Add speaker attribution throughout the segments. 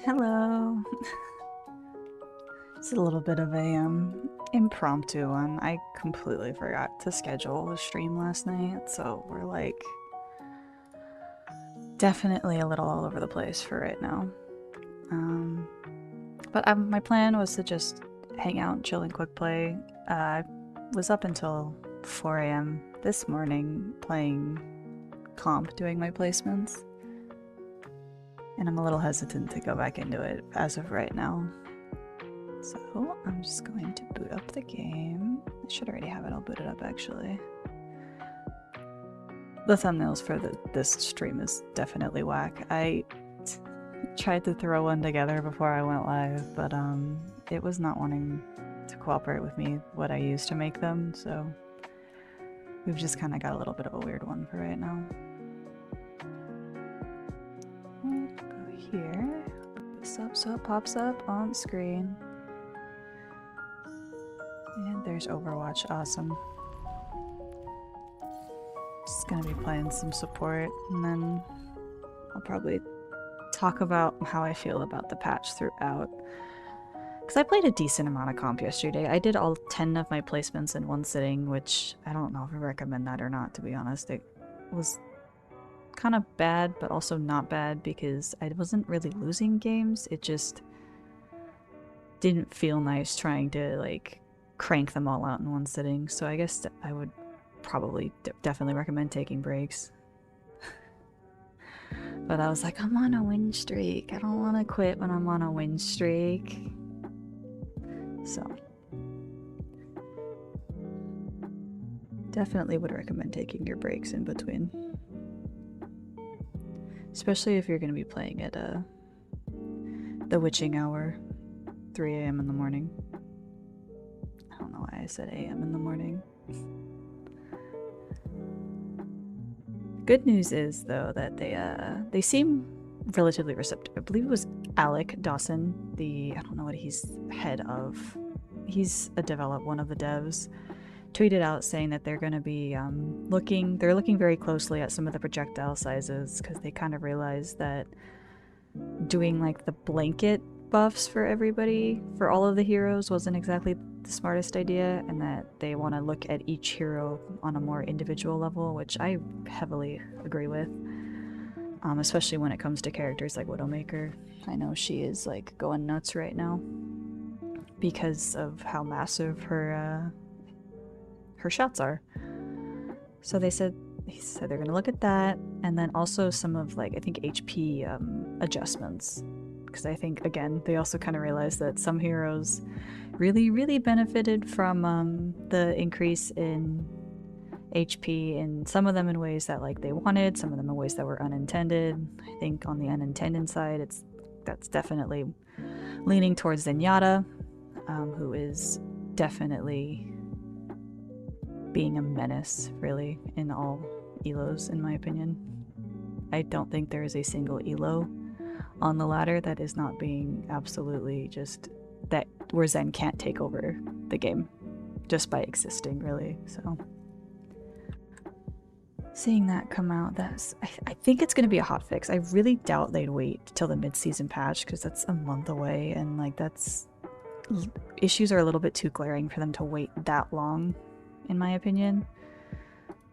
Speaker 1: Hello. It's a little bit of a impromptu one. I completely forgot to schedule a stream last night, so we're like definitely a little all over the place for right now. But my plan was to just hang out and chill and quick play. I was up until 4 a.m. this morning playing comp, doing my placements. And I'm a little hesitant to go back into it as of right now. So I'm just going to boot up the game. I should already have it all booted up actually. The thumbnails for this stream is definitely whack. I tried to throw one together before I went live, but it was not wanting to cooperate with me what I used to make them, so we've just kind of got a little bit of a weird one for right now. Go here, boot this up so it pops up on screen. And there's Overwatch, awesome. Just gonna be playing some support, and then I'll probably talk about how I feel about the patch throughout. Because I played a decent amount of comp yesterday. I did all 10 of my placements in one sitting, which I don't know if I recommend that or not, to be honest. It was kind of bad, but also not bad because I wasn't really losing games. It just didn't feel nice trying to like crank them all out in one sitting. So I guess I would probably definitely recommend taking breaks. But I was like, I'm on a win streak. I don't want to quit when I'm on a win streak. So definitely would recommend taking your breaks in between. Especially if you're going to be playing at the witching hour, 3 a.m. in the morning. I don't know why I said a.m. in the morning. Good news is though that they seem relatively receptive. I believe it was Alec Dawson, I don't know what he's head of. He's one of the devs, tweeted out saying that they're going to be looking very closely at some of the projectile sizes because they kind of realized that doing like the blanket buffs for everybody, for all of the heroes, wasn't exactly the smartest idea, and that they want to look at each hero on a more individual level, which I heavily agree with, especially when it comes to characters like Widowmaker. I know she is like going nuts right now because of how massive her shots are. So he said they're going to look at that, and then also some of like I think HP adjustments, because I think again they also kind of realized that some heroes really benefited from the increase in HP, and some of them in ways that like they wanted, some of them in ways that were unintended. I think on the unintended side that's definitely leaning towards Zenyatta, who is definitely being a menace really in all elos in my opinion. I don't think there is a single elo on the ladder that is not being absolutely just that where Zen can't take over the game just by existing really. So seeing that come out, I think it's going to be a hotfix. I really doubt they'd wait till the mid-season patch because that's a month away, and like issues are a little bit too glaring for them to wait that long in my opinion.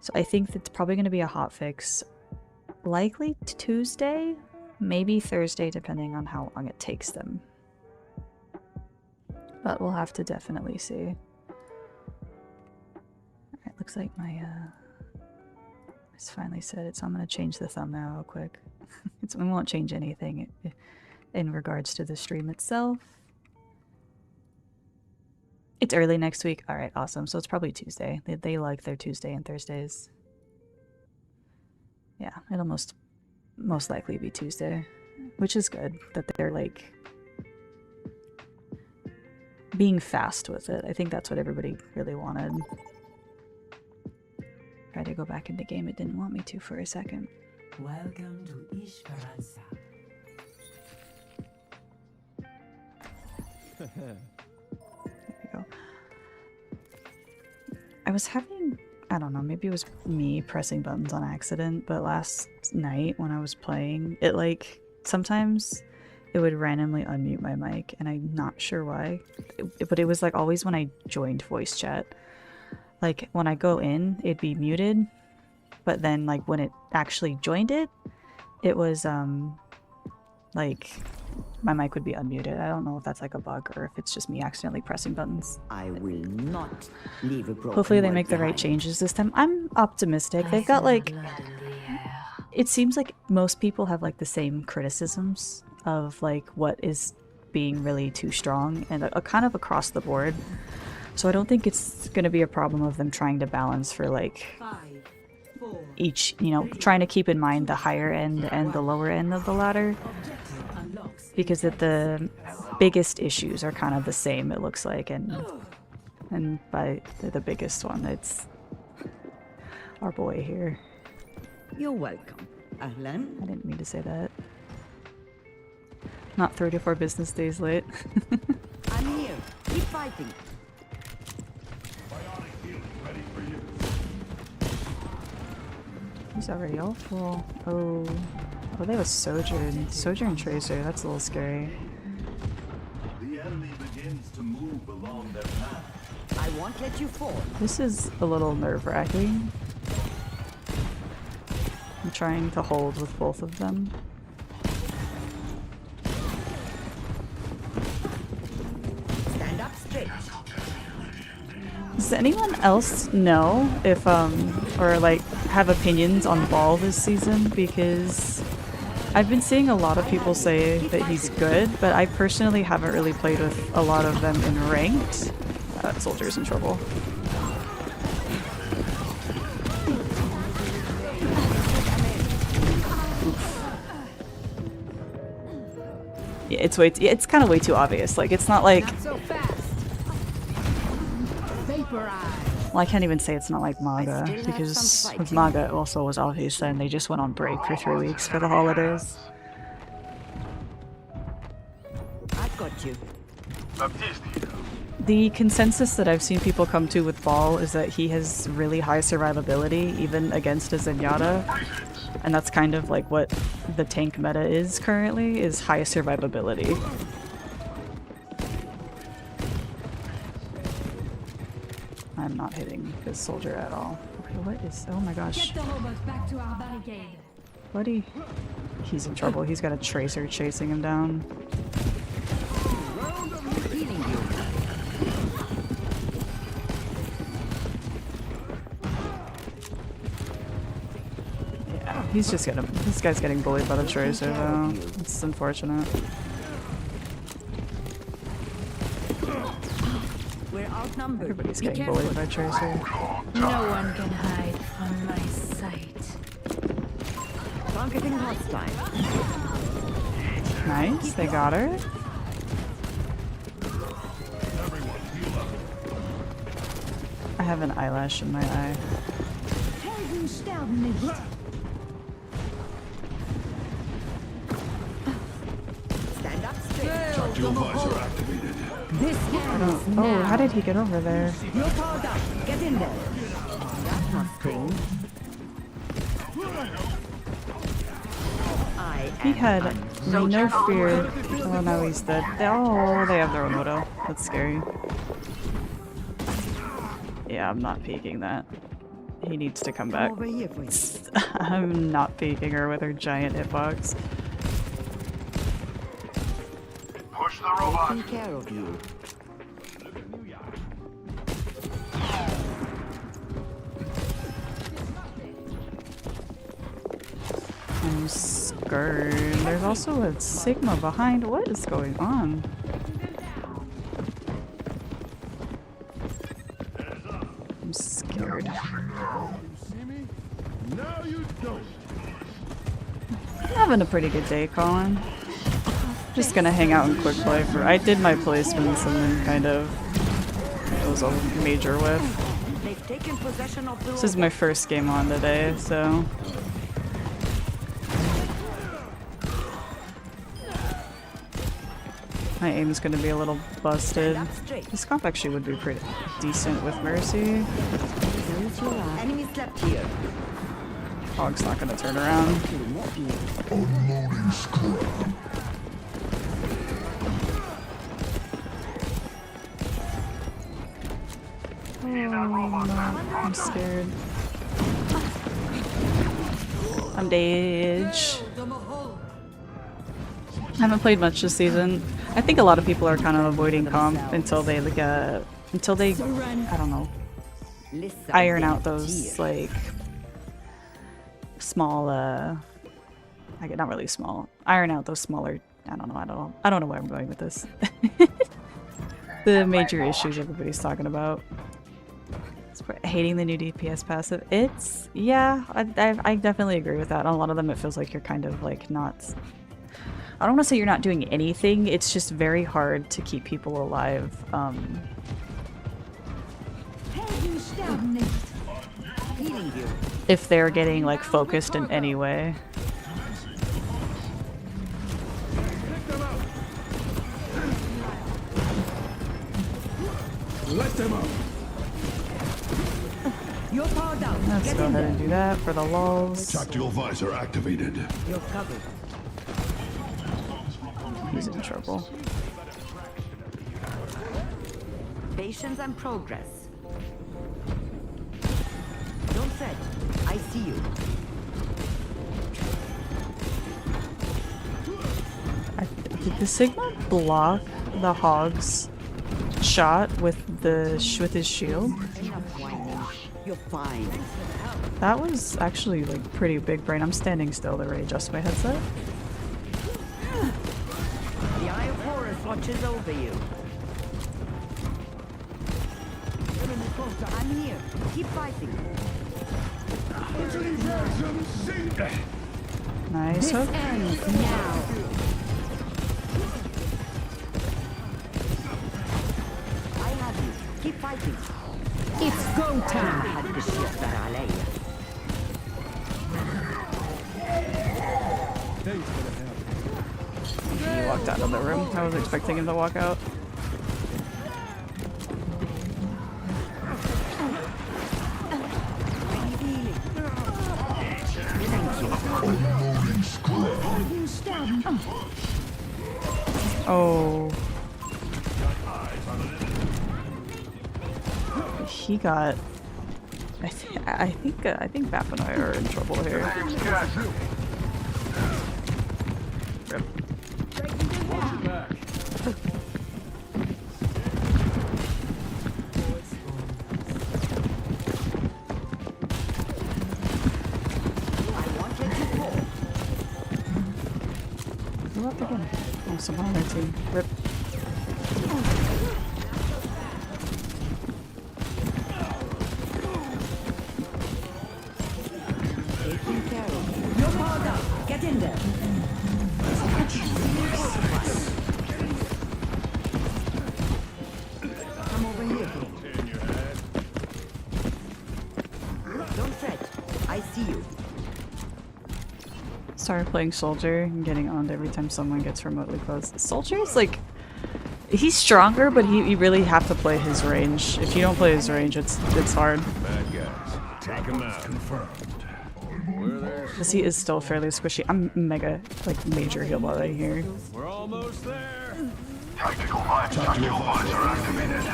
Speaker 1: So I think that's probably going to be a hotfix, likely Tuesday, maybe Thursday, depending on how long it takes them. But we'll have to definitely see. Alright, looks like my it's finally set it, so I'm going to change the thumbnail real quick. We won't change anything in regards to the stream itself. It's early next week. Alright, awesome. So it's probably Tuesday. They like their Tuesday and Thursdays. Yeah, it'll most likely be Tuesday, which is good that they're like being fast with it. I think that's what everybody really wanted. Tried to go back into game, it didn't want me to for a second.
Speaker 2: Welcome to Ishvaransa.
Speaker 1: There we go. I was having, I don't know, maybe it was me pressing buttons on accident, but last night when I was playing, it like sometimes it would randomly unmute my mic, and I'm not sure why. But it was like always when I joined voice chat. Like when I go in, it'd be muted, but then like when it actually joined it, it was like my mic would be unmuted. I don't know if that's like a bug or if it's just me accidentally pressing buttons.
Speaker 3: I will not leave a broken
Speaker 1: Hopefully they
Speaker 3: world
Speaker 1: make the right
Speaker 3: behind.
Speaker 1: changes this time. I'm optimistic. They've got like, it seems like most people have like the same criticisms of like what is being really too strong and kind of across the board. So I don't think it's going to be a problem of them trying to balance for like each, you know, trying to keep in mind the higher end and the lower end of the ladder, because the biggest issues are kind of the same, it looks like, and by the biggest one, it's our boy here.
Speaker 3: You're welcome. Ahlan.
Speaker 1: I didn't mean to say that. Not 34 business days late.
Speaker 3: I'm here. Keep fighting.
Speaker 1: He's already all full. Oh, they have a Sojourn Tracer. That's a little scary.
Speaker 4: The enemy begins to move along their path.
Speaker 3: I won't let you fall.
Speaker 1: This is a little nerve-wracking. I'm trying to hold with both of them.
Speaker 3: Stand up straight.
Speaker 1: Does anyone else know if or like have opinions on Ball this season? Because I've been seeing a lot of people say that he's good, but I personally haven't really played with a lot of them in ranked. Soldier's in trouble. Yeah, it's kind of way too obvious. Like, it's not like...
Speaker 5: Not so fast. Vaporize.
Speaker 1: Well, I can't even say it's not like Maga, because with Maga it also was obvious and they just went on break for 3 weeks for the holidays.
Speaker 3: I've got you.
Speaker 1: The consensus that I've seen people come to with Ball is that he has really high survivability, even against a Zenyatta. And that's kind of like what the tank meta is currently, is high survivability. I'm not hitting this soldier at all. Okay, what is... Oh my gosh.
Speaker 5: Get the robots back to our barricade.
Speaker 1: Buddy. He's in trouble. He's got a tracer chasing him down.
Speaker 3: Healing you.
Speaker 1: Yeah, he's just getting... This guy's getting bullied by the tracer though. It's unfortunate.
Speaker 3: We're outnumbered.
Speaker 1: Everybody's
Speaker 3: Be
Speaker 1: getting
Speaker 3: careful.
Speaker 1: bullied by tracer.
Speaker 5: No one can hide from my sight.
Speaker 3: Targeting hostile.
Speaker 1: Nice, they got her. I have an eyelash in my eye.
Speaker 5: Helden sterben nicht.
Speaker 3: Stand up straight.
Speaker 5: This ends
Speaker 1: Oh,
Speaker 5: now.
Speaker 1: how did he get over there?
Speaker 3: You're powered up. Get in there. That must sting. I
Speaker 1: He
Speaker 3: am
Speaker 1: had no fear. Oh, now he's dead. Oh, they have their own widow. That's scary. Yeah, I'm not peeking that. He needs to come back.
Speaker 3: over here for you.
Speaker 1: I'm not peeking her with her giant hitbox.
Speaker 4: Push the robot.
Speaker 3: Taking care of you.
Speaker 1: I'm scared. There's also a Sigma behind. What is going on? I'm scared.
Speaker 4: Now you don't.
Speaker 1: I'm having a pretty good day, Colin. Just gonna hang out and quick play for... I did my placements and then kind of... It was a major whiff.
Speaker 3: They've taken possession of the
Speaker 1: This is my first game on today, so... My aim's gonna be a little busted.
Speaker 3: Stand up straight.
Speaker 1: This comp actually would be pretty decent with Mercy.
Speaker 3: Enemy slept here.
Speaker 1: Hog's not gonna turn around. I'm scared. I'm dead. I haven't played much this season. I think a lot of people are kind of avoiding comp until they like I don't know, iron out those like small not really small. Iron out those smaller, I don't know where I'm going with this. The major issues everybody's talking about. Hating the new DPS passive. It's, yeah, I definitely agree with that. On a lot of them it feels like you're kind of like not, I don't want to say you're not doing anything, it's just very hard to keep people alive. If they're getting like focused in any way.
Speaker 6: Let them out.
Speaker 1: Let's go ahead and do that for the lulz.
Speaker 6: Tactical visor activated.
Speaker 3: You're covered.
Speaker 1: He's in trouble.
Speaker 3: Patience and progress. Don't fret. I see you.
Speaker 1: Did the Sigma block the Hog's shot with his shield?
Speaker 3: Enough whining. You're fine.
Speaker 1: That was actually like pretty big brain. I'm standing still to readjust my headset.
Speaker 3: The Eye of Horus watches over you. I'm here. Keep fighting.
Speaker 1: Nice hook.
Speaker 5: Ends now.
Speaker 3: I have you. Keep fighting.
Speaker 5: It's go time.
Speaker 1: He walked out of the room. I was expecting him to walk out. Oh. He got. I think Bap and I are in trouble here. Rip. Who left again? Oh, someone on their team. Rip.
Speaker 3: You're powered up. Get in there. Come over here. Don't fret. I see you.
Speaker 1: Started playing Soldier and getting owned every time someone gets remotely close. Soldier is like, he's stronger, but you really have to play his range. If you don't play his range, it's hard.
Speaker 6: Bad guys. Take them out. Confirmed.
Speaker 1: Because he is still fairly squishy. I'm mega, like, major heal bot right here.
Speaker 6: We're almost there.
Speaker 4: Tactical visor activated.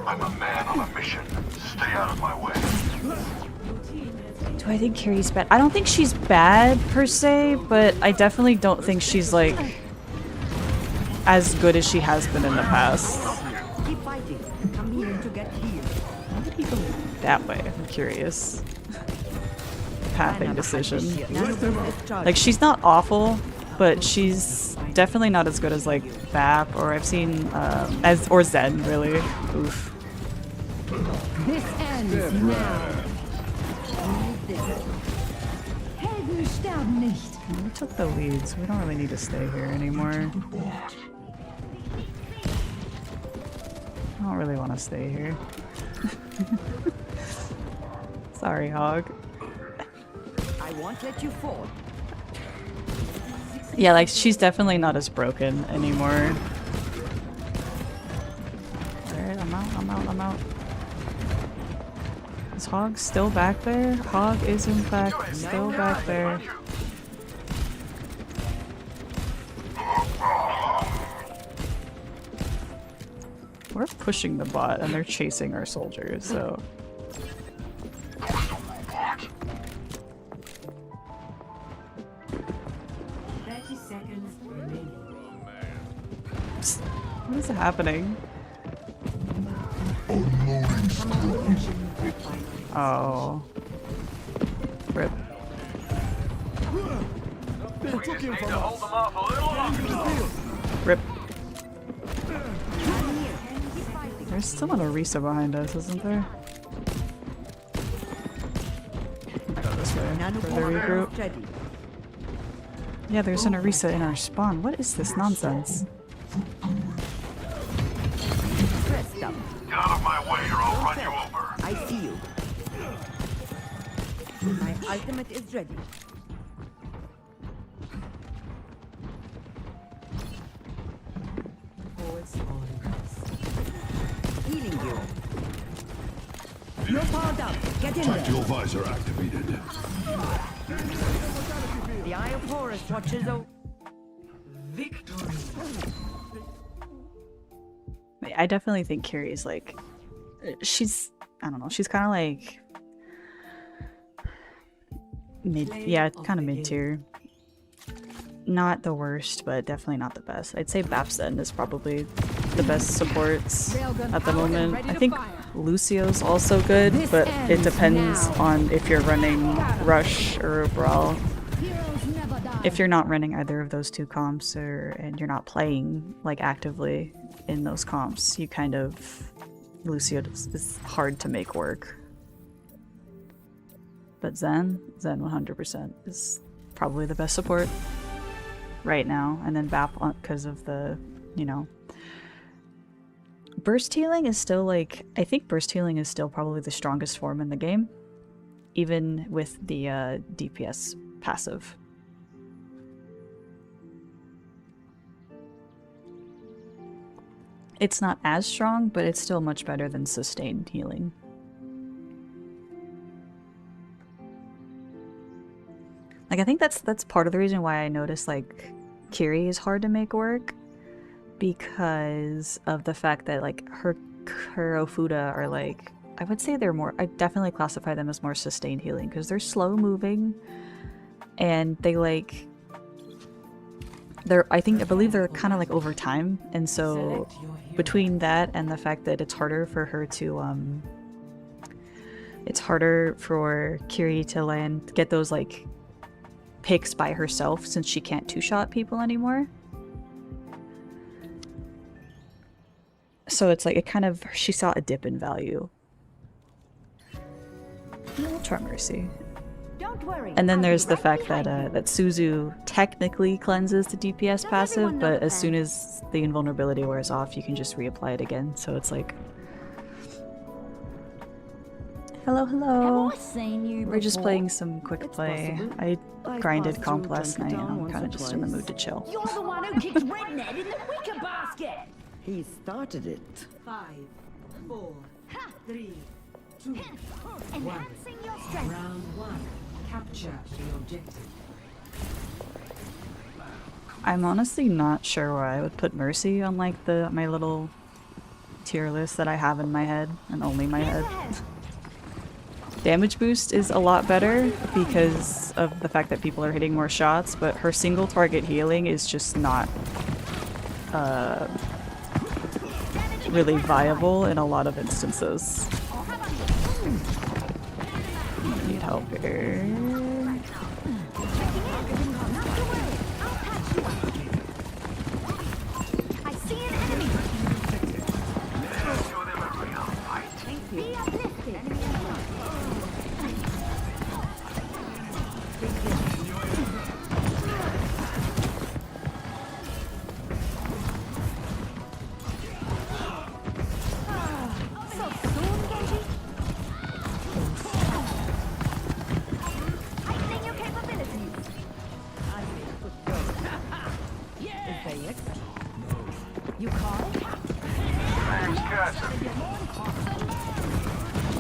Speaker 4: I'm a man on a mission. Stay out of my way.
Speaker 1: Do I think Carrie's bad? I don't think she's bad, per se, but I definitely don't think she's, like, as good as she has been in the past.
Speaker 3: Keep fighting. Come here to get healed.
Speaker 1: Why did he go that way? I'm curious. Pathing decision. Like, she's not awful, but she's definitely not as good as, like, Bap, or I've seen, or Zen, really. Oof.
Speaker 5: This ends now. Helden sterben nicht.
Speaker 1: We took the leads. We don't really need to stay here anymore. I don't really want to stay here. Sorry, Hog.
Speaker 3: I won't let you fall.
Speaker 1: Yeah, like, she's definitely not as broken anymore. Alright, I'm out. Is Hog still back there? Hog is in fact still back there. we're pushing the bot and they're chasing our soldiers, so
Speaker 2: 30 seconds remaining.
Speaker 1: what is happening? Oh. Rip. Rip. There's still an Orisa behind us, isn't there? Go this way for the regroup.
Speaker 3: Ready.
Speaker 1: Yeah, there's an Orisa in our spawn. What is this nonsense?
Speaker 3: Pressed up.
Speaker 4: Get out of my way or I'll run you over.
Speaker 3: I see you. My ultimate is ready.
Speaker 2: Forwards always.
Speaker 3: Healing you. You're powered up. Get in there.
Speaker 6: Tactical visor activated.
Speaker 3: The Eye of Horus watches over.
Speaker 2: Victory.
Speaker 1: I definitely think Kiri's like, she's, I don't know, she's kind of like mid, yeah, kind of mid tier. Not the worst, but definitely not the best. I'd say Bapsen is probably the best supports at the moment. I think Lucio's also good, but it depends on if you're running Rush or Brawl. If you're not running either of those two comps, and you're not playing like actively in those comps, you kind of, Lucio is hard to make work. But Zen 100% is probably the best support right now, and then Bap because of the, you know, burst healing is still like, I think burst healing is still probably the strongest form in the game, even with the DPS passive. It's not as strong, but it's still much better than sustained healing. Like, I think that's part of the reason why I noticed like Kiri is hard to make work, because of the fact that like her Ofuda are like, I would say they're more, I definitely classify them as more sustained healing because they're slow moving and they like, I believe they're kind of like over time, and so between that and the fact that it's harder for her to it's harder for Kiri to get those like picks by herself since she can't two-shot people anymore. So it's like it kind of, she saw a dip in value. We'll try Mercy.
Speaker 3: Don't worry.
Speaker 1: And then there's the fact that that Suzu technically cleanses the DPS passive, but as soon as the invulnerability wears off, you can just reapply it again. So it's like, hello, hello. We're just playing some quick play. I grinded comp last night, and I'm kind of just in the mood to chill.
Speaker 3: You're the one who kicked Rednet in the wicker basket. He started it.
Speaker 2: 5, 4, 3, 2, 1. Round 1. Capture the objective.
Speaker 1: I'm honestly not sure where I would put Mercy on like my little tier list that I have in my head, and only my head. Damage boost is a lot better because of the fact that people are hitting more shots, but her single target healing is just not really viable in a lot of instances. Need help here.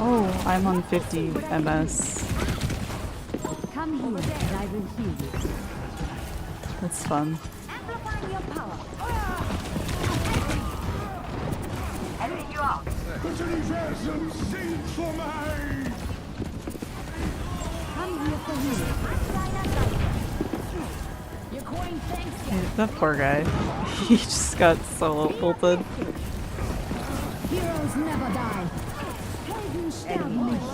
Speaker 1: Oh, I'm on 50 MS.
Speaker 3: Come here, and I will heal you.
Speaker 1: That's fun.
Speaker 3: Amplifying your power.
Speaker 1: That poor guy. He just got so ulted.
Speaker 5: Heroes never die. Helden sterben nicht.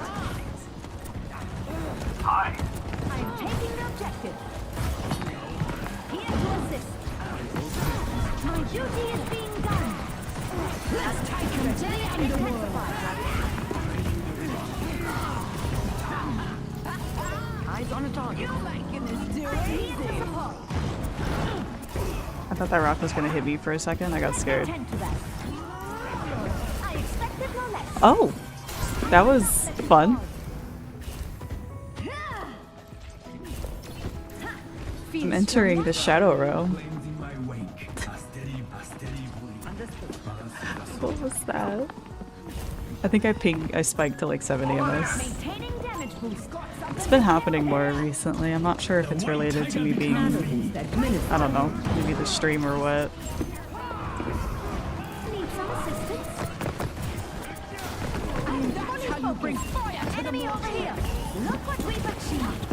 Speaker 4: Hi.
Speaker 5: I'm taking the objective. Here to assist. My duty is being done. Let's take him to the underworld.
Speaker 3: Eyes on a target.
Speaker 5: You making this too easy.
Speaker 1: I thought that rock was gonna hit me for a second. I got scared.
Speaker 5: Tend to that. I expected no less.
Speaker 1: Oh! That was fun. I'm entering the shadow realm. What was that? I think I spiked to like 70 MS.
Speaker 5: Maintaining damage boost.
Speaker 1: It's been happening more recently. I'm not sure if it's related to me being, I don't know, maybe the stream or what.
Speaker 5: Need some assistance? And that's how you bring fire to the enemy over here. Look what we've achieved.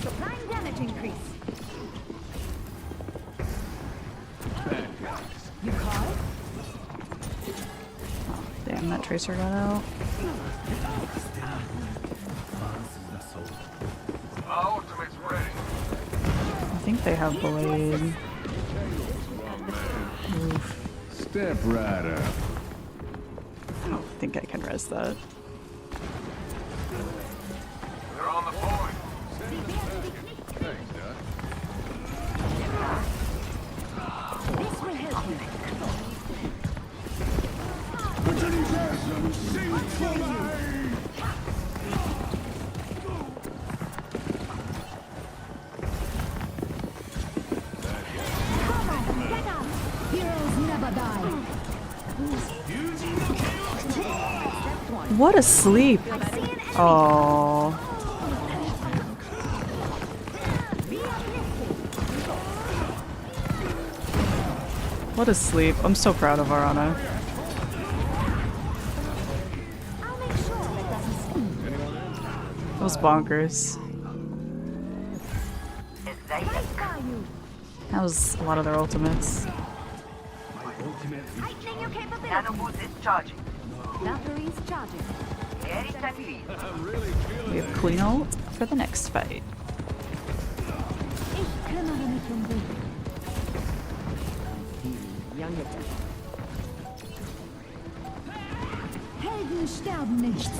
Speaker 5: Supplying damage increase. You call it?
Speaker 1: Damn, that tracer got out.
Speaker 4: My ultimate's ready.
Speaker 1: I think they have blade. Oof.
Speaker 6: Step right up.
Speaker 1: I don't think I can res that.
Speaker 4: They're on the point.
Speaker 5: This will help you. Come on, get up. Heroes never die.
Speaker 1: What a sleep! Oh. What a sleep. I'm so proud of Arana.
Speaker 5: I'll make sure that doesn't sleep.
Speaker 1: That was bonkers.
Speaker 5: Right by you.
Speaker 1: That was a lot of their ultimates.
Speaker 5: Heightening your capability.
Speaker 7: Nanoboost is charging.
Speaker 5: Batteries charging.
Speaker 7: Very time.
Speaker 1: We have Queen ult for the next fight.
Speaker 5: Ich kümmere mich um dich. Helden sterben nicht.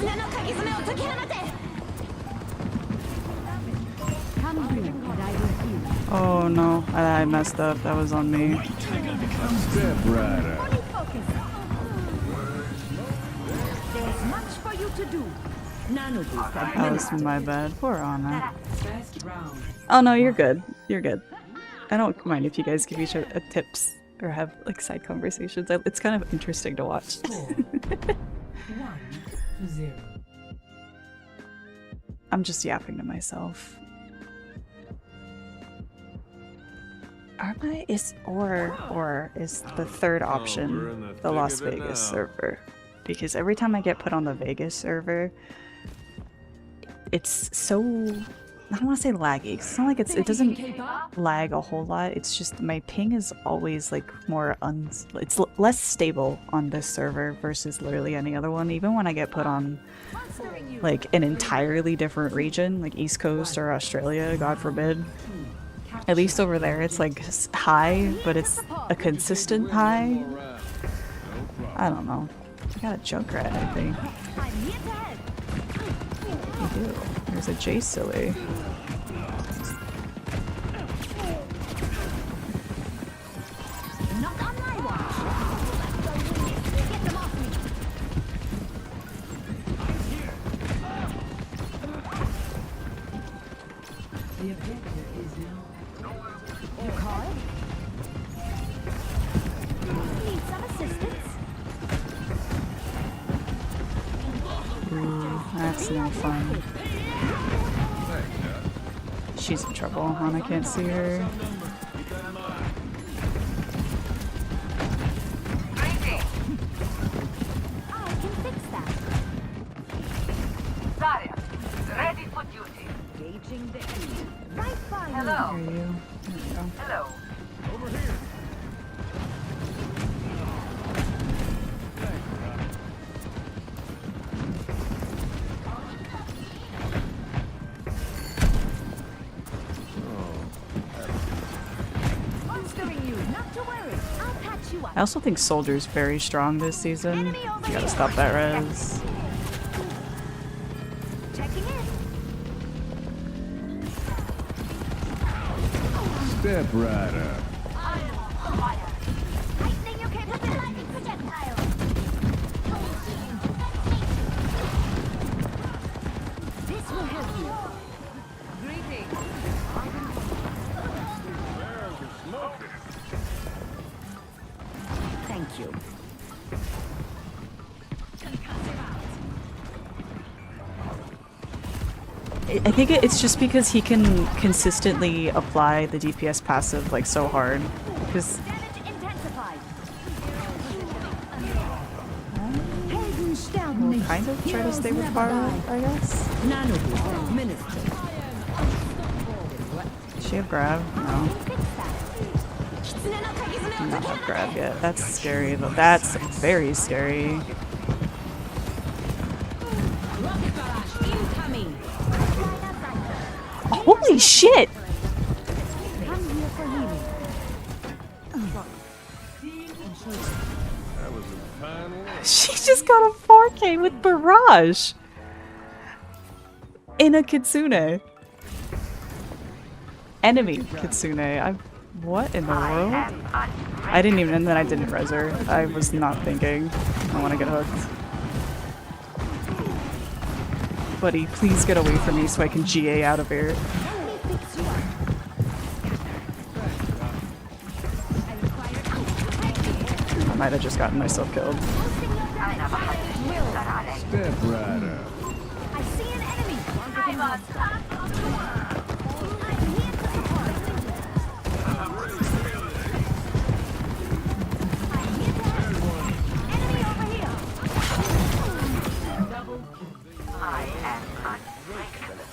Speaker 5: Come here, and I will heal.
Speaker 1: Oh no, I messed up. That was on me.
Speaker 6: Step right up.
Speaker 5: Fully focus. There's much for you to do.
Speaker 3: Nano boost at
Speaker 1: That was my bad. Poor Anna.
Speaker 2: First round.
Speaker 1: Oh no, you're good. You're good. I don't mind if you guys give each other tips or have like side conversations. It's kind of interesting to watch.
Speaker 2: 1-0.
Speaker 1: I'm just yapping to myself. Arma is or is the third option the Las Vegas server, because every time I get put on the Vegas server, it's so, I don't want to say laggy. It's not like it doesn't lag a whole lot. It's just my ping is always like more it's less stable on this server versus literally any other one. Even when I get put on like an entirely different region, like East Coast or Australia, God forbid. At least over there it's like high, but it's a consistent high. I don't know. I got a Junkrat, I think.
Speaker 5: I'm here to help.
Speaker 1: We do. There's a J Silly.
Speaker 5: Not on my watch. Get them off me.
Speaker 2: The objective is now
Speaker 5: You call it? Need some assistance?
Speaker 1: Ooh, that's no fun. She's in trouble. Hana can't see her.
Speaker 7: Greeting.
Speaker 5: I can fix that.
Speaker 7: Zarya, ready for duty.
Speaker 3: Gauging the enemy.
Speaker 5: Right by you.
Speaker 7: Hello.
Speaker 1: Where are you? There we go.
Speaker 7: Hello.
Speaker 5: Monstering you, not to worry. I'll patch you up.
Speaker 1: I also think Soldier's very strong this season.
Speaker 5: Enemy over
Speaker 1: You gotta
Speaker 5: here.
Speaker 1: stop that res.
Speaker 5: Checking in.
Speaker 6: Step right up.
Speaker 5: Heightening your capability. Projectile. This will help you.
Speaker 7: Greeting.
Speaker 3: Thank you.
Speaker 1: I think it's just because he can consistently apply the DPS passive like so hard. Because
Speaker 5: Damage intensified.
Speaker 1: we'll kind of try to stay with Bar, I guess.
Speaker 3: Nanoboost administered.
Speaker 1: Does she have grab? No.
Speaker 5: Fix that.
Speaker 1: Not have grab yet. That's scary though. That's very scary. Holy shit!
Speaker 5: Come here for healing.
Speaker 1: She just got a 4K with Barrage! In a Kitsune. Enemy Kitsune. What in the world? I didn't even, and then I didn't res her. I was not thinking. I want to get hooked. Buddy, please get away from me so I can GA out of here.
Speaker 5: Let me fix you up. I require
Speaker 1: I might have just gotten myself killed.
Speaker 5: boosting your damage. Will.
Speaker 6: Step right up.
Speaker 5: I see an enemy. I'm here to support. I'm here to help. Enemy over here.
Speaker 7: I am unbreakable.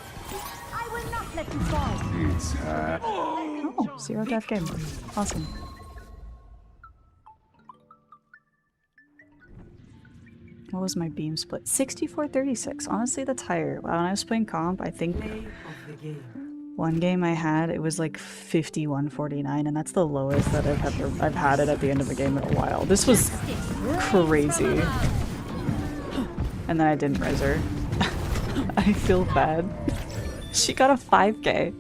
Speaker 5: I will not let you fall.
Speaker 6: It's hot.
Speaker 1: Oh, 0 death game. Awesome. What was my beam split? 64-36. Honestly, that's higher. When I was playing comp, I think
Speaker 2: Play of the game.
Speaker 1: one game I had, it was like 51-49, and that's the lowest that I've had it at the end of a game in a while. This was crazy. And then I didn't res her. I feel bad. She got a 5K.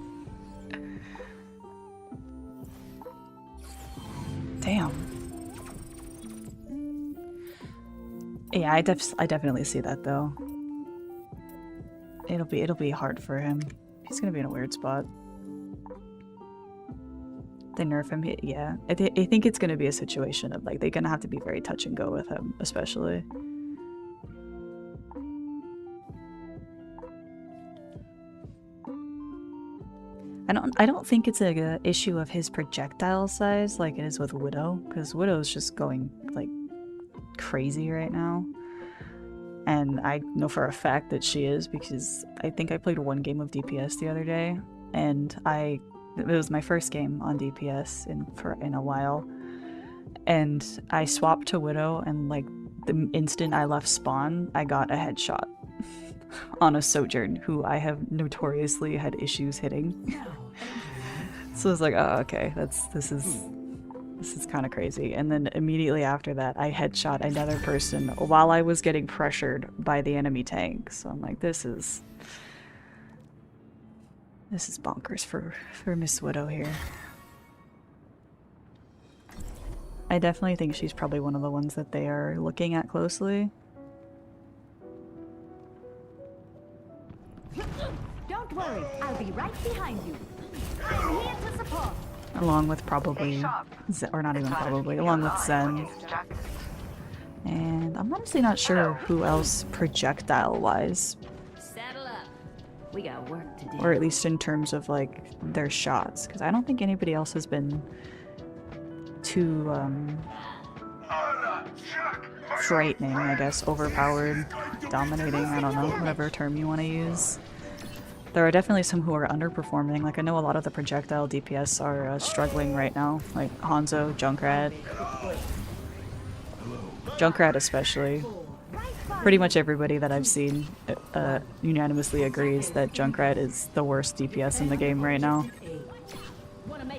Speaker 1: Damn. Yeah, I definitely see that though. It'll be hard for him. He's gonna be in a weird spot. They nerf him, yeah. I think it's gonna be a situation of like they're gonna have to be very touch and go with him, especially. I don't think it's a issue of his projectile size like it is with Widow, because Widow's just going like crazy right now. And I know for a fact that she is, because I think I played one game of DPS the other day, and it was my first game on DPS in a while, and I swapped to Widow, and like the instant I left spawn, I got a headshot on a Sojourn who I have notoriously had issues hitting. So I was like, oh, okay, this is kind of crazy. And then immediately after that, I headshot another person while I was getting pressured by the enemy tank. So I'm like, this is bonkers for Miss Widow here. I definitely think she's probably one of the ones that they are looking at closely.
Speaker 5: Don't worry, I'll be right behind you. I'm here to support.
Speaker 1: Along with probably, or not even probably, along with Zen.
Speaker 7: Distracted.
Speaker 1: And I'm honestly not sure who else projectile-wise.
Speaker 5: Saddle up. We got work to do.
Speaker 1: Or at least in terms of like their shots, because I don't think anybody else has been too frightening, I guess, overpowered, dominating, I don't know, whatever term you want to use. There are definitely some who are underperforming. Like I know a lot of the projectile DPS are struggling right now, like Hanzo, Junkrat especially. Pretty much everybody that I've seen unanimously agrees that Junkrat is the worst DPS in the game right now.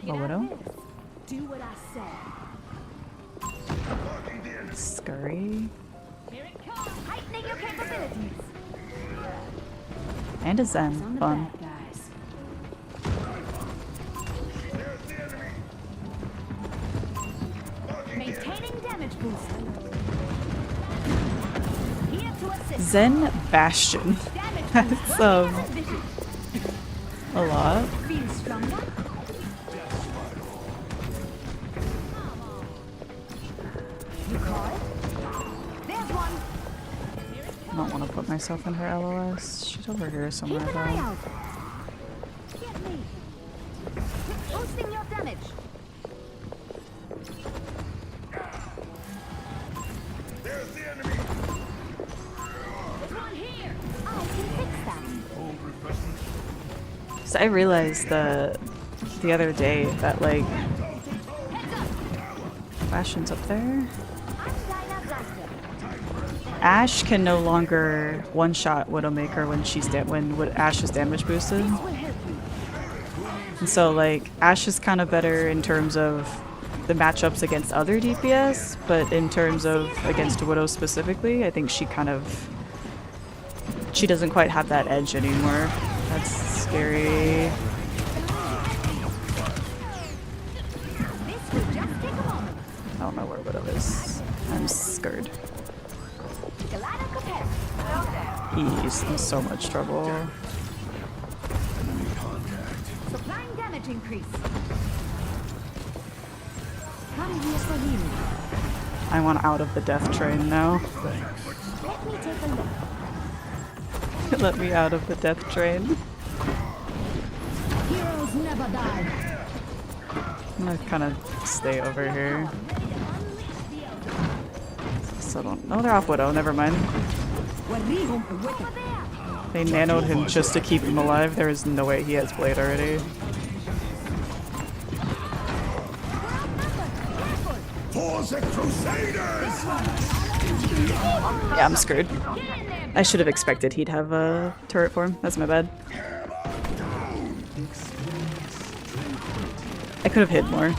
Speaker 1: Widow?
Speaker 5: Do what I say.
Speaker 1: Scurry.
Speaker 5: Here it comes. Heightening your capabilities.
Speaker 1: And a Zen.
Speaker 5: On the
Speaker 1: Fun.
Speaker 5: back, guys. Maintaining damage boost. Here to assist.
Speaker 1: Zen Bastion.
Speaker 5: Damage
Speaker 1: That's
Speaker 5: boost.
Speaker 1: a lot.
Speaker 5: Feel stronger? You call it? There's one.
Speaker 1: I don't want to put myself in her LOS. She's over here somewhere
Speaker 5: Keep an eye
Speaker 1: though.
Speaker 5: out. Get me. Boosting your damage. There's one here. I can fix that.
Speaker 1: So I realized the other day that like Bastion's up there.
Speaker 5: I'm Dinah Blaster.
Speaker 1: Ashe can no longer one-shot Widowmaker when when Ashe is damage boosted.
Speaker 5: Will help you.
Speaker 1: And so like Ashe is kind of better in terms of the matchups against other DPS, but in terms of against Widow specifically, I think she doesn't quite have that edge anymore. That's scary.
Speaker 5: This will just take a moment.
Speaker 1: I don't know where Widow is. I'm scared.
Speaker 5: Galata Capet.
Speaker 1: He's in so much trouble.
Speaker 5: Supplying damage increase. Come here for healing.
Speaker 1: I want out of the death train now.
Speaker 5: Let me take a look.
Speaker 1: Let me out of the death train.
Speaker 5: Heroes never die.
Speaker 1: I'm gonna kind of stay over here. So don't. Oh, they're off Widow. Never mind. They nanoed him just to keep him alive. There is no way he has Blade already. Yeah, I'm screwed. I should have expected he'd have a turret form. That's my bad. I could have hit more.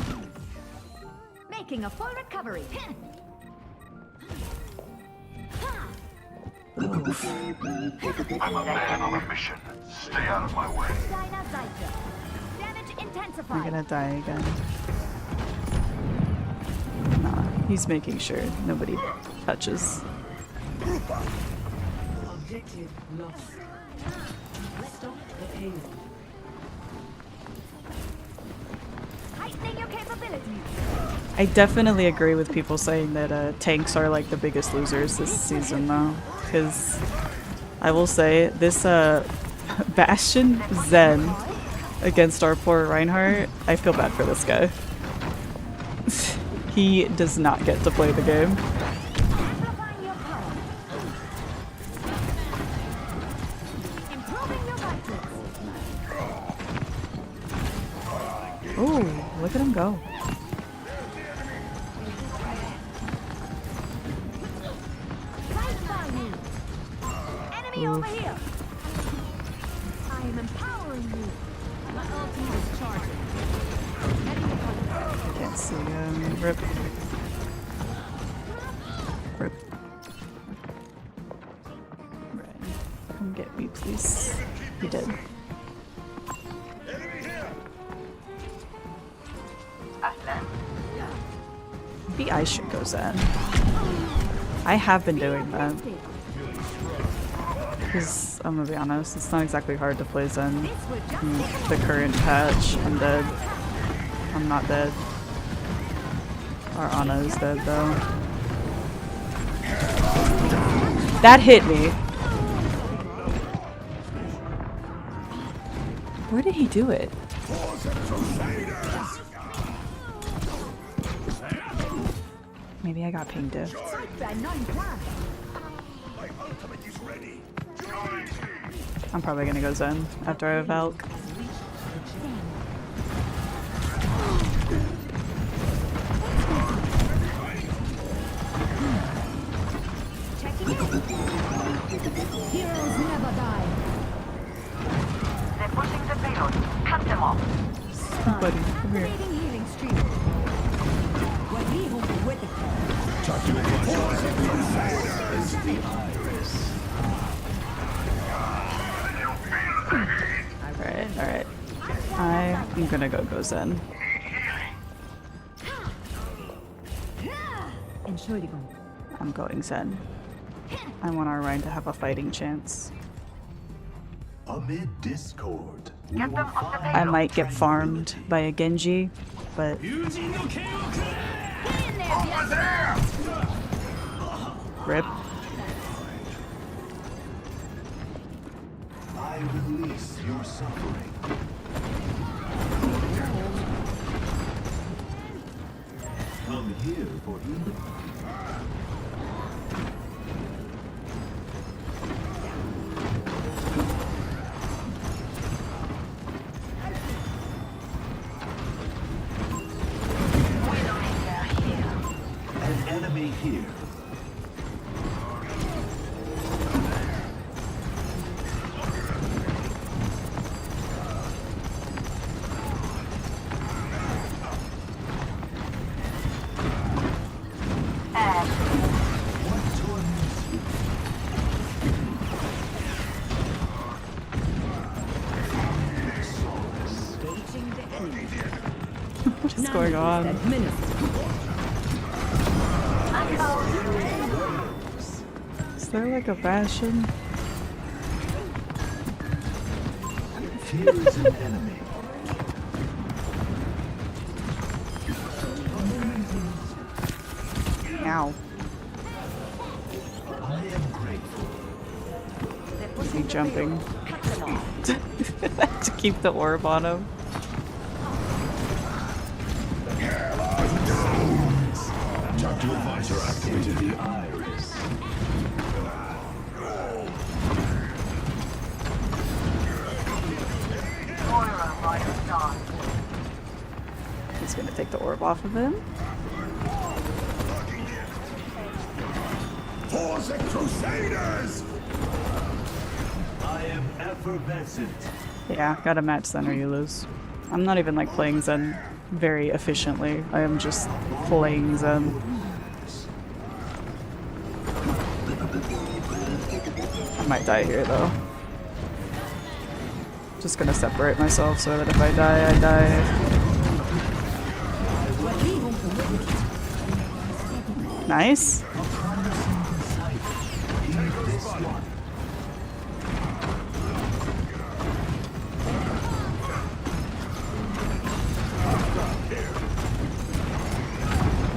Speaker 5: Making a full recovery.
Speaker 4: I'm a man on a mission. Stay out of my way.
Speaker 5: Dinah Blaster. Damage
Speaker 1: I'm
Speaker 5: intensified.
Speaker 1: gonna die again. Nah, he's making sure nobody touches.
Speaker 2: Objective lost. Stop the pain.
Speaker 5: Heightening your capabilities.
Speaker 1: I definitely agree with people saying that tanks are like the biggest losers this season though. Because I will say this Bastion Zen against our poor Reinhardt, I feel bad for this guy. He does not get to play the game.
Speaker 5: Amplifying your power. Improving your vitals.
Speaker 1: Ooh, look at him go.
Speaker 5: Right by you. Enemy over here. I am empowering you. My ultimate is charging.
Speaker 1: Can't see him. Rip. Rip. Right. Come get me, please. He did. Maybe I should go Zen. I have been doing that. Because, I'm gonna be honest, it's not exactly hard to play Zen in the current patch. I'm dead. I'm not dead. Our Ana is dead though. That hit me. Where did he do it? Maybe I got pinged it. I'm probably gonna go Zen after I Valk.
Speaker 5: Heroes never die.
Speaker 7: They're pushing the payload. Cut them off.
Speaker 1: Buddy, come here.
Speaker 5: Creating healing stream.
Speaker 1: Alright. I'm gonna go Zen.
Speaker 5: Entschuldigung.
Speaker 1: I'm going Zen. I want our Rhine to have a fighting chance.
Speaker 8: Amid discord,
Speaker 7: Get them off the payload.
Speaker 1: I might get farmed by a Genji, but rip.
Speaker 8: I release your suffering. Come here for healing. An enemy here. What torments you?
Speaker 1: What is going on? Is there like a Bastion?
Speaker 8: Here is an enemy.
Speaker 1: Ow.
Speaker 8: I am grateful.
Speaker 1: Is he jumping? To keep the orb on him.
Speaker 8: Projectile advisor activated. The iris.
Speaker 7: Moira rides on.
Speaker 1: He's gonna take the orb off of him.
Speaker 8: For the Crusaders! I am effervescent.
Speaker 1: Yeah, gotta match Zen or you lose. I'm not even like playing Zen very efficiently. I am just playing Zen. I might die here though. Just gonna separate myself so that if I die, I die. Nice.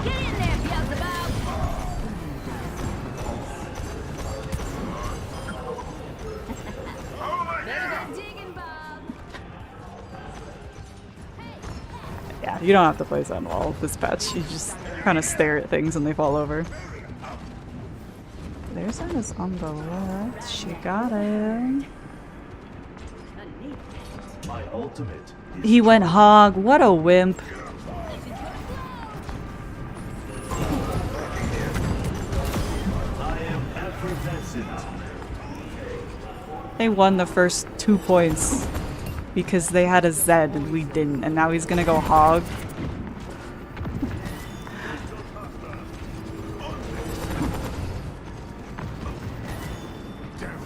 Speaker 5: Get in there, Beelzebub! Better get digging, Bob!
Speaker 1: Yeah, you don't have to play Zen wall this patch. You just kind of stare at things and they fall over. There's Zen is on the left. She got him.
Speaker 8: My ultimate is
Speaker 1: He went hog. What a wimp.
Speaker 8: I am effervescent.
Speaker 1: They won the first 2 points because they had a Zed and we didn't, and now he's gonna go hog.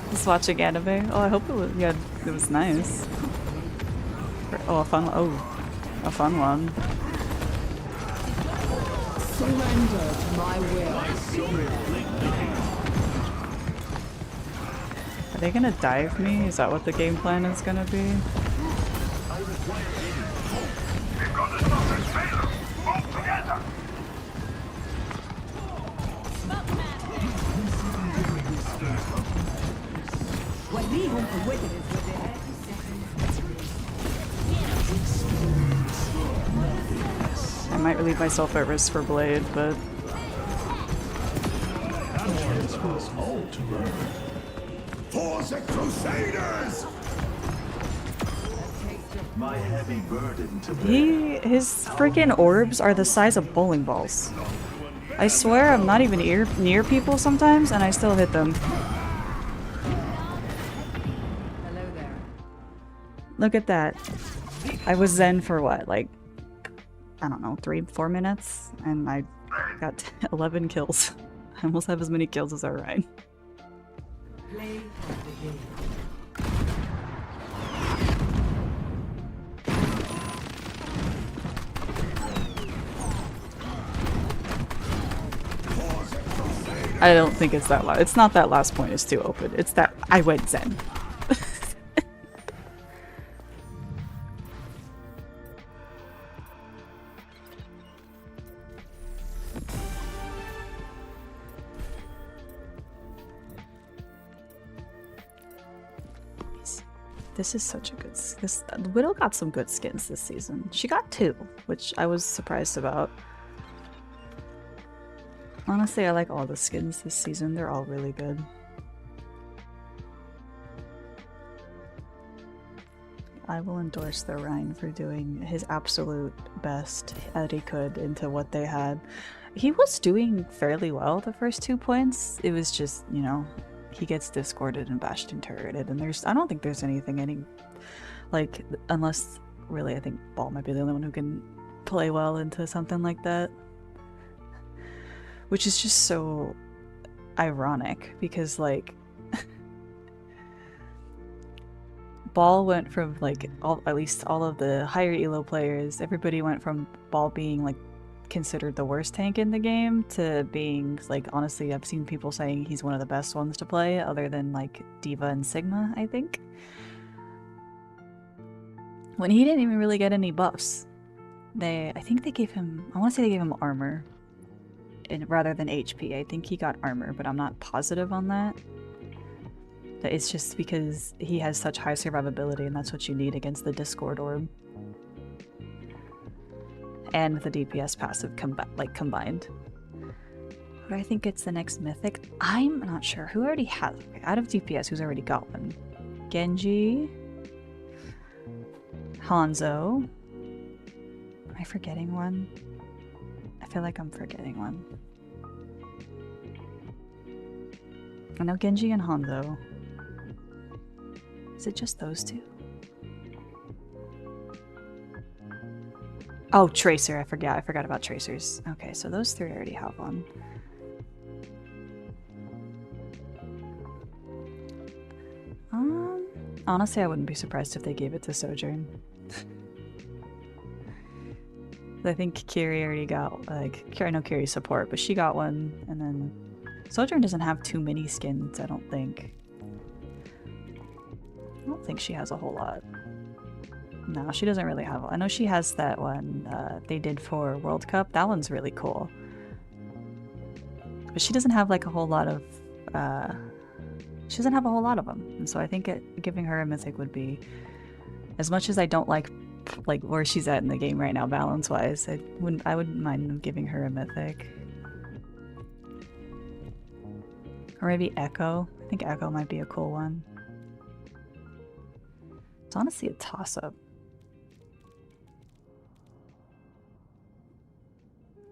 Speaker 1: Just watching anime. Oh, I hope it was. Yeah, it was nice. Oh, a fun. Oh, a fun one.
Speaker 2: Surrender to my will.
Speaker 1: Are they gonna dive me? Is that what the game plan is gonna be?
Speaker 4: We've got to stop this payload. Move together.
Speaker 1: might leave myself at risk for Blade, but
Speaker 4: For the Crusaders!
Speaker 8: My heavy burden to bear.
Speaker 1: his freaking orbs are the size of bowling balls. I swear I'm not even near people sometimes, and I still hit them.
Speaker 2: Hello there.
Speaker 1: Look at that. I was zen for what, like, I don't know, 3-4 minutes, and I got 11 kills. I almost have as many kills as Orion.
Speaker 2: Play of the game.
Speaker 1: I don't think it's that it's not that last point is too open. It's that I went zen. This is such a good. This Widow got some good skins this season. She got 2, which I was surprised about. Honestly, I like all the skins this season. They're all really good. I will endorse the Rhine for doing his absolute best that he could into what they had. He was doing fairly well the first 2 points. It was just, you know, he gets discorded and bashed and turreted, and I don't think there's anything like, unless really I think Ball might be the only one who can play well into something like that. Which is just so ironic, because like Ball went from like at least all of the higher elo players, everybody went from Ball being like considered the worst tank in the game to being like, honestly, I've seen people saying he's one of the best ones to play other than like Diva and Sigma, I think. When he didn't even really get any buffs. I think they gave him, I want to say they gave him armor rather than HP. I think he got armor, but I'm not positive on that. But it's just because he has such high survivability, and that's what you need against the Discord Orb. And the DPS passive combined. But I think it's the next mythic. I'm not sure. Who already has, okay, out of DPS, who's already got one? Genji. Hanzo. Am I forgetting one? I feel like I'm forgetting one. I know Genji and Hanzo. Is it just those 2? Oh, Tracer. I forgot about Tracers. Okay, so those 3 already have one. Honestly, I wouldn't be surprised if they gave it to Sojourn. I think Kiri already got, like, I know Kiri's support, but she got one, and then Sojourn doesn't have too many skins, I don't think. I don't think she has a whole lot. No, she doesn't really have one. I know she has that one they did for World Cup. That one's really cool. But she doesn't have like a whole lot of she doesn't have a whole lot of them. And so I think giving her a mythic would be, as much as I don't like where she's at in the game right now balance wise, I wouldn't mind giving her a mythic. Or maybe Echo. I think Echo might be a cool one. It's honestly a toss-up.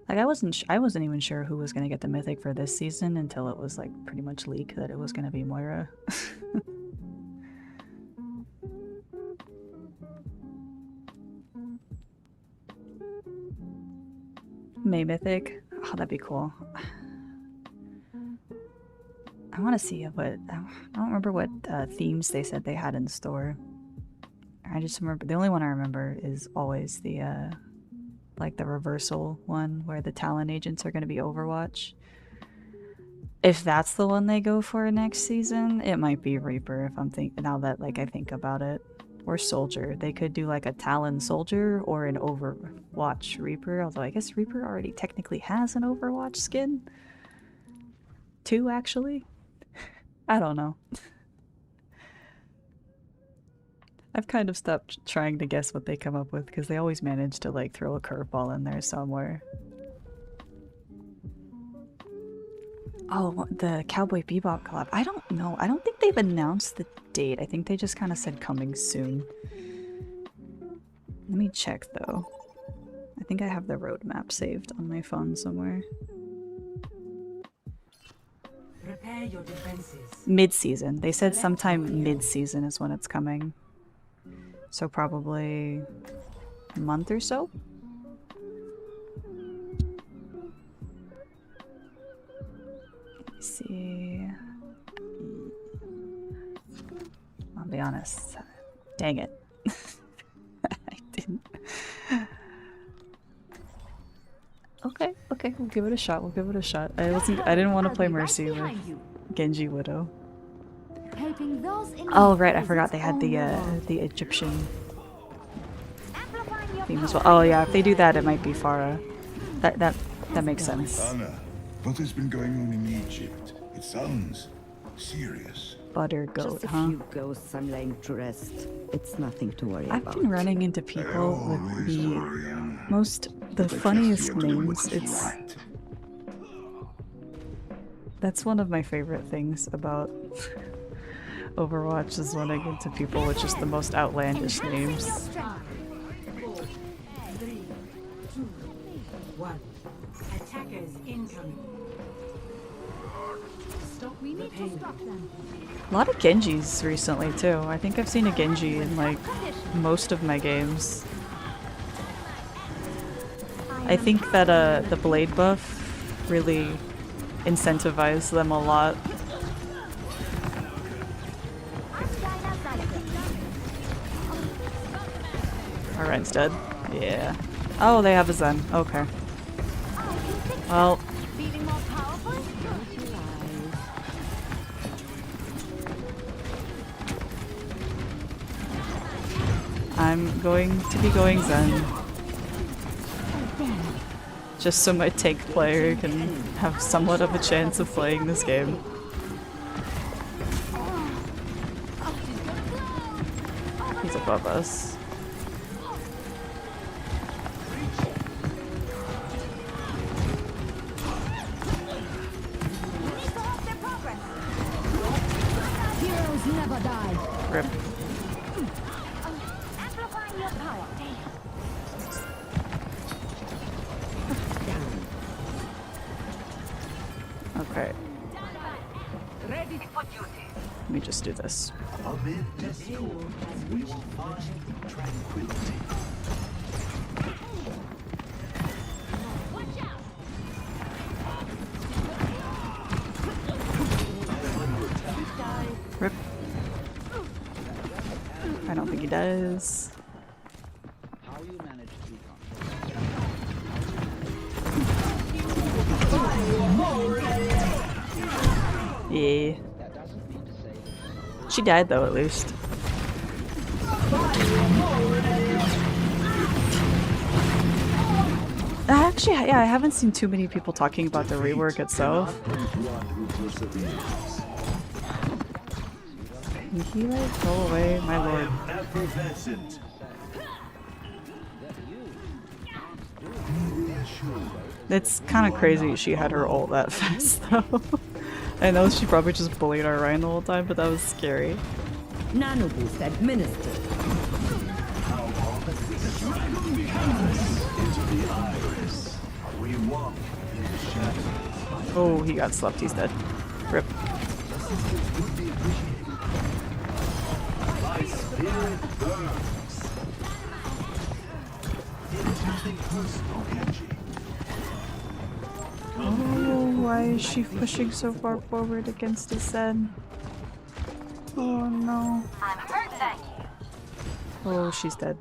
Speaker 1: Like, I wasn't even sure who was gonna get the mythic for this season until it was like pretty much leaked that it was gonna be Moira. May mythic? Oh, that'd be cool. I want to see what, I don't remember what themes they said they had in store. I just remember, the only one I remember is always the like the reversal one where the Talon agents are going to be Overwatch. If that's the one they go for next season, it might be Reaper, if I'm now that like I think about it. Or Soldier. They could do like a Talon Soldier or an Overwatch Reaper, although I guess Reaper already technically has an Overwatch skin. 2 actually. I don't know. I've kind of stopped trying to guess what they come up with because they always manage to like throw a curveball in there somewhere. Oh, the Cowboy Bebop collab. I don't know. I don't think they've announced the date. I think they just kind of said coming soon. Let me check though. I think I have the roadmap saved on my phone somewhere.
Speaker 2: Prepare your defenses.
Speaker 1: Mid-season. They said sometime mid-season is when it's coming. So probably a month or so? Let me see. I'll be honest. Dang it. I didn't. Okay, we'll give it a shot. We'll give it a shot. I didn't want to play Mercy with Genji Widow.
Speaker 5: Helping those in
Speaker 1: Oh
Speaker 5: need
Speaker 1: right, I
Speaker 5: is
Speaker 1: forgot
Speaker 5: its
Speaker 1: they had
Speaker 5: own
Speaker 1: the
Speaker 5: reward.
Speaker 1: Egyptian
Speaker 5: Amplifying your
Speaker 1: theme as
Speaker 5: power.
Speaker 1: well. Oh yeah, if they do that, it might be Farah. That makes sense.
Speaker 9: Anna, what has been going on in Egypt? It sounds serious.
Speaker 1: Butter goat,
Speaker 3: Just a
Speaker 1: huh?
Speaker 3: few ghosts I'm laying to rest. It's nothing to worry
Speaker 1: I've
Speaker 3: about.
Speaker 1: been running into people with
Speaker 9: Always
Speaker 1: the
Speaker 9: worry, Anna.
Speaker 1: the
Speaker 9: But I trust
Speaker 1: funniest
Speaker 9: you are doing
Speaker 1: names.
Speaker 9: what is
Speaker 1: It's
Speaker 9: right.
Speaker 1: That's one of my favorite things about Overwatch is running into people with just the most outlandish
Speaker 5: Enhancing
Speaker 1: names.
Speaker 5: your strength.
Speaker 2: 4, 3, 2, 1. Attackers incoming. Stop
Speaker 5: We
Speaker 2: the
Speaker 5: need to
Speaker 2: payload.
Speaker 5: stop them.
Speaker 1: A lot of Genjis recently too. I think I've seen a Genji in like most of my games. I think that the blade buff really incentivized them a lot. Aren's dead. Yeah. Oh, they have a Zen. Okay. Well,
Speaker 5: Feeling more powerful?
Speaker 1: I'm going to be going Zen. Just so my tank player can have somewhat of a chance of playing this game. He's above us.
Speaker 5: We need to halt their progress. Heroes never die.
Speaker 1: Rip.
Speaker 5: Amplifying your power.
Speaker 1: Okay,
Speaker 7: Ready for duty.
Speaker 1: let me just do this.
Speaker 8: Amid discord, we will find tranquility.
Speaker 5: Watch out!
Speaker 1: Rip. I don't think he does. Yeah. She died though, at least. Actually, yeah, I haven't seen too many people talking about the rework itself.
Speaker 8: One who perseveres.
Speaker 1: Can he like go away, my lord?
Speaker 8: Effervescent.
Speaker 1: It's kind of crazy she had her ult that fast though. I know she probably just bullied our Ryan the whole time, but that was scary.
Speaker 3: Nano boost administered.
Speaker 8: We walk in the shadows.
Speaker 1: Oh, he got slept, he's dead. Rip.
Speaker 8: My spirit burns. It is nothing personal, Genji.
Speaker 1: Oh, why is she pushing so far forward against his Zen? Oh no.
Speaker 7: I'm hurt, thank you.
Speaker 1: Oh, she's dead.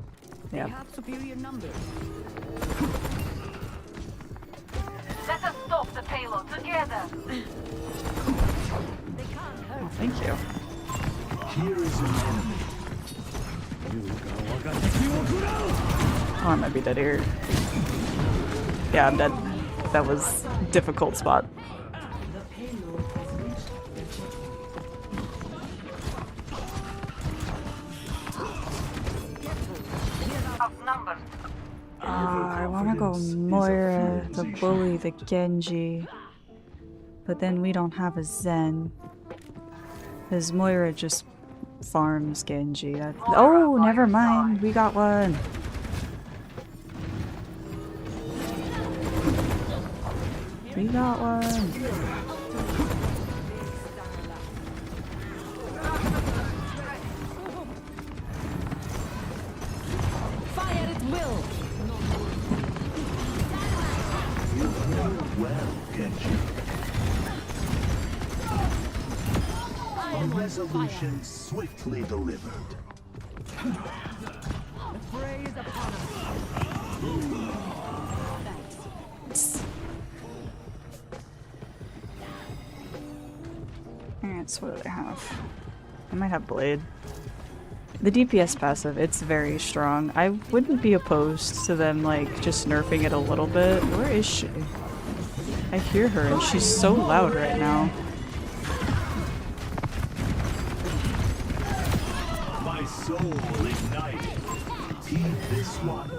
Speaker 1: Yeah.
Speaker 3: Have superior numbers.
Speaker 7: Let us stop the payload together.
Speaker 1: Oh, thank you.
Speaker 8: Here is an enemy.
Speaker 1: Oh, I might be dead here. Yeah, I'm dead. That was a difficult spot.
Speaker 2: The payload has reached the
Speaker 7: outnumbered.
Speaker 1: I want to go Moira, the bully, the Genji. But then we don't have a Zen. Because Moira just farms Genji. Oh, never mind. We got one. We got one.
Speaker 3: Fire at will.
Speaker 8: Well, Genji. A resolution swiftly delivered.
Speaker 3: The fray is upon us.
Speaker 1: Alright, so what do they have? I might have Blade. The DPS passive, it's very strong. I wouldn't be opposed to them, like, just nerfing it a little bit. Where is she? I hear her and she's so loud right now.
Speaker 8: My soul ignited. Heed this one.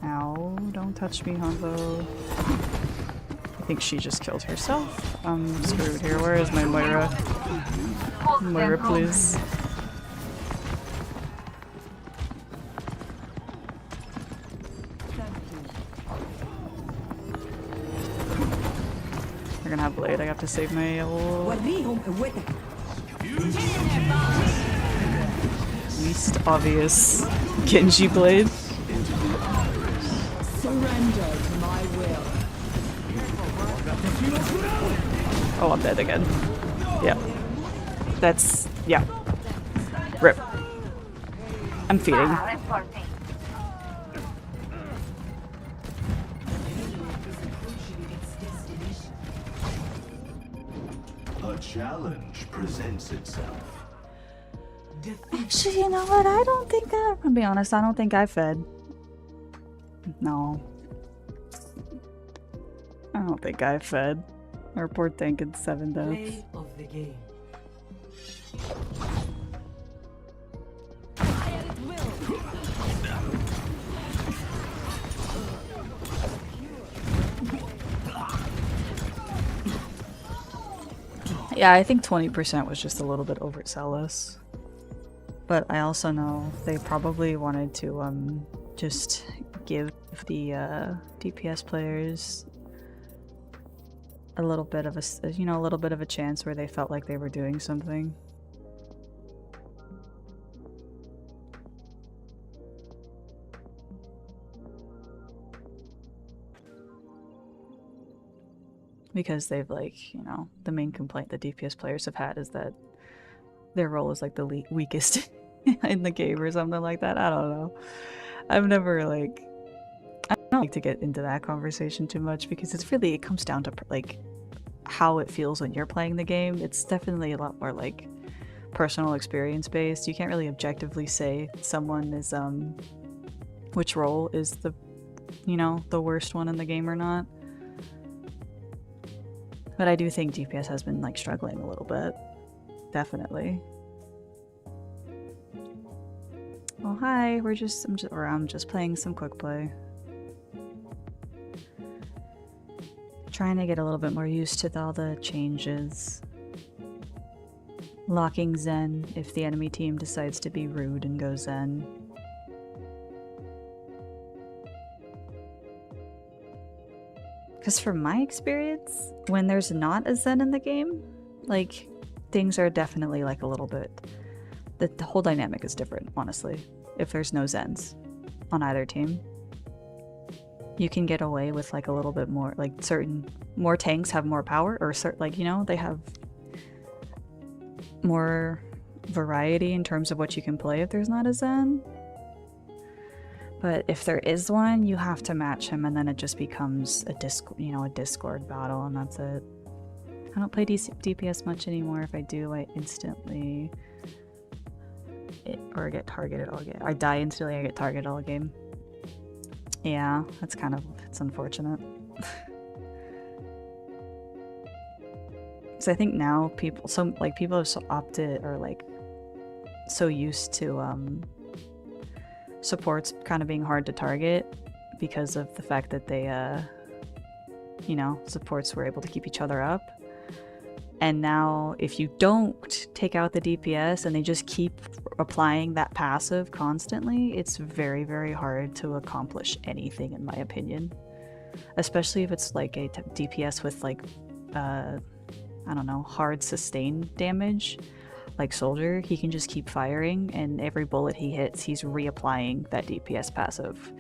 Speaker 1: Ow, don't touch me, Hanzo. I think she just killed herself. I'm screwed here. Where is my Moira? Moira, please. We're gonna have Blade. I have to save my least obvious Genji Blade.
Speaker 3: Surrender to my will.
Speaker 1: Oh, I'm dead again. Yeah. That's... yeah. RIP. I'm feeding.
Speaker 7: Reporting.
Speaker 8: A challenge presents itself.
Speaker 1: Actually, you know what? I don't think I'm gonna be honest, I don't think I fed. No. I don't think I fed. Our poor tank in 7 deaths.
Speaker 2: Play of the game.
Speaker 3: Fire at will.
Speaker 1: Yeah, I think 20% was just a little bit overzealous. But I also know they probably wanted to just give the DPS players a little bit of a, you know, a little bit of a chance where they felt like they were doing something. Because they've, like, you know, the main complaint the DPS players have had is that their role is like the weakest in the game or something like that. I don't know. I've never, like, I don't like to get into that conversation too much because it's really, it comes down to like how it feels when you're playing the game. It's definitely a lot more like personal experience based. You can't really objectively say someone is which role is the, you know, the worst one in the game or not. But I do think DPS has been like struggling a little bit. Definitely. Oh hi, I'm just playing some quick play. Trying to get a little bit more used to all the changes. Locking Zen if the enemy team decides to be rude and go Zen. Because from my experience, when there's not a Zen in the game, like, things are definitely like a little bit... The whole dynamic is different, honestly, if there's no Zens on either team. You can get away with like a little bit more, like more tanks have more power, or like, you know, they have more variety in terms of what you can play if there's not a Zen. But if there is one, you have to match him, and then it just becomes a Discord battle, and that's it. I don't play DPS much anymore. If I do, I instantly or get targeted all game. I die instantly, I get targeted all game. Yeah, that's kind of, it's unfortunate. So I think now people have so opted, or like so used to supports kind of being hard to target because of the fact that they, you know, supports were able to keep each other up. And now if you don't take out the DPS and they just keep applying that passive constantly, it's very, very hard to accomplish anything, in my opinion. Especially if it's like a DPS with like, I don't know, hard sustained damage. Like Soldier, he can just keep firing and every bullet he hits, he's reapplying that DPS passive.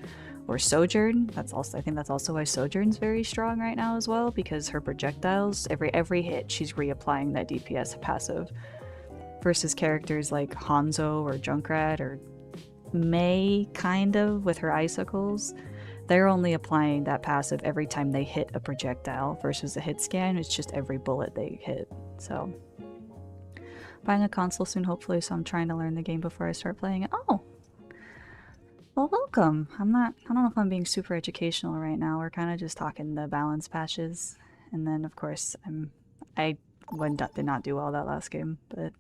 Speaker 1: Or Sojourn, that's also, I think that's also why Sojourn's very strong right now as well, because her projectiles, every hit, she's reapplying that DPS passive. Versus characters like Hanzo or Junkrat or Mei, kind of, with her icicles. They're only applying that passive every time they hit a projectile, versus a hit scan, it's just every bullet they hit. So, buying a console soon, hopefully, so I'm trying to learn the game before I start playing it. Oh! Well, welcome. I don't know if I'm being super educational right now. We're kind of just talking the balance patches. And then, of course, I did not do well that last game, but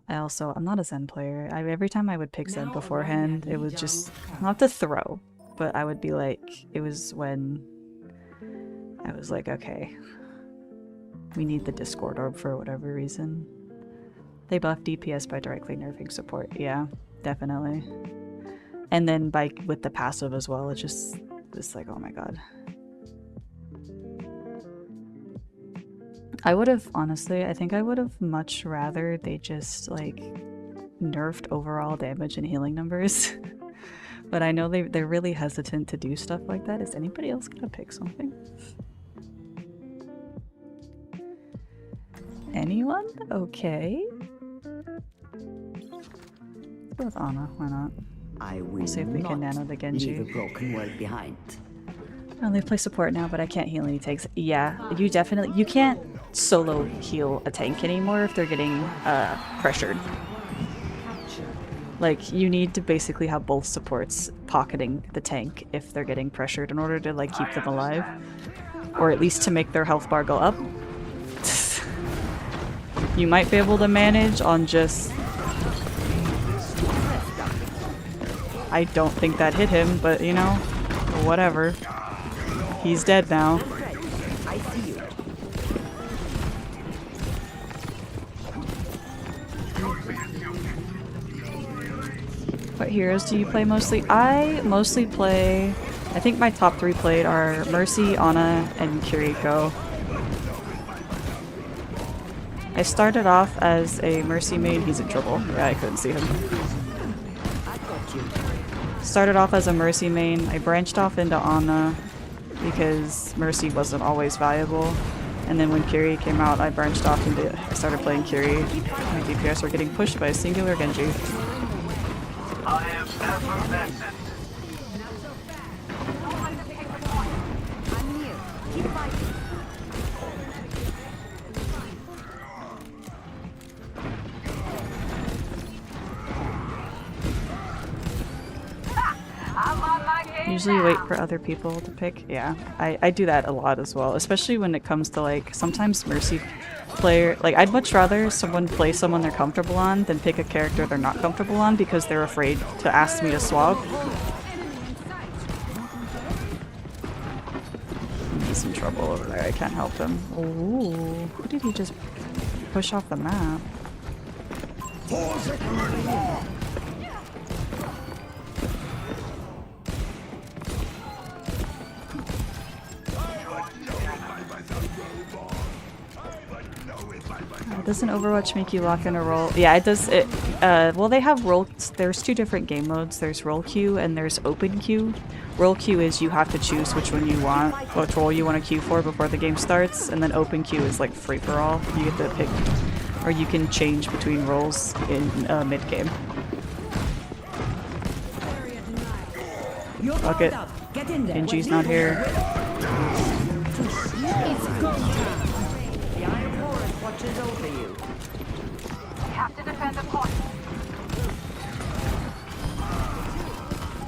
Speaker 1: I'm not a Zen player. Every time I would pick Zen beforehand, it was just, not to throw, but I would be like, it was when I was like, okay, we need the Discord Orb for whatever reason. They buff DPS by directly nerfing support. Yeah, definitely. And then with the passive as well, it's just like, oh my god. I would have, honestly, I think I would have much rather they just like nerfed overall damage and healing numbers. But I know they're really hesitant to do stuff like that. Is anybody else gonna pick something? Anyone? Okay. Let's go with Ana, why not?
Speaker 3: I will
Speaker 1: See if we can nano the Genji.
Speaker 3: leave a broken world behind.
Speaker 1: I only play support now, but I can't heal any tanks. Yeah, you can't solo heal a tank anymore if they're getting pressured. Like, you need to basically have both supports pocketing the tank if they're getting pressured in order to like keep them alive. Or at least to make their health bar go up. You might be able to manage on just... I don't think that hit him, but you know, whatever. He's dead now.
Speaker 3: I see you.
Speaker 1: What heroes do you play mostly? I mostly play... I think my top 3 played are Mercy, Ana, and Kiriko. I started off as a Mercy main. He's in trouble. Yeah, I couldn't see him. Started off as a Mercy main. I branched off into Ana because Mercy wasn't always viable. And then when Kiri came out, I branched off into... I started playing Kiri. My DPS were getting pushed by a singular Genji.
Speaker 4: I am effervescent.
Speaker 5: I'm here. Keep fighting.
Speaker 1: Usually wait for other people to pick. Yeah, I do that a lot as well, especially when it comes to like sometimes Mercy player. Like, I'd much rather someone play someone they're comfortable on than pick a character they're not comfortable on because they're afraid to ask me to swap. He's in trouble over there. I can't help him. Ooh, who did he just push off the map? Doesn't Overwatch make you lock in a role? Yeah, it does. Well, they have role. There's 2 different game modes. There's role queue and there's open queue. Role queue is you have to choose which one you want, which role you want to queue for before the game starts, and then open queue is like free for all. You get to pick, or you can change between roles in mid game. Fuck it. Genji's not here.
Speaker 3: Watches over you.
Speaker 7: We have to defend the point.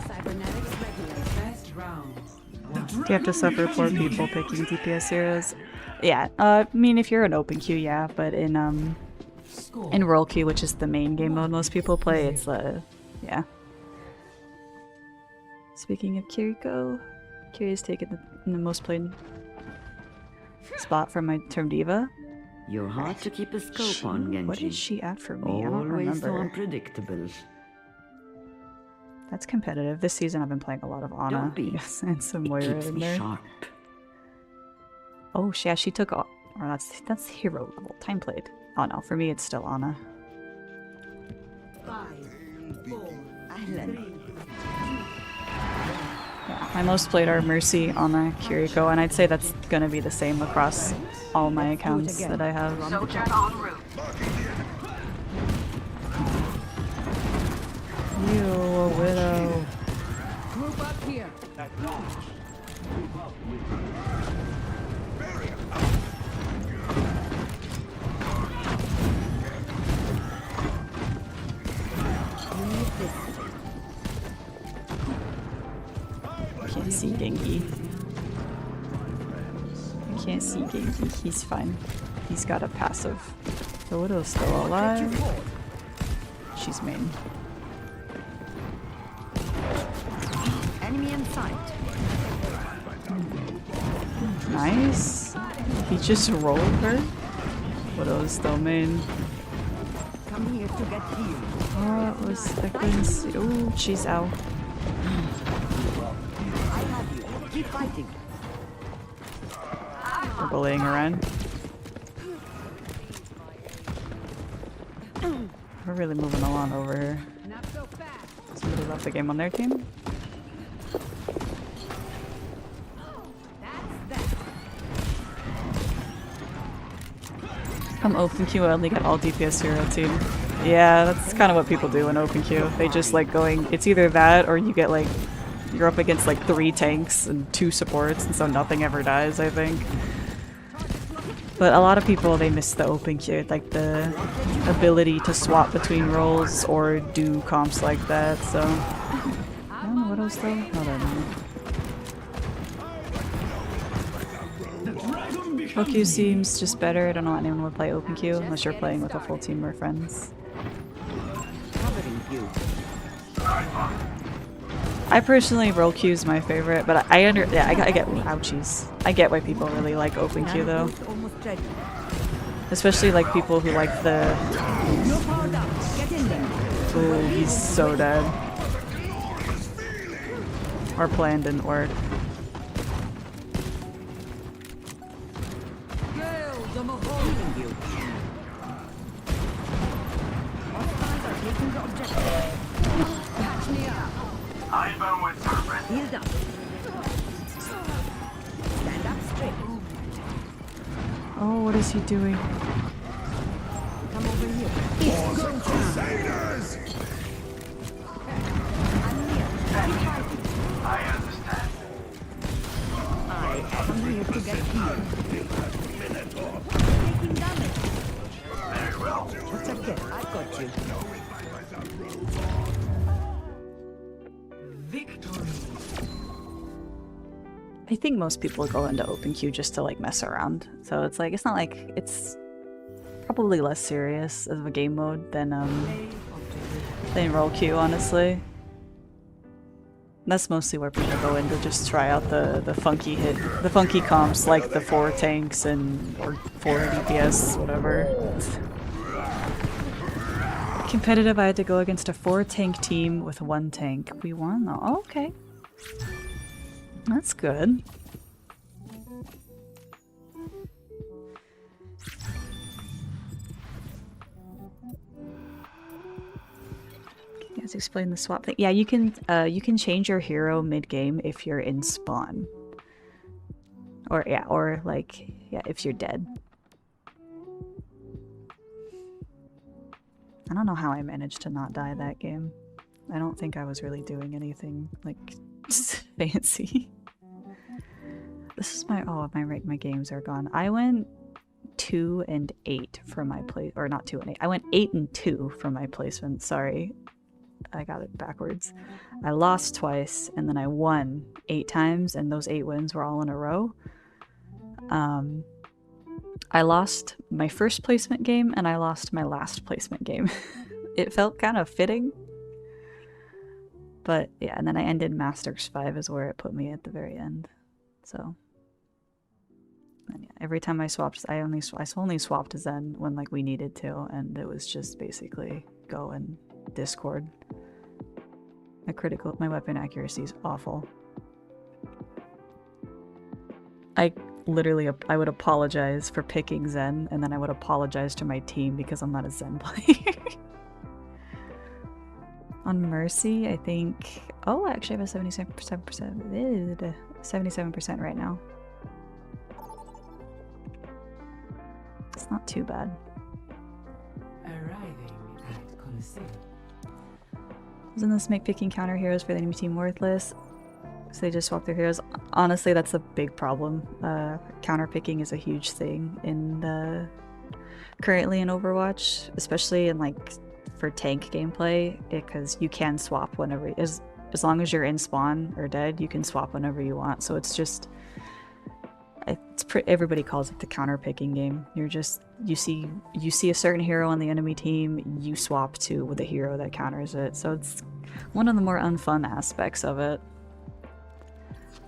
Speaker 2: Cybernetics regular. First round.
Speaker 1: Do you have to suffer for people picking DPS heroes? Yeah, I mean, if you're an open queue, yeah, but in role queue, which is the main game mode most people play, it's yeah. Speaking of Kiriko, Kiri's taken the most played spot from my term diva.
Speaker 3: You're hard to keep a scope on, Genji.
Speaker 1: What is she at for me? I don't
Speaker 3: Always so
Speaker 1: remember.
Speaker 3: unpredictable.
Speaker 1: That's competitive. This season I've been playing a lot of Ana.
Speaker 3: Don't be.
Speaker 1: Yes, and some
Speaker 3: It
Speaker 1: Moira
Speaker 3: keeps
Speaker 1: in
Speaker 3: me
Speaker 1: there.
Speaker 3: sharp.
Speaker 1: Oh, yeah, she took or that's hero level. Time played. Oh no, for me it's still Ana.
Speaker 2: 5, 4,
Speaker 3: Island.
Speaker 1: Yeah, my most played are Mercy, Ana, Kiriko, and I'd say that's gonna be the same across all my accounts that I have.
Speaker 7: Soldier en route.
Speaker 1: You, a widow.
Speaker 2: group up here.
Speaker 1: I can't see Genki. I can't see Genki. He's fine. He's got a passive. The widow's still alive. She's main.
Speaker 3: Enemy in sight.
Speaker 1: Nice. He just rolled her. Widow's still main.
Speaker 3: Come here to get healed.
Speaker 1: What was I couldn't see? Ooh, she's out.
Speaker 3: I have you. Keep fighting.
Speaker 1: We're bullying around. We're really moving along over here.
Speaker 2: Not so fast.
Speaker 1: Somebody left the game on their team. Come open queue, I only got all DPS hero team. Yeah, that's kind of what people do in open queue. They just like going, it's either that or you get like, you're up against like 3 tanks and 2 supports, and so nothing ever dies, I think. But a lot of people, they miss the open queue, like the ability to swap between roles or do comps like that, so. I don't know what else though. Oh, there OQ seems just better. I don't know why anyone would play open queue unless you're playing with a full team or friends.
Speaker 3: Covering you.
Speaker 1: I personally, roll queue is my favorite, but I get ouchies. I get why people really like open queue though.
Speaker 3: Almost ready.
Speaker 1: Especially like people who like the...
Speaker 3: No power down. Get in there.
Speaker 1: Ooh, he's so dead. Our plan didn't work.
Speaker 3: Healing you. Hostiles are taking the objective.
Speaker 2: Catch me up.
Speaker 4: I've been with her.
Speaker 3: Healed up. Stand up straight.
Speaker 1: Oh, what is he doing?
Speaker 3: Come over here. It's go
Speaker 9: Crusaders!
Speaker 3: I'm here. Keep fighting.
Speaker 4: I understand.
Speaker 3: I am here to get healed. Taking damage.
Speaker 4: Very well.
Speaker 3: It's okay. I got you.
Speaker 2: Victory.
Speaker 1: I think most people go into open queue just to like mess around. So it's like, it's not like, it's probably less serious of a game mode than roll queue, honestly. That's mostly where people go in to just try out the funky comps like the 4 tanks and or 4 DPS, whatever. Competitive, I had to go against a 4 tank team with 1 tank. We won though. Oh, okay. That's good. Can you guys explain the swap thing? Yeah, you can change your hero mid-game if you're in spawn. Or yeah, or like yeah, if you're dead. I don't know how I managed to not die that game. I don't think I was really doing anything like fancy. This is my my games are gone. I went 2 and 8 for my place, or not 2 and 8. I went 8 and 2 for my placement. Sorry, I got it backwards. I lost twice and then I won 8 times, and those 8 wins were all in a row. I lost my first placement game and I lost my last placement game. It felt kind of fitting. But yeah, and then I ended Masters 5 is where it put me at the very end. So, and yeah, every time I swapped, I only swapped Zen when like we needed to, and it was just basically go and Discord. My weapon accuracy is awful. I would apologize for picking Zen, and then I would apologize to my team because I'm not a Zen player. On Mercy, I think... Oh, I actually have a 77% right now. It's not too bad.
Speaker 8: Arriving at Colosseum.
Speaker 1: Doesn't this make picking counter heroes for the enemy team worthless? So they just swap their heroes. Honestly, that's a big problem. Counter picking is a huge thing in currently in Overwatch, especially in like for tank gameplay, because you can swap whenever, as long as you're in spawn or dead, you can swap whenever you want. So it's just, everybody calls it the counter picking game. You're just, you see a certain hero on the enemy team, you swap to with a hero that counters it. So it's one of the more unfun aspects of it.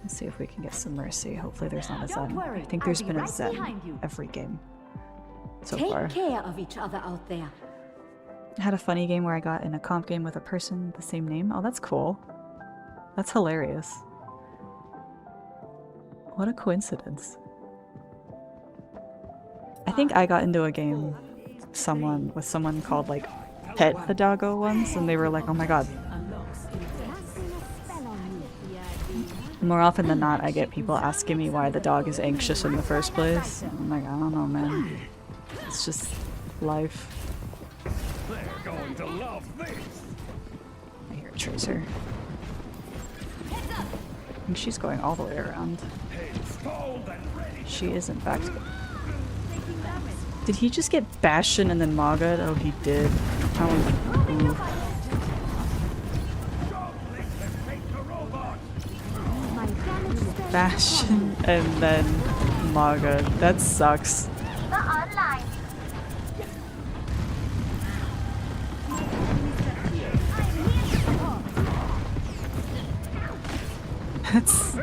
Speaker 1: Let's see if we can get some Mercy. Hopefully there's not a Zen. I think there's been a Zen every game so far.
Speaker 5: Take care of each other out there.
Speaker 1: I had a funny game where I got in a comp game with a person the same name. Oh, that's cool. That's hilarious. What a coincidence. I think I got into a game with someone called like Pet the Doggo once, and they were like, oh my god. More often than not, I get people asking me why the dog is anxious in the first place. I'm like, I don't know, man. It's just life.
Speaker 6: They're going to love this.
Speaker 1: I hear a Tracer. And she's going all the way around. She isn't back to... Did he just get Bastion and then Maga? Oh, he did. Ooh. Bastion and then Maga. That sucks. That's...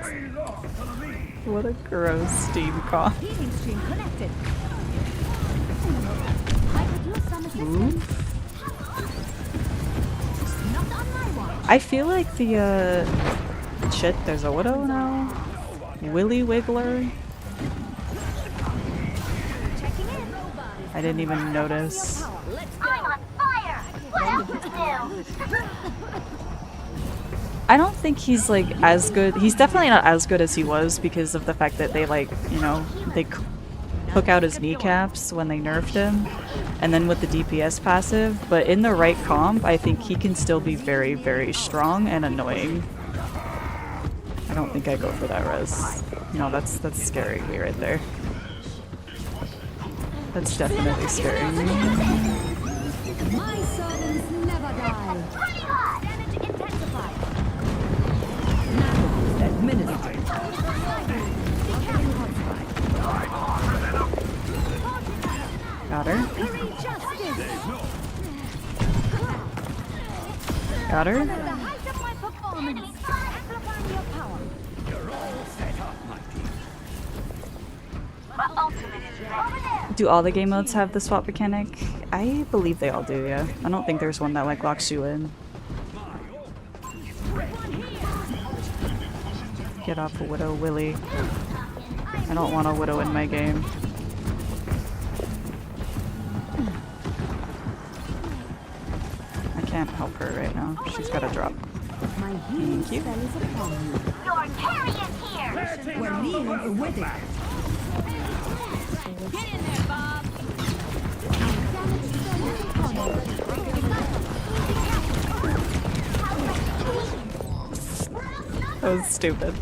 Speaker 1: What a gross steam cough. I feel like the shit, there's a Widow now. Willy Wiggler. I didn't even notice.
Speaker 5: I'm on fire! What else is new?
Speaker 1: I don't think he's like as good. He's definitely not as good as he was because of the fact that they like, you know, they took out his kneecaps when they nerfed him, and then with the DPS passive. But in the right comp, I think he can still be very, very strong and annoying. I don't think I go for that res. No, that's scaring me right there. That's definitely scaring me.
Speaker 5: My servants never die. Damage intensified.
Speaker 1: Got her. Got her.
Speaker 5: The height of my performance. Amplifying your power.
Speaker 7: My ultimate is ready.
Speaker 1: Do all the game modes have the swap mechanic? I believe they all do, yeah. I don't think there's one that like locks you in. Get off a Widow, Willy. I don't want a Widow in my game. I can't help her right now. She's got to drop. Thank you.
Speaker 5: Your carry is here.
Speaker 3: We're leaving with it.
Speaker 5: Get in there, Bob.
Speaker 1: That was stupid.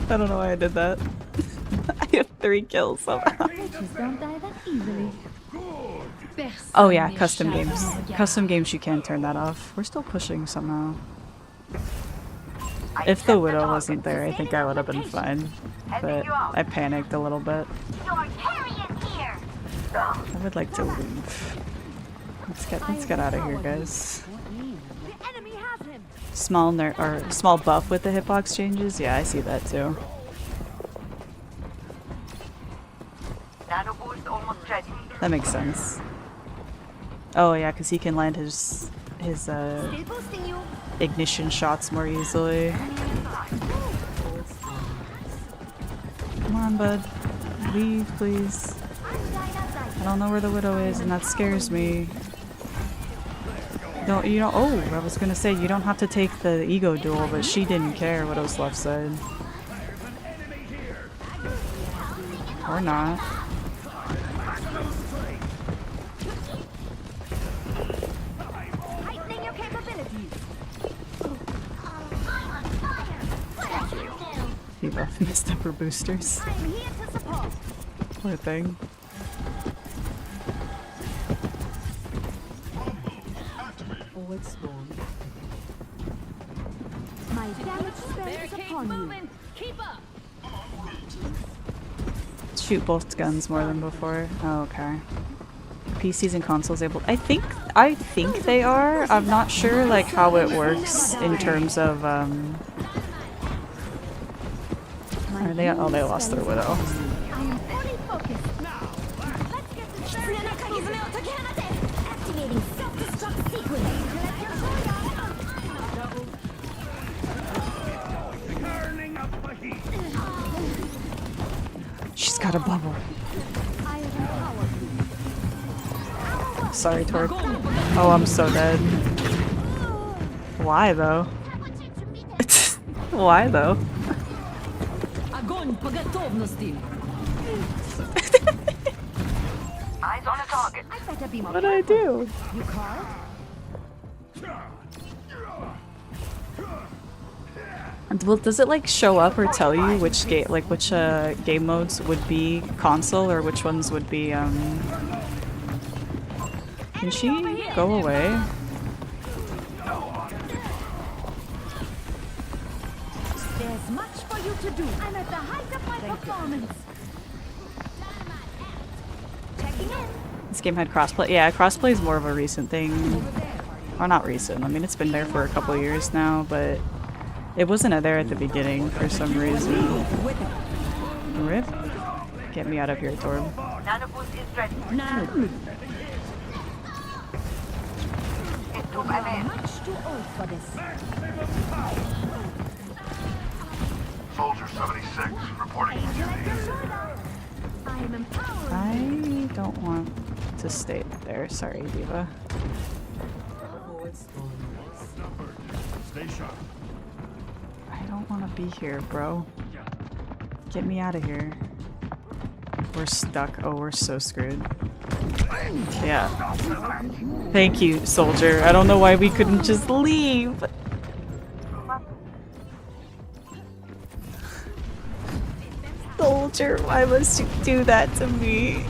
Speaker 1: I don't know why I did that. I have 3 kills somehow.
Speaker 5: Don't die that easily.
Speaker 1: Oh yeah, custom games. Custom games, you can turn that off. We're still pushing somehow. If the Widow wasn't there, I think I would have been fine. But I panicked a little bit.
Speaker 5: Your carry is here.
Speaker 1: I would like to leave. Let's get out of here, guys. Small or small buff with the hitbox changes? Yeah, I see that too.
Speaker 7: Nano boost almost ready.
Speaker 1: That makes sense. Oh yeah, because he can land his
Speaker 5: Still boosting you.
Speaker 1: ignition shots more easily. Come on, bud. Leave, please. I don't know where the widow is, and that scares me. No, you don't. Oh, I was gonna say you don't have to take the ego duel, but she didn't care what was left side. Or not.
Speaker 5: Heightening your capabilities.
Speaker 1: Diva messed up her boosters.
Speaker 5: I'm here to support.
Speaker 1: Poor thing.
Speaker 8: Forward spawn.
Speaker 5: My damage spell is upon you.
Speaker 2: Keep up.
Speaker 1: Shoot both guns more than before. Oh, okay. PCs and consoles able. I think they are. I'm not sure like how it works in terms of Are they? Oh, they lost their widow.
Speaker 5: I am fully focused. Let's get the activating self-destruct sequence.
Speaker 6: Turning up the heat.
Speaker 1: She's got a bubble.
Speaker 5: I have empowered you.
Speaker 1: Sorry, Torque. Oh, I'm so dead. Why though? Why though?
Speaker 2: Огонь по готовности.
Speaker 7: Eyes on a target.
Speaker 5: I better be more
Speaker 1: What did I do?
Speaker 5: You called?
Speaker 1: Well, does it like show up or tell you which game, which game modes would be console or which ones would be Can she go away?
Speaker 5: There's much for you to do. I'm at the height of my performance. Checking in.
Speaker 1: This game had crossplay. Yeah, crossplay is more of a recent thing. Or not recent. I mean, it's been there for a couple years now, but it wasn't there at the beginning for some reason. Rip. Get me out of here, Torb.
Speaker 7: Nano boost is ready. It's too bad.
Speaker 5: Much too old for this.
Speaker 4: Soldier 76, reporting for duty.
Speaker 5: I am empowered.
Speaker 1: I don't want to stay there. Sorry, Diva.
Speaker 8: Forward spawn.
Speaker 6: Stay sharp.
Speaker 1: I don't want to be here, bro. Get me out of here. We're stuck. Oh, we're so screwed. Yeah. Thank you, soldier. I don't know why we couldn't just leave. Soldier, why must you do that to me?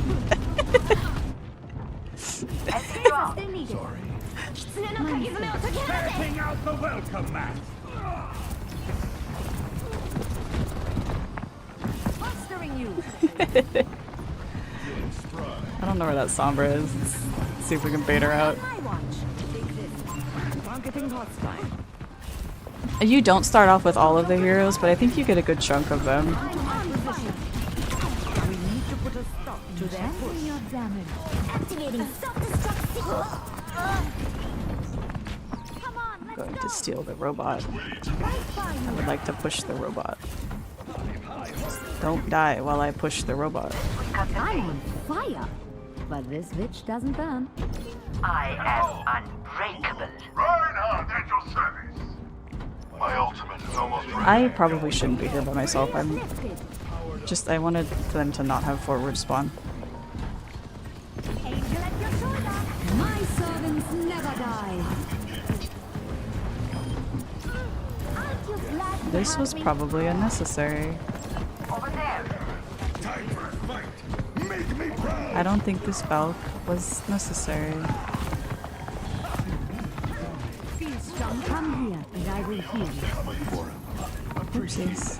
Speaker 6: Passing out the welcome mat.
Speaker 5: Mastering you.
Speaker 1: I don't know where that Sombra is. Let's see if we can bait her out.
Speaker 5: My watch.
Speaker 3: Targeting hostile.
Speaker 1: You don't start off with all of the heroes, but I think you get a good chunk of them.
Speaker 5: I'm on position.
Speaker 3: We need to put a stop to their push.
Speaker 5: Gently your damage. Activating self-destruct sequence. Come on, let's
Speaker 1: Going
Speaker 5: go.
Speaker 1: to steal the robot.
Speaker 5: Right by
Speaker 1: I
Speaker 5: you.
Speaker 1: would like to push the robot. Don't die while I push the robot.
Speaker 5: I'm on fire. But this bitch doesn't burn.
Speaker 7: I am unbreakable.
Speaker 4: Reinhardt, at your service. My ultimate is almost ready.
Speaker 1: I probably shouldn't be here by myself. I'm
Speaker 5: Lifted.
Speaker 1: just, I wanted them to not have forward spawn.
Speaker 5: Angel at your shoulder. My servants never die. Aren't you glad you
Speaker 1: This
Speaker 5: had
Speaker 1: was
Speaker 5: me?
Speaker 1: probably unnecessary.
Speaker 7: Over there.
Speaker 9: Time for a fight. Make me proud.
Speaker 1: I don't think this Valk was necessary.
Speaker 5: Feel strong. Come here, and I will heal you.
Speaker 1: Oopsies.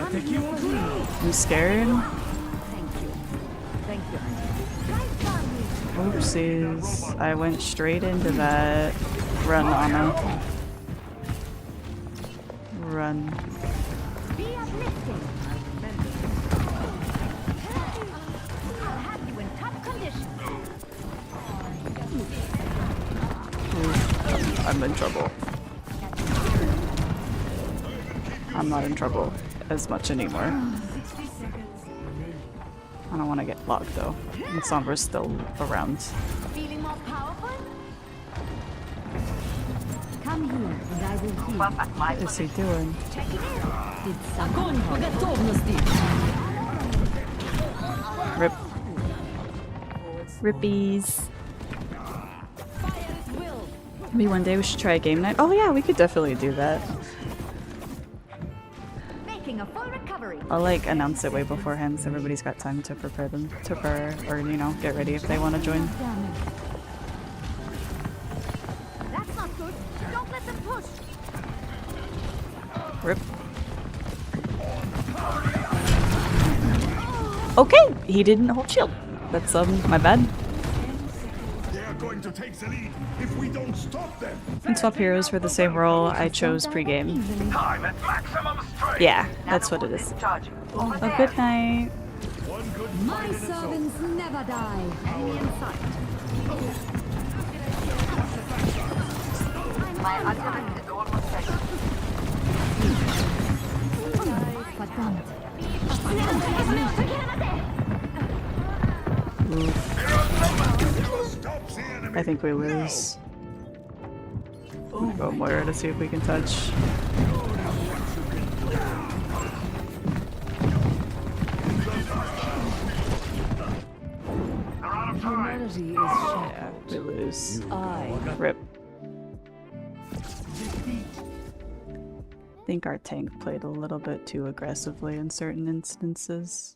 Speaker 1: I'm scared.
Speaker 3: Thank you.
Speaker 1: Oopsies. I went straight into that. Run, Anna. Run.
Speaker 5: Be uplifting. I'll have you in top condition.
Speaker 1: I'm in trouble. I'm not in trouble as much anymore. I don't want to get locked though. And Sombra's still around.
Speaker 5: Feeling more powerful? Come here and I will heal.
Speaker 1: What is he doing?
Speaker 5: Check it out.
Speaker 2: Огонь по готовности.
Speaker 1: Rip. Rippies.
Speaker 2: Fire at will.
Speaker 1: Maybe one day we should try a game night. Oh yeah, we could definitely do that.
Speaker 5: Making a full recovery.
Speaker 1: I'll like announce it way beforehand so everybody's got time to prepare or you know, get ready if they want to join.
Speaker 5: That's not good. Don't let them push.
Speaker 1: Rip. Okay, he didn't hold shield. That's my bad.
Speaker 6: They are going to take the lead if we don't stop them.
Speaker 1: And swap heroes for the same role. I chose pregame.
Speaker 4: Time at maximum strength.
Speaker 1: Yeah, that's what it is.
Speaker 7: Charging. Over
Speaker 1: A
Speaker 7: there.
Speaker 1: good night.
Speaker 6: One good
Speaker 2: My
Speaker 6: fight in its own.
Speaker 2: servants never die.
Speaker 5: Enemy in sight.
Speaker 7: My ultimate is almost ready.
Speaker 2: Verdammt.
Speaker 6: Stop the enemy.
Speaker 1: I think we lose. Go Moira to see if we can touch.
Speaker 4: They're out of time.
Speaker 2: Humanity is
Speaker 1: Yeah, we lose. Rip. I think our tank played a little bit too aggressively in certain instances.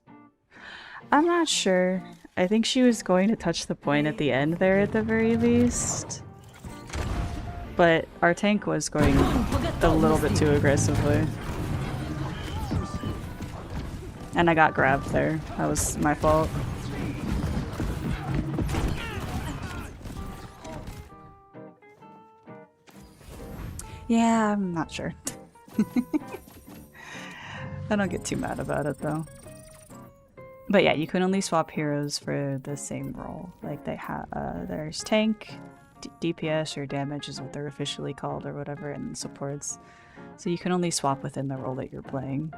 Speaker 1: I'm not sure. I think she was going to touch the point at the end there at the very least. But our tank was going a little bit too aggressively. And I got grabbed there. That was my fault. Yeah, I'm not sure. I don't get too mad about it though. But yeah, you can only swap heroes for the same role. Like they have, there's tank, DPS or damage is what they're officially called or whatever, and supports. So you can only swap within the role that you're playing.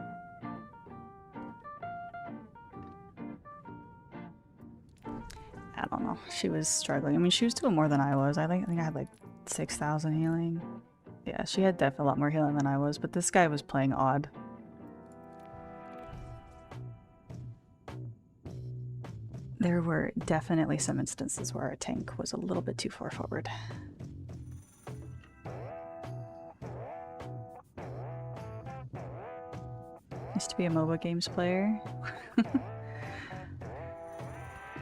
Speaker 1: I don't know. She was struggling. I mean, she was doing more than I was. I think I had like 6,000 healing. Yeah, she had definitely a lot more healing than I was, but this guy was playing odd. There were definitely some instances where our tank was a little bit too far forward. Used to be a MOBA games player.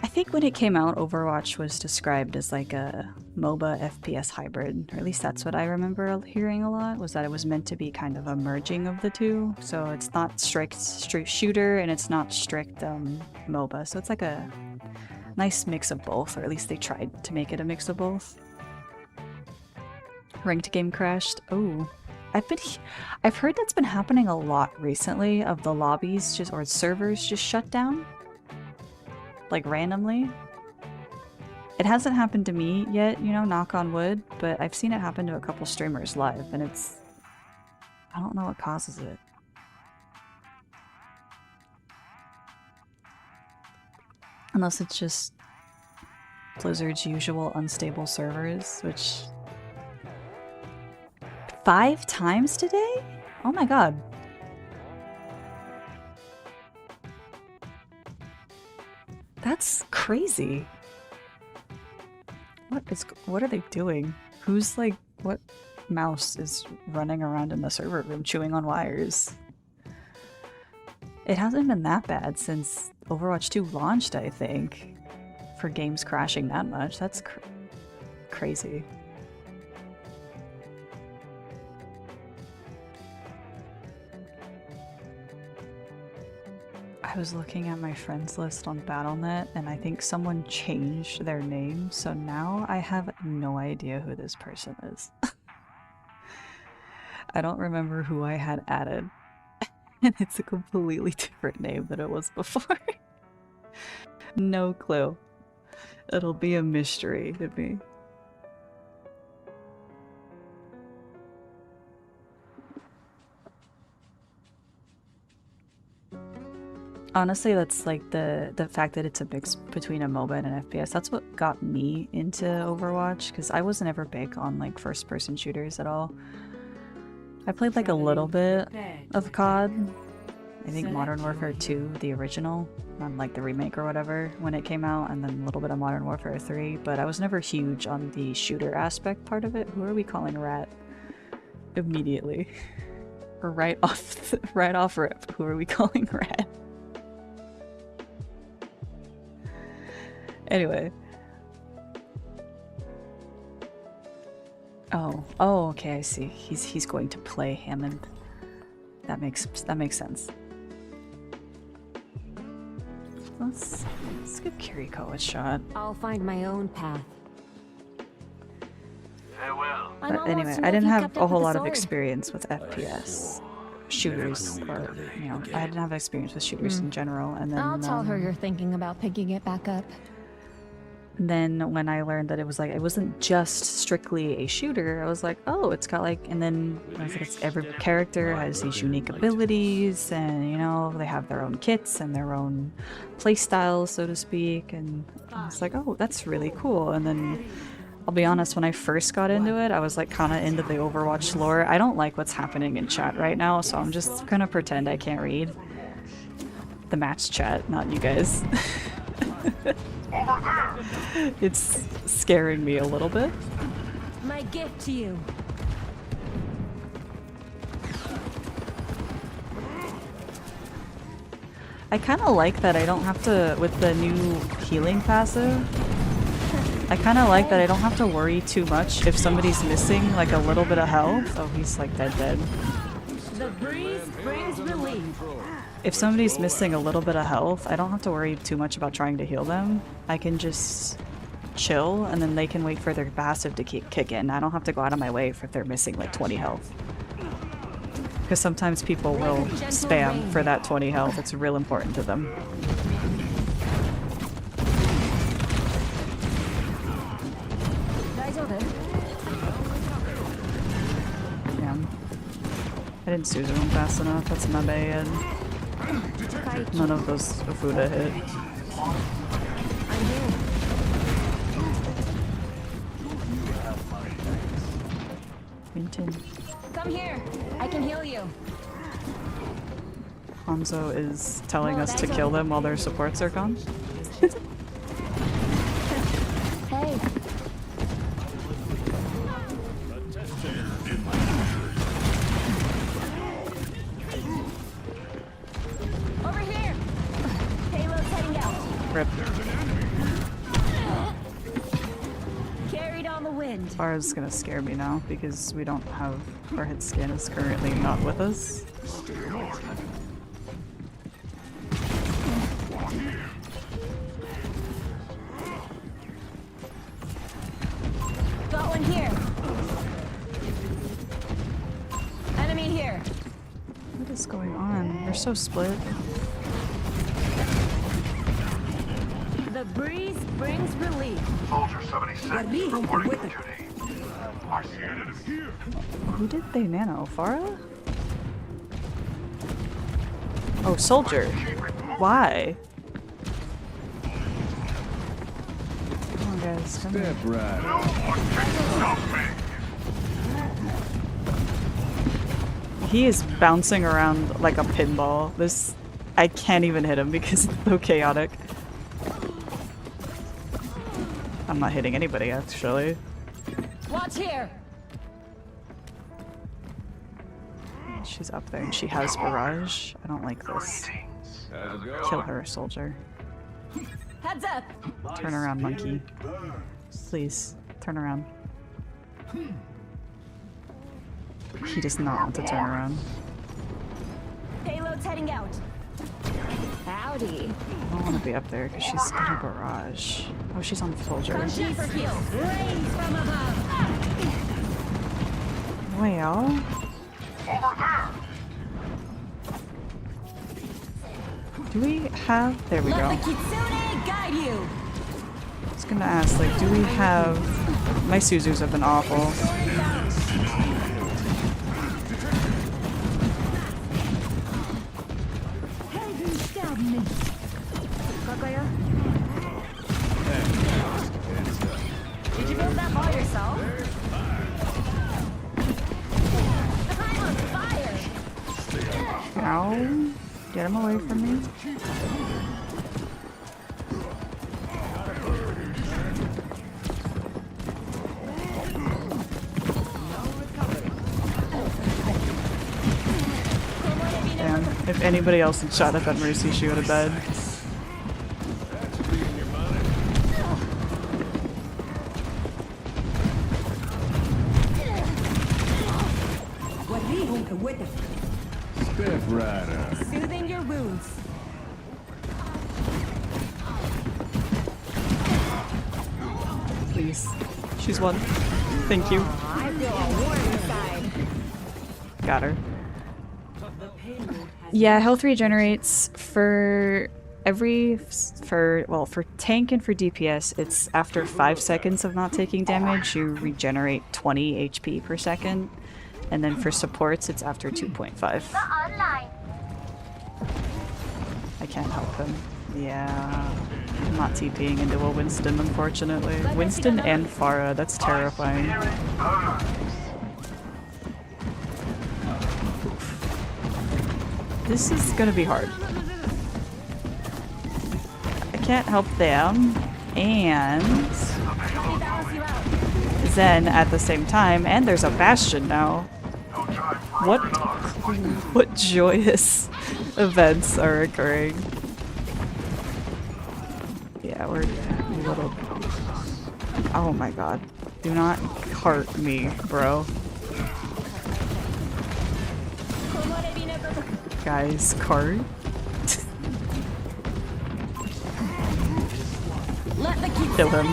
Speaker 1: I think when it came out, Overwatch was described as like a MOBA FPS hybrid, or at least that's what I remember hearing a lot, was that it was meant to be kind of a merging of the two. So it's not strict shooter and it's not strict MOBA. So it's like a nice mix of both, or at least they tried to make it a mix of both. Ranked game crashed. Oh, I've heard that's been happening a lot recently, of the lobbies just, or servers just shut down. Like randomly. It hasn't happened to me yet, you know, knock on wood, but I've seen it happen to a couple streamers live, and I don't know what causes it. Unless it's just Blizzard's usual unstable servers, which 5 times today? Oh my god. That's crazy. What are they doing? Who's like, what mouse is running around in the server room chewing on wires? It hasn't been that bad since Overwatch 2 launched, I think, for games crashing that much. That's crazy. I was looking at my friends list on Battle.net and I think someone changed their name, so now I have no idea who this person is. I don't remember who I had added, and it's a completely different name than it was before. No clue. It'll be a mystery to me. Honestly, that's like the fact that it's a mix between a MOBA and an FPS. That's what got me into Overwatch, because I wasn't ever big on like first-person shooters at all. I played like a little bit of COD. I think Modern Warfare 2, the original, not like the remake or whatever, when it came out, and then a little bit of Modern Warfare 3, but I was never huge on the shooter aspect part of it. Who are we calling Rat? Immediately. Or right off rip, who are we calling Rat? Anyway. Oh, okay, I see. He's going to play Hammond. That makes sense. Let's give Kiriko a shot.
Speaker 5: I'll find my own path.
Speaker 4: Farewell.
Speaker 1: But anyway, I didn't have a whole lot of experience with FPS shooters, or you know, I didn't have experience with shooters in general. And then
Speaker 5: I'll tell her you're thinking about picking it back up.
Speaker 1: then when I learned that it was like, it wasn't just strictly a shooter, I was like, oh, it's got like, and then I was like, it's, every character has these unique abilities, and you know, they have their own kits and their own play styles, so to speak, and I was like, oh, that's really cool. And then I'll be honest, when I first got into it, I was like kind of into the Overwatch lore. I don't like what's happening in chat right now, so I'm just gonna pretend I can't read the match chat, not you guys. It's scaring me a little bit.
Speaker 5: My gift to you.
Speaker 1: I kind of like that I don't have to, with the new healing passive, I kind of like that I don't have to worry too much if somebody's missing like a little bit of health. Oh, he's like dead.
Speaker 5: The breeze brings relief.
Speaker 1: If somebody's missing a little bit of health, I don't have to worry too much about trying to heal them. I can just chill, and then they can wait for their passive to kick in. I don't have to go out of my way if they're missing like 20 health. Because sometimes people will spam for that 20 health. It's real important to them. Yeah. I didn't Susan him fast enough. That's my bad. None of those Fuda hit. Minton.
Speaker 5: Come here. I can heal you.
Speaker 1: Hanzo is telling us to kill them while their supports are gone.
Speaker 5: Hey. Over here. Payload's heading out.
Speaker 1: Rip.
Speaker 5: Carried on the wind.
Speaker 1: Pharah is gonna scare me now because we don't have our hit scan is currently not with us.
Speaker 5: Got one here. Enemy here.
Speaker 1: What is going on? They're so split.
Speaker 5: The breeze brings relief.
Speaker 4: Soldier 76, reporting for duty. I see an enemy here.
Speaker 1: Who did they nano? Pharah? Oh, soldier. Why? Come on, guys. Come here. He is bouncing around like a pinball. This, I can't even hit him because it's so chaotic. I'm not hitting anybody, actually.
Speaker 5: Watch here.
Speaker 1: She's up there and she has barrage. I don't like this. Kill her, soldier.
Speaker 5: Heads up.
Speaker 1: Turn around, monkey. Please, turn around. He does not want to turn around.
Speaker 5: Payload's heading out. Ow. Howdy.
Speaker 1: I don't want to be up there because she's got a barrage. Oh, she's on soldier.
Speaker 2: Punching for heal. Rain from above.
Speaker 1: Well,
Speaker 4: Over there!
Speaker 1: do we have? There we
Speaker 2: Let
Speaker 1: go.
Speaker 2: the kitsune guide you.
Speaker 1: I was gonna ask, like, do we have? My Suzus have been awful.
Speaker 5: Hey, you stabbed me. Kakaya?
Speaker 7: Did you build that all yourself? I'm on fire!
Speaker 1: Ow! Get him away from me. Damn, if anybody else had shot up at Mercy, she would have died.
Speaker 6: Step right up.
Speaker 2: Soothing your wounds.
Speaker 1: Please. She's one. Thank you.
Speaker 5: I feel a war inside.
Speaker 1: Got her. Yeah, health regenerates for for tank and for DPS, it's after 5 seconds of not taking damage, you regenerate 20 HP per second. And then for supports, it's after 2.5.
Speaker 7: Online.
Speaker 1: I can't help him. Yeah. I'm not TPing into a Winston, unfortunately. Winston and Pharah, that's terrifying. This is gonna be hard. I can't help them, and Zen at the same time, and there's a Bastion now. What joyous events are occurring. Yeah, we're a little... Oh my god. Do not cart me, bro. Guys, cart? Kill him.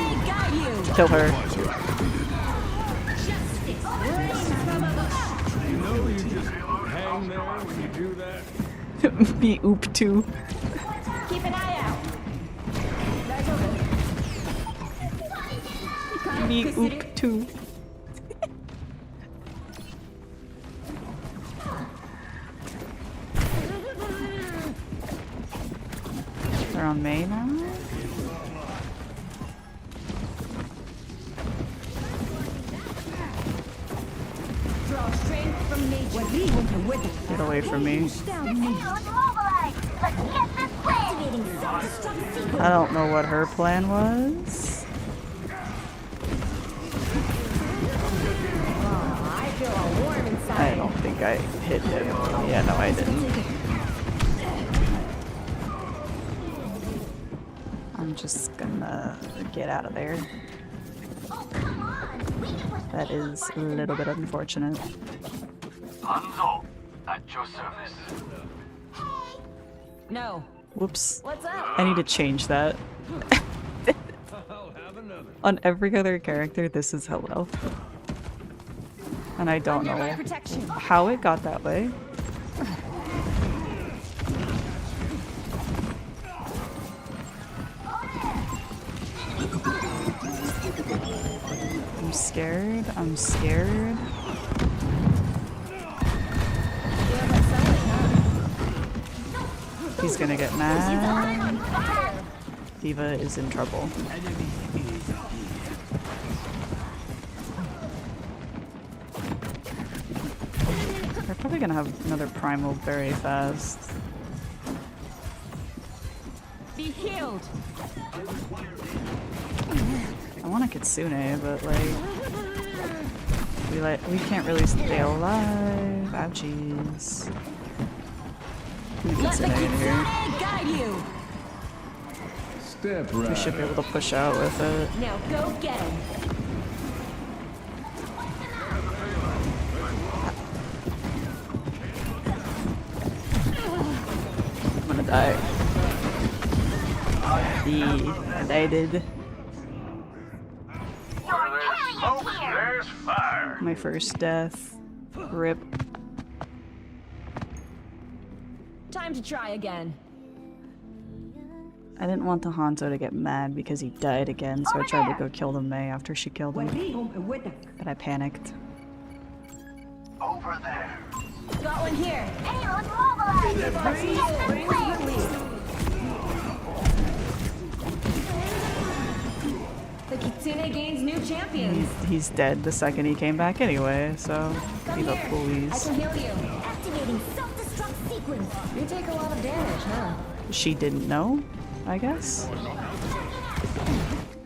Speaker 1: Kill her.
Speaker 6: Hang there when you do that.
Speaker 1: Me oop too.
Speaker 7: Keep an eye out.
Speaker 1: Me oop too. They're on May now?
Speaker 2: Draw strength from nature.
Speaker 1: Get away from me. I don't know what her plan was.
Speaker 5: I feel a warm inside.
Speaker 1: I don't think I hit him. Yeah, no, I didn't. I'm just gonna get out of there. That is a little bit unfortunate.
Speaker 4: Hanzo, at your service.
Speaker 2: No.
Speaker 1: Whoops.
Speaker 7: What's up?
Speaker 1: I need to change that. On every other character, this is hello. And I don't know how it got that way. I'm scared. I'm scared. He's gonna get mad. Diva is in trouble. They're probably gonna have another primal very fast.
Speaker 2: Be healed.
Speaker 1: I want a Kitsune, but we can't really stay alive. Ouchies.
Speaker 2: Let the
Speaker 1: Kitsune in here.
Speaker 2: kitsune guide you.
Speaker 6: Step
Speaker 1: We
Speaker 6: right.
Speaker 1: should be able to push out with it.
Speaker 2: Now go get him.
Speaker 1: I'm gonna die. And I did.
Speaker 4: Where there's smoke, there's fire.
Speaker 1: My first death. Rip.
Speaker 2: Time to try again.
Speaker 1: I didn't want the Hanzo to get mad because he died again, so I tried to go kill the Mei after she killed him. But I panicked.
Speaker 4: Over there.
Speaker 2: Got one here. The Kitsune gains new champions.
Speaker 1: He's dead the second he came back anyway, so
Speaker 2: Come
Speaker 1: leave up
Speaker 2: here. I
Speaker 1: bullies.
Speaker 2: can heal you.
Speaker 5: Activating self-destruct sequence.
Speaker 2: You take a lot of damage, huh?
Speaker 1: She didn't know, I guess.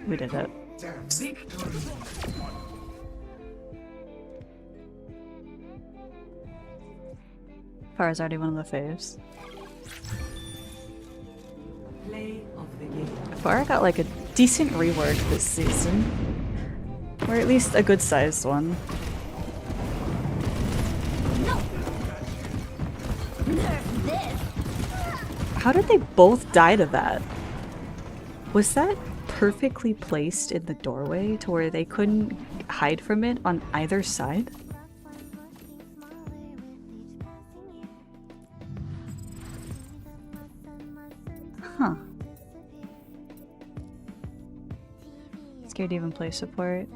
Speaker 1: We did it. Farah's already one of the faves.
Speaker 8: Play of the game.
Speaker 1: Farah got like a decent rework this season. Or at least a good sized one.
Speaker 5: Nerf this.
Speaker 1: How did they both die to that? Was that perfectly placed in the doorway to where they couldn't hide from it on either side? Huh. Scared to even play support.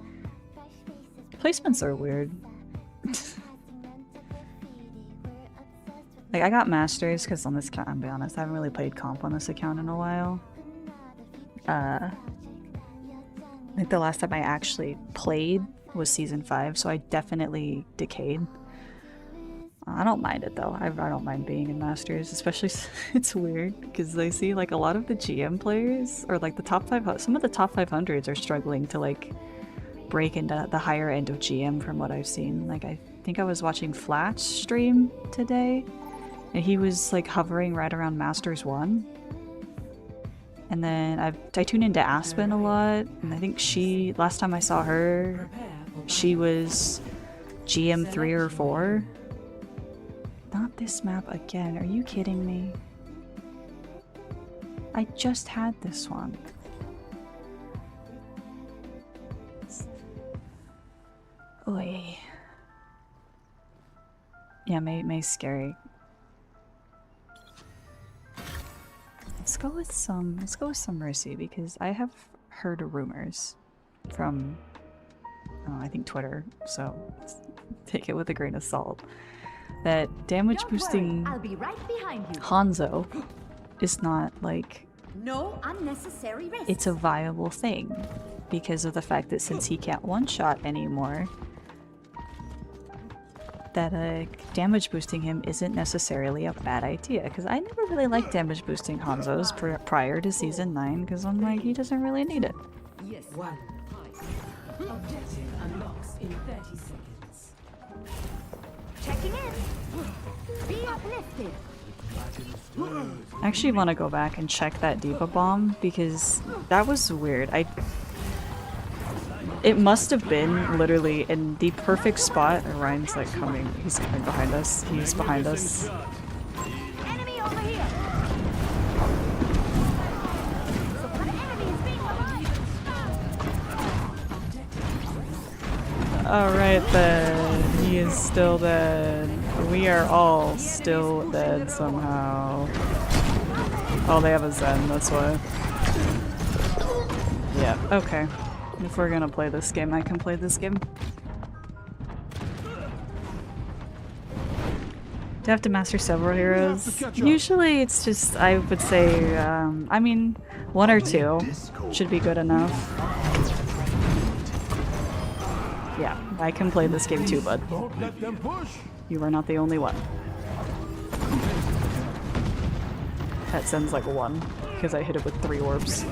Speaker 1: Placements are weird. Like, I got masters because on this account, I'll be honest, I haven't really played comp on this account in a while. I think the last time I actually played was season 5, so I definitely decayed. I don't mind it though. I don't mind being in masters, especially it's weird because I see like a lot of the GM players or like the top 5, some of the top 500s are struggling to like break into the higher end of GM from what I've seen. Like I think I was watching Flat's stream today and he was like hovering right around Masters 1. And then I tune into Aspen a lot, and I think she, last time I saw her, she was GM 3 or 4. Not this map again, are you kidding me? I just had this one. Oy. Yeah, May's scary. Let's go with some Mercy because I have heard rumors from I think Twitter, so take it with a grain of salt, that damage boosting
Speaker 5: I'll be right behind you.
Speaker 1: Hanzo is not like
Speaker 5: No unnecessary risk.
Speaker 1: it's a viable thing because of the fact that since he can't one-shot anymore, that damage boosting him isn't necessarily a bad idea, because I never really liked damage boosting Hanzos prior to season 9 because I'm like, he doesn't really need it.
Speaker 8: Yes. One. Objective unlocks in 30 seconds.
Speaker 5: Checking in. Be uplifted.
Speaker 1: I actually want to go back and check that Diva Bomb because that was weird. It must have been literally in the perfect spot. Ryan's like coming. He's coming behind us. He's behind us.
Speaker 5: Enemy over here. An enemy is being alive.
Speaker 1: Alright then. He is still dead. We are all still dead somehow. Oh, they have a Zen, that's why. Yeah, okay. If we're gonna play this game, I can play this game. Do I have to master several heroes? Usually it's just, I would say, I mean, 1 or 2 should be good enough. Yeah, I can play this game too, bud.
Speaker 6: Don't let them push.
Speaker 1: You are not the only one. That sends like 1, because I hit it with 3 orbs.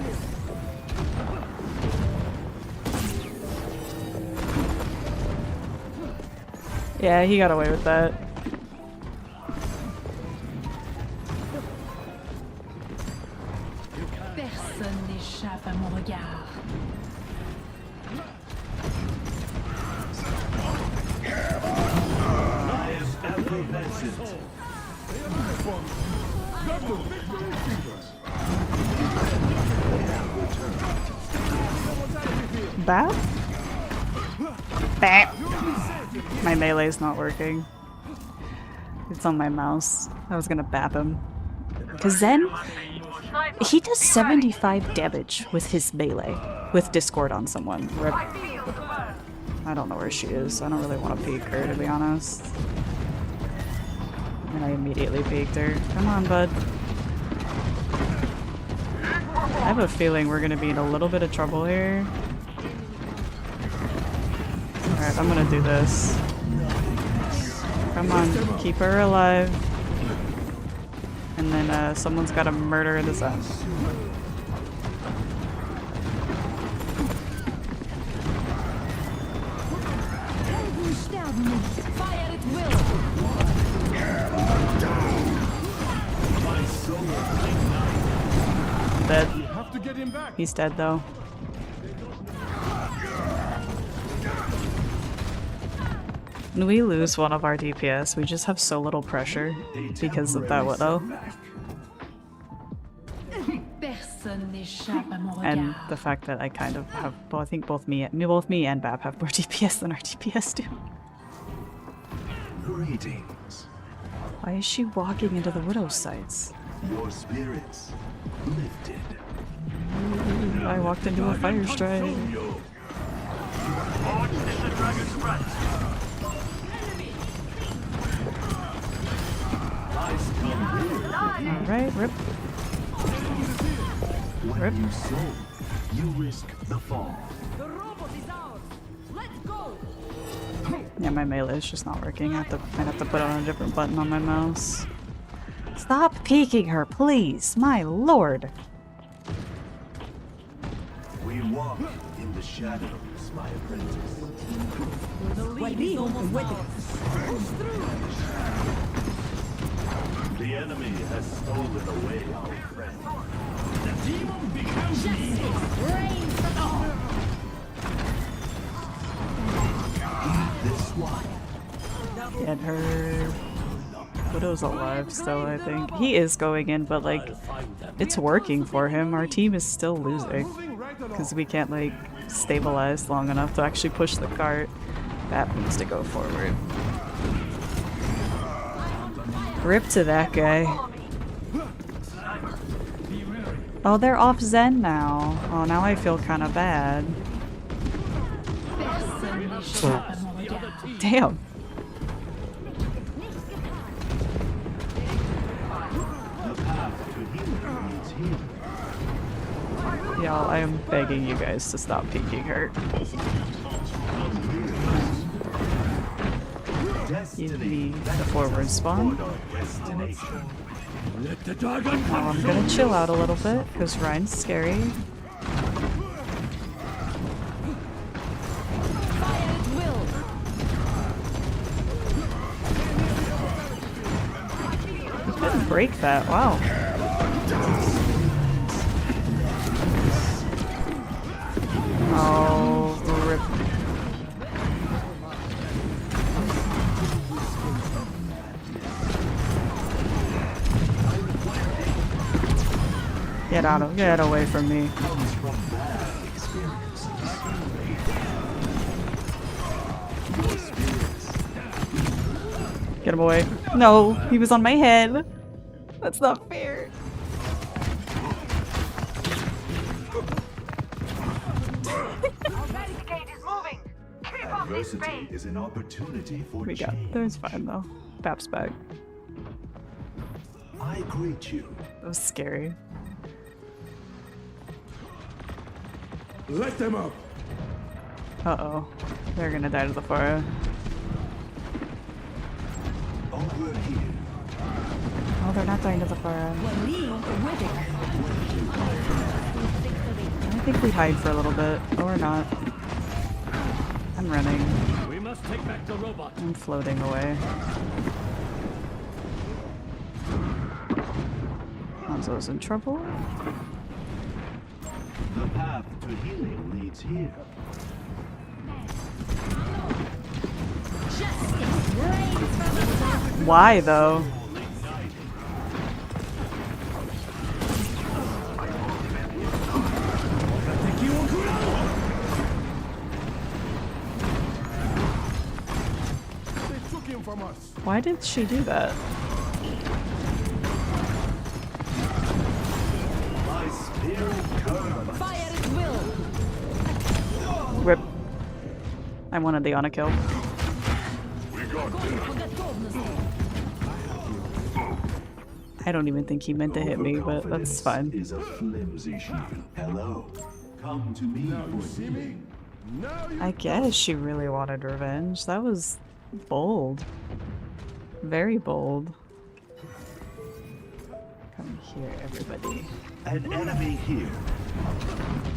Speaker 1: Yeah, he got away with that.
Speaker 2: Personne n'échappe à mon regard.
Speaker 1: Bap? Bap! My melee's not working. It's on my mouse. I was gonna bap him. Cause then he does 75 damage with his melee with Discord on someone. Rip. I don't know where she is. I don't really want to peek her, to be honest. And I immediately peeked her. Come on, bud. I have a feeling we're gonna be in a little bit of trouble here. Alright, I'm gonna do this. Come on, keep her alive. And then someone's gotta murder this up.
Speaker 2: Fire at will.
Speaker 1: Dead.
Speaker 6: Have to get him back.
Speaker 1: He's dead though. When we lose one of our DPS, we just have so little pressure because of that widow.
Speaker 2: Personne n'échappe à mon
Speaker 1: And
Speaker 2: regard.
Speaker 1: the fact that I kind of have, well, I think both me and Bap have more DPS than our DPS do.
Speaker 8: Greetings.
Speaker 1: Why is she walking into the widow's sights?
Speaker 8: Your spirits lifted.
Speaker 1: I walked into a fire strike. Alright, rip.
Speaker 8: When you sow, you risk the fall.
Speaker 2: The robot is ours. Let's go.
Speaker 1: Yeah, my melee is just not working. I'd have to put on a different button on my mouse. Stop peeking her, please! My lord!
Speaker 8: We walk in the shadows, my apprentice.
Speaker 2: The lead is almost ours.
Speaker 8: The enemy has stolen away our friend. This one.
Speaker 1: Get her. Widow's alive still, I think. He is going in, but like, it's working for him. Our team is still losing. Because we can't like, stabilize long enough to actually push the cart. That needs to go forward. Rip to that guy. Oh, they're off Zen now. Oh, now I feel kind of bad.
Speaker 2: Personne n'échappe à mon regard.
Speaker 1: Damn. Y'all, I am begging you guys to stop peeking her. Give me the forward spawn. Now I'm gonna chill out a little bit, because Ryan's scary. You couldn't break that, wow. Oh, rip. Get away from me. Get him away. No, he was on my head. That's not fair.
Speaker 8: Adversity is an opportunity for
Speaker 1: We got
Speaker 8: change.
Speaker 1: there's fine though. Bap's back.
Speaker 8: I greet you.
Speaker 1: That was scary.
Speaker 6: Let them up.
Speaker 1: Uh-oh. They're gonna die to the Pharah.
Speaker 8: Over here.
Speaker 1: Oh, they're not dying to the Pharah. I think we hide for a little bit. Or not. I'm running.
Speaker 6: We must take back the robot.
Speaker 1: I'm floating away. Hanzo's in trouble.
Speaker 8: The path to healing leads here.
Speaker 1: Why though? Why did she do that?
Speaker 8: My spirit comes.
Speaker 2: Fire at will.
Speaker 1: Rip. I wanted the Ana kill. I don't even think he meant to hit me, but that's fine.
Speaker 8: Is a flimsy shield. Hello. Come to me.
Speaker 6: See me? Now you
Speaker 1: I guess she really wanted revenge. That was bold. Very bold. Come here, everybody.
Speaker 8: An enemy here.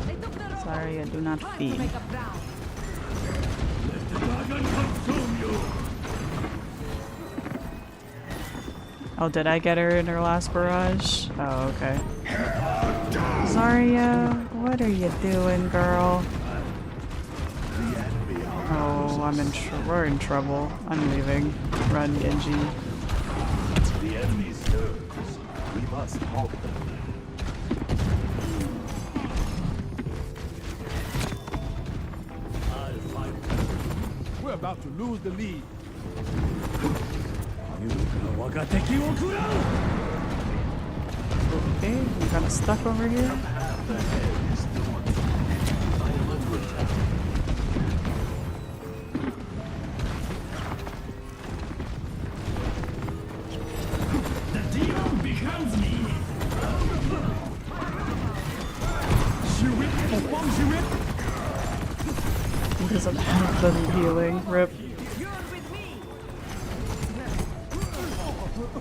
Speaker 2: They took the robot.
Speaker 1: Sorry, I do not
Speaker 2: Time to
Speaker 1: feed.
Speaker 2: make a round.
Speaker 1: Oh, did I get her in her last barrage? Oh, okay. Zarya, what are you doing, girl? Oh, we're in trouble. I'm leaving. Run, Genji.
Speaker 8: The enemy stirs. We must halt them.
Speaker 6: We're about to lose the lead.
Speaker 1: Okay, we got stuck over here.
Speaker 6: The demon becomes me. She whip, she whip.
Speaker 1: He doesn't have the healing. Rip.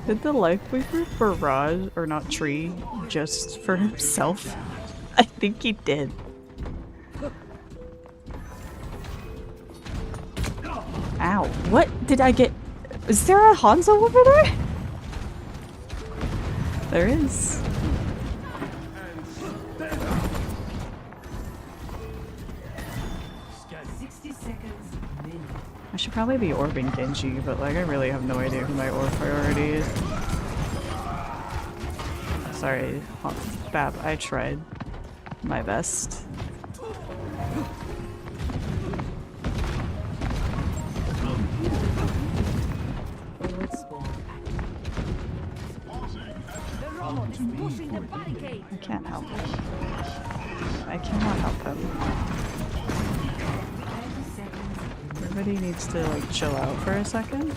Speaker 1: Did the Lifeweaver barrage, or not tree, just for himself? I think he did. Ow. What did I get? Is there a Hanzo over there? There is. I should probably be orbing Genji, but like I really have no idea who my orb priority is. Sorry, Bab, I tried my best.
Speaker 2: The robot is pushing the barricade.
Speaker 1: I can't help him. I cannot help him. Everybody needs to like chill out for a second.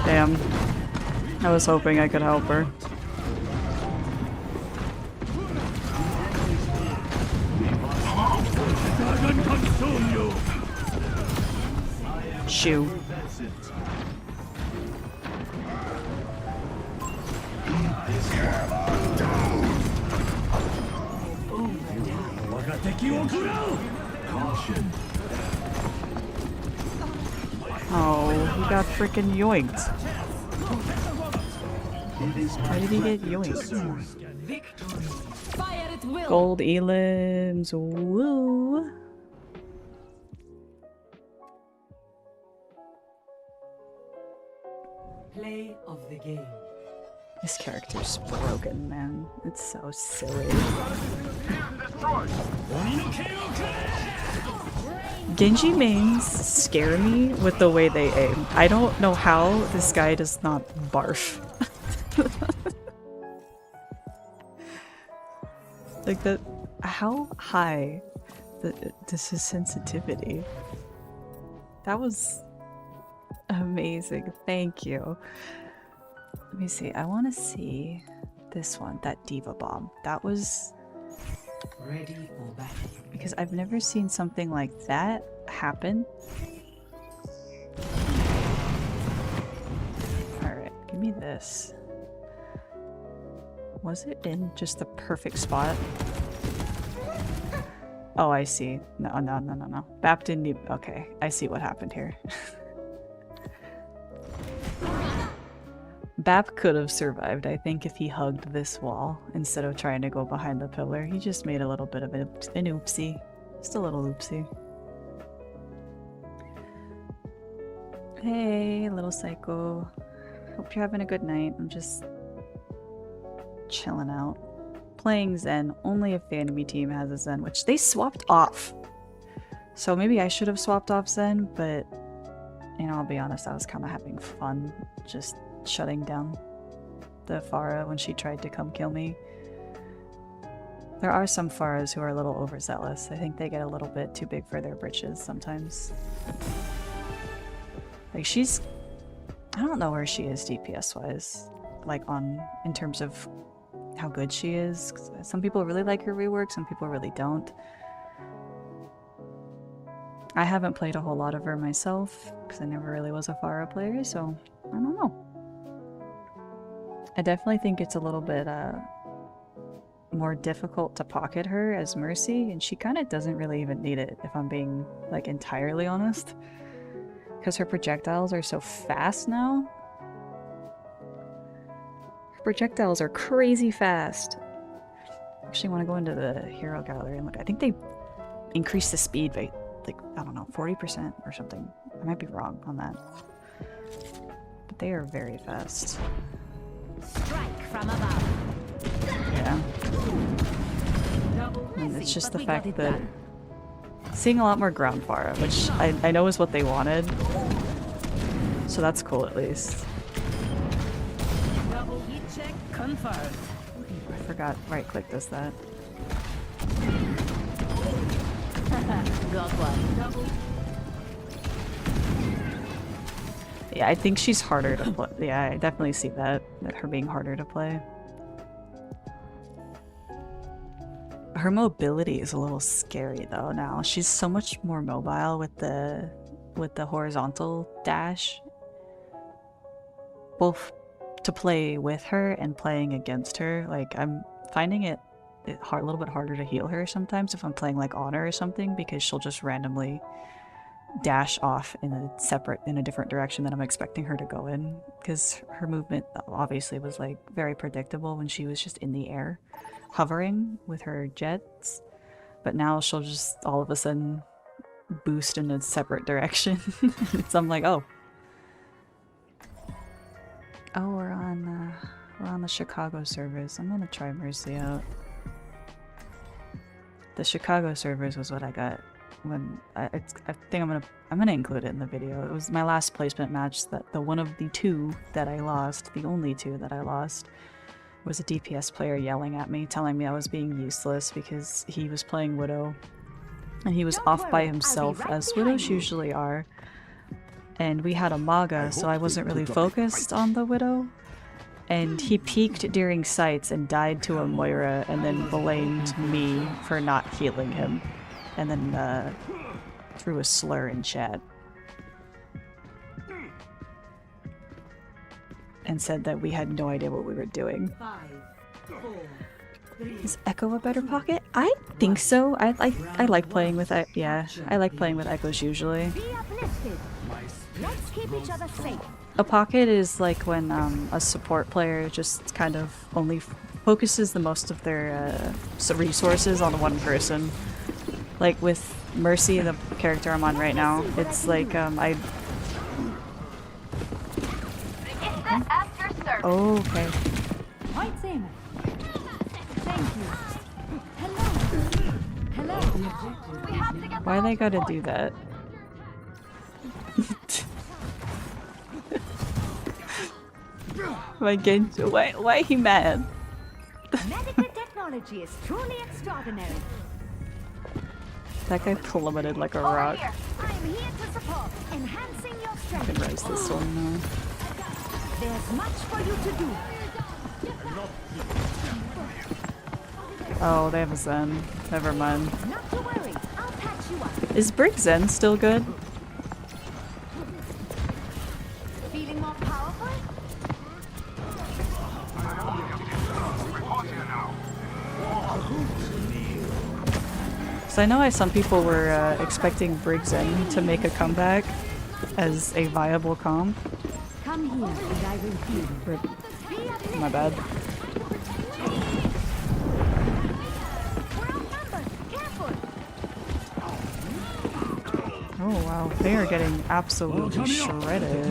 Speaker 1: Damn. I was hoping I could help her. Shoo. Oh, he got freaking yoinked. Why did he get yoinked?
Speaker 2: Fire at will.
Speaker 1: Gold elims, woo!
Speaker 3: Play of the game.
Speaker 1: This character's broken, man. It's so silly. Genji mains scare me with the way they aim. I don't know how this guy does not barf. Like that, how high is his sensitivity? That was amazing. Thank you. Let me see. I want to see this one, that Diva Bomb. That was
Speaker 3: Ready for battle.
Speaker 1: because I've never seen something like that happen. Alright, give me this. Was it in just the perfect spot? Oh, I see. No, no, no, no, no. Bap didn't even... Okay, I see what happened here. Bap could have survived, I think, if he hugged this wall instead of trying to go behind the pillar. He just made a little bit of an oopsie. Just a little oopsie. Hey, little psycho. Hope you're having a good night. I'm just chilling out. Playing Zen only if the enemy team has a Zen, which they swapped off. So maybe I should have swapped off Zen, but you know, I'll be honest, I was kind of having fun just shutting down the Pharah when she tried to come kill me. There are some Pharahs who are a little overzealous. I think they get a little bit too big for their britches sometimes. Like she's... I don't know where she is DPS wise, like in terms of how good she is. Some people really like her rework, some people really don't. I haven't played a whole lot of her myself, because I never really was a Pharah player, so I don't know. I definitely think it's a little bit more difficult to pocket her as Mercy, and she kind of doesn't really even need it, if I'm being like entirely honest. Because her projectiles are so fast now. Her projectiles are crazy fast. I actually want to go into the hero gallery and look. I think they increased the speed by like, I don't know, 40% or something. I might be wrong on that. But they are very fast.
Speaker 2: Strike from above.
Speaker 1: Yeah. And it's just the fact that seeing a lot more ground Pharah, which I know is what they wanted. So that's cool at least.
Speaker 2: Double heat check confirmed.
Speaker 1: I forgot right click does that.
Speaker 2: Got one.
Speaker 1: Yeah, I think she's harder to play. Yeah, I definitely see that her being harder to play. Her mobility is a little scary though now. She's so much more mobile with the horizontal dash. Both to play with her and playing against her. Like I'm finding it a little bit harder to heal her sometimes if I'm playing like Honor or something, because she'll just randomly dash off in a different direction than I'm expecting her to go in, because her movement obviously was like very predictable when she was just in the air hovering with her jets, but now she'll just all of a sudden boost in a separate direction. So I'm like, oh, we're on the Chicago servers. I'm gonna try Mercy out. The Chicago servers was what I got when I think I'm gonna include it in the video. It was my last placement match, that the one of the two that I lost, the only two that I lost, was a DPS player yelling at me, telling me I was being useless because he was playing Widow and he was off by himself, as Widows usually are, and we had a Maga, so I wasn't really focused on the Widow, and he peeked during sights and died to a Moira and then blamed me for not healing him, and then threw a slur in chat and said that we had no idea what we were doing.
Speaker 8: 5, 4, 3.
Speaker 1: Is Echo a better pocket? I think so. I like playing with it. Yeah, I like playing with Echoes usually.
Speaker 5: Be uplifted. Let's keep each other safe.
Speaker 1: A pocket is like when a support player just kind of only focuses the most of their resources on one person. Like with Mercy, the character I'm on right now, it's like Oh, okay.
Speaker 5: Point Zayma. Thank you. Hello. Hello.
Speaker 1: Why they gotta do that? My Genji, why he mad?
Speaker 5: Medical technology is truly extraordinary.
Speaker 1: That guy plummeted like a rock.
Speaker 5: I'm here to support, enhancing your
Speaker 1: I
Speaker 5: strength.
Speaker 1: can raise this one now.
Speaker 5: There's much for you to do.
Speaker 1: Oh, they have a Zen. Never mind.
Speaker 5: Not to worry. I'll patch you up.
Speaker 1: Is Brick Zen still good?
Speaker 5: Feeling more powerful?
Speaker 1: So I know some people were expecting Brig Zen to make a comeback as a viable comp.
Speaker 5: Come here and I will heal you.
Speaker 1: Rip. My bad.
Speaker 5: We're outnumbered. Careful.
Speaker 1: Oh wow, they are getting absolutely shredded.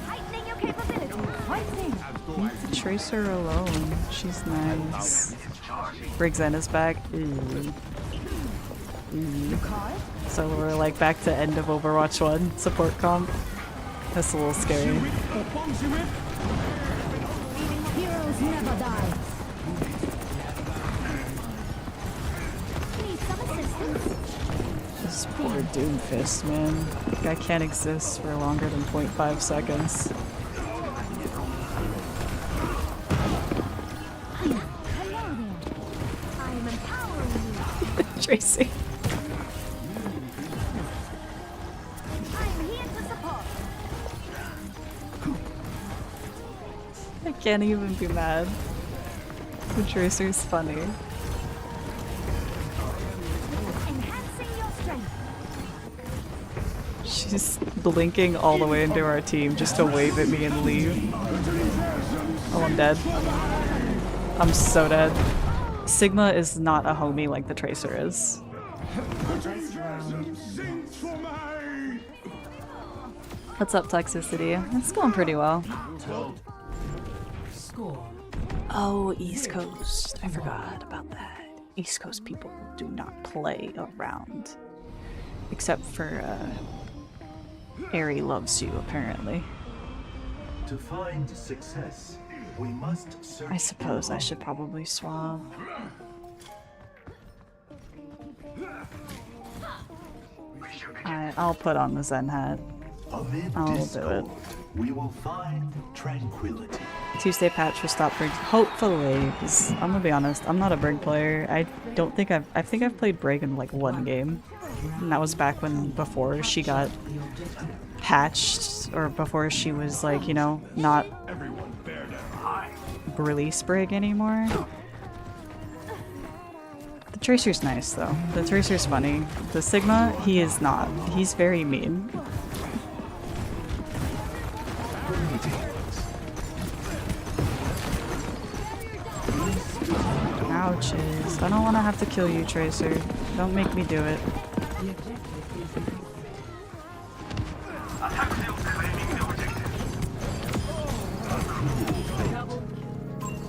Speaker 5: Heightening your capability. Point Zayma.
Speaker 1: Leave the Tracer alone. She's nice. Briggs and is back. Ooh. Ooh. So we're like back to end of Overwatch 1 support comp. That's a little scary.
Speaker 5: Heroes never die. Need some assistance?
Speaker 1: This poor Doomfist, man. Guy can't exist for longer than 0.5 seconds.
Speaker 5: Hello there. I am empowering you.
Speaker 1: Tracy.
Speaker 5: I am here to support.
Speaker 1: I can't even be mad. The Tracer's funny.
Speaker 5: Enhancing your strength.
Speaker 1: She's blinking all the way into our team just to wave at me and leave. Oh, I'm dead. I'm so dead. Sigma is not a homie like the Tracer is. What's up, Toxicity? It's going pretty well.
Speaker 2: Score.
Speaker 1: Oh, East Coast. I forgot about that. East Coast people do not play around. Except for, Aerie loves you, apparently.
Speaker 8: To find success, we must search.
Speaker 1: I suppose I should probably swap. I'll put on the Zen hat.
Speaker 8: Amid
Speaker 1: I'll do it.
Speaker 8: discord, we will find tranquility.
Speaker 1: Tuesday patch will stop Brig. Hopefully, because I'm gonna be honest, I'm not a Brig player. I think I've played Brig in like one game. And that was back when, before she got patched, or before she was like, you know, not release Brig anymore. The Tracer's nice though. The Tracer's funny. The Sigma, he is not. He's very mean. Ouches. I don't want to have to kill you, Tracer. Don't make me do it.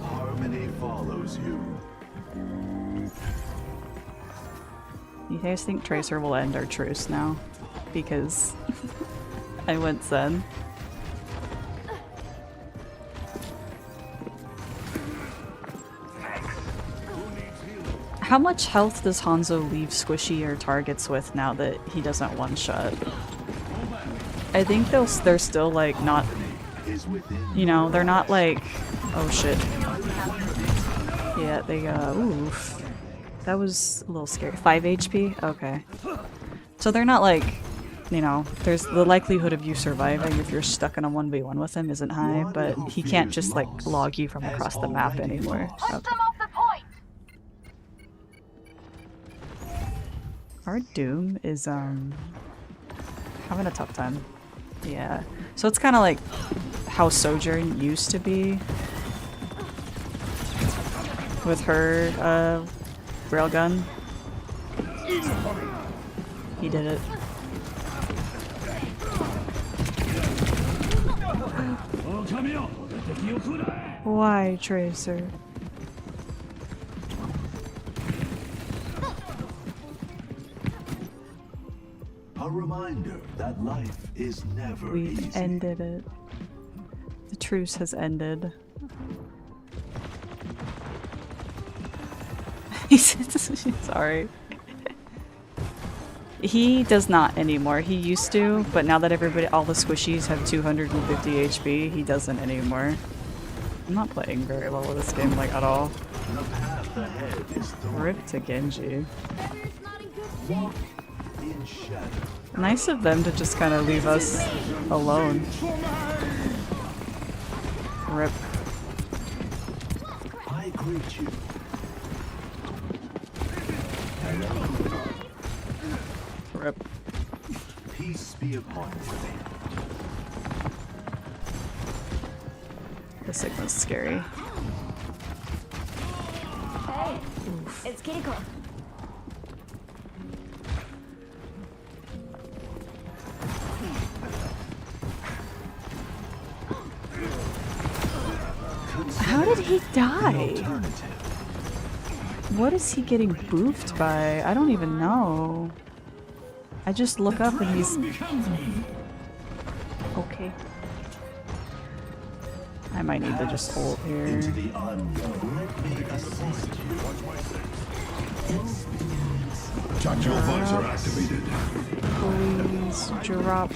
Speaker 8: Harmony follows you.
Speaker 1: You guys think Tracer will end our truce now? Because I went Zen. How much health does Hanzo leave squishier targets with now that he doesn't one-shot? I think they're still like not, you know, they're not like, oh shit. Yeah, they oof. That was a little scary. 5 HP? Okay. So they're not like, you know, there's the likelihood of you surviving if you're stuck in a 1v1 with him isn't high, but he can't just like log you from across the map anymore. Okay. Our Doom is having a tough time. Yeah. So it's kinda like how Sojourn used to be with her railgun. He did it. Why, Tracer?
Speaker 8: A reminder that life is never
Speaker 1: We've
Speaker 8: easy.
Speaker 1: ended it. The truce has ended. Sorry. He does not anymore. He used to, but now that all the squishies have 250 HP, he doesn't anymore. I'm not playing very well with this game, like, at all.
Speaker 8: The path ahead is dark.
Speaker 1: Rip to Genji.
Speaker 8: Walk in shadow.
Speaker 1: Nice of them to just kind of leave us alone. Rip.
Speaker 8: I greet you.
Speaker 1: Rip.
Speaker 8: Peace be upon you.
Speaker 1: The Sigma's scary.
Speaker 5: Hey, it's Kiriko.
Speaker 1: How did he die? What is he getting boofed by? I don't even know. I just look up and he's... Okay. I might need to just hold here.
Speaker 8: Into the unknown. Let me assist you.
Speaker 9: Projectile visor activated.
Speaker 1: Please drop.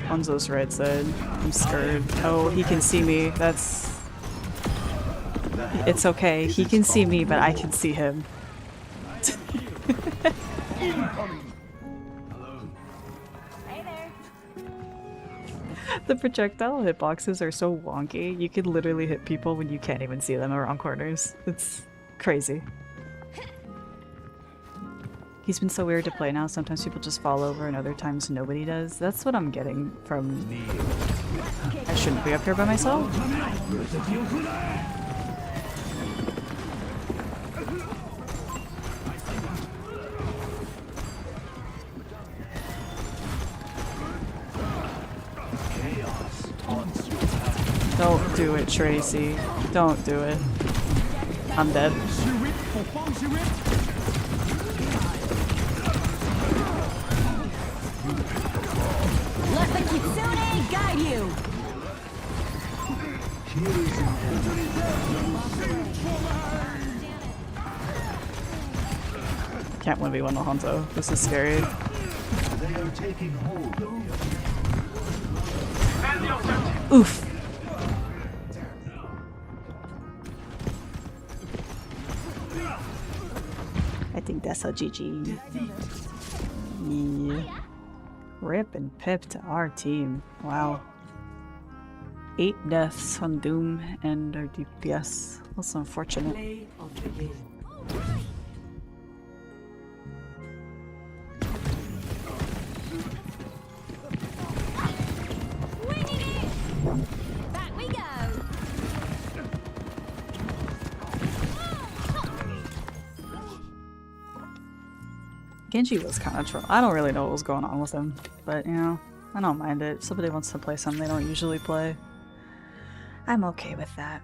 Speaker 1: Hanzo's right side. I'm scared. Oh, he can see me. That's... It's okay. He can see me, but I can see him. The projectile hitboxes are so wonky. You can literally hit people when you can't even see them around corners. It's crazy. He's been so weird to play now. Sometimes people just fall over and other times nobody does. That's what I'm getting from... I shouldn't be up here by myself. Don't do it, Tracy. Don't do it. I'm dead.
Speaker 5: Let the Kitsune guide you!
Speaker 1: Can't 1v1 the Hanzo. This is scary.
Speaker 8: They are taking hold of you.
Speaker 1: Oof. I think that's a GG. Yeah. Rip and pip to our team. Wow. 8 deaths on Doom and our DPS. That's unfortunate.
Speaker 8: Play of the game.
Speaker 5: Back we go!
Speaker 1: Genji was kind of troll. I don't really know what was going on with him, but you know, I don't mind it. If somebody wants to play something they don't usually play, I'm okay with that.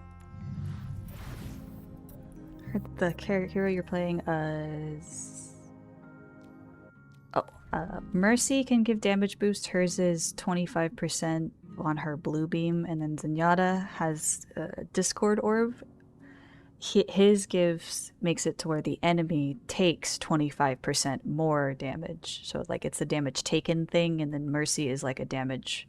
Speaker 1: Heard the hero you're playing is... Oh, Mercy can give damage boost. Hers is 25% on her blue beam, and then Zenyatta has a Discord orb. His makes it to where the enemy takes 25% more damage. So like it's a damage taken thing, and then Mercy is like a damage,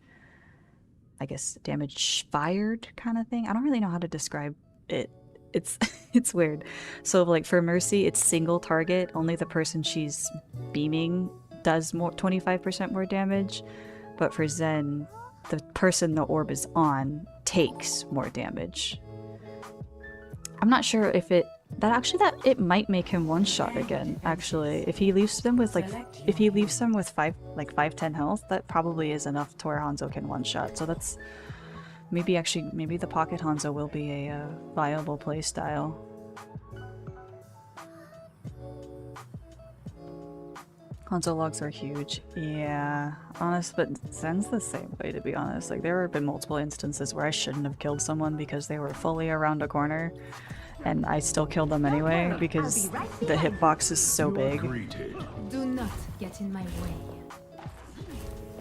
Speaker 1: I guess, damage fired kind of thing. I don't really know how to describe it. It's it's weird. So like for Mercy, it's single target. Only the person she's beaming does more 25% more damage. But for Zen, the person the orb is on takes more damage. I'm not sure if it might make him one shot again. Actually, if he leaves them with 5-10 health, that probably is enough to where Hanzo can one shot. So that's maybe the pocket Hanzo will be a viable playstyle. Hanzo logs are huge. Yeah, honest, but Zen's the same way, to be honest. Like, there have been multiple instances where I shouldn't have killed someone because they were fully around a corner, and I still killed them anyway because the hitbox is so big.
Speaker 2: Do not get in my way.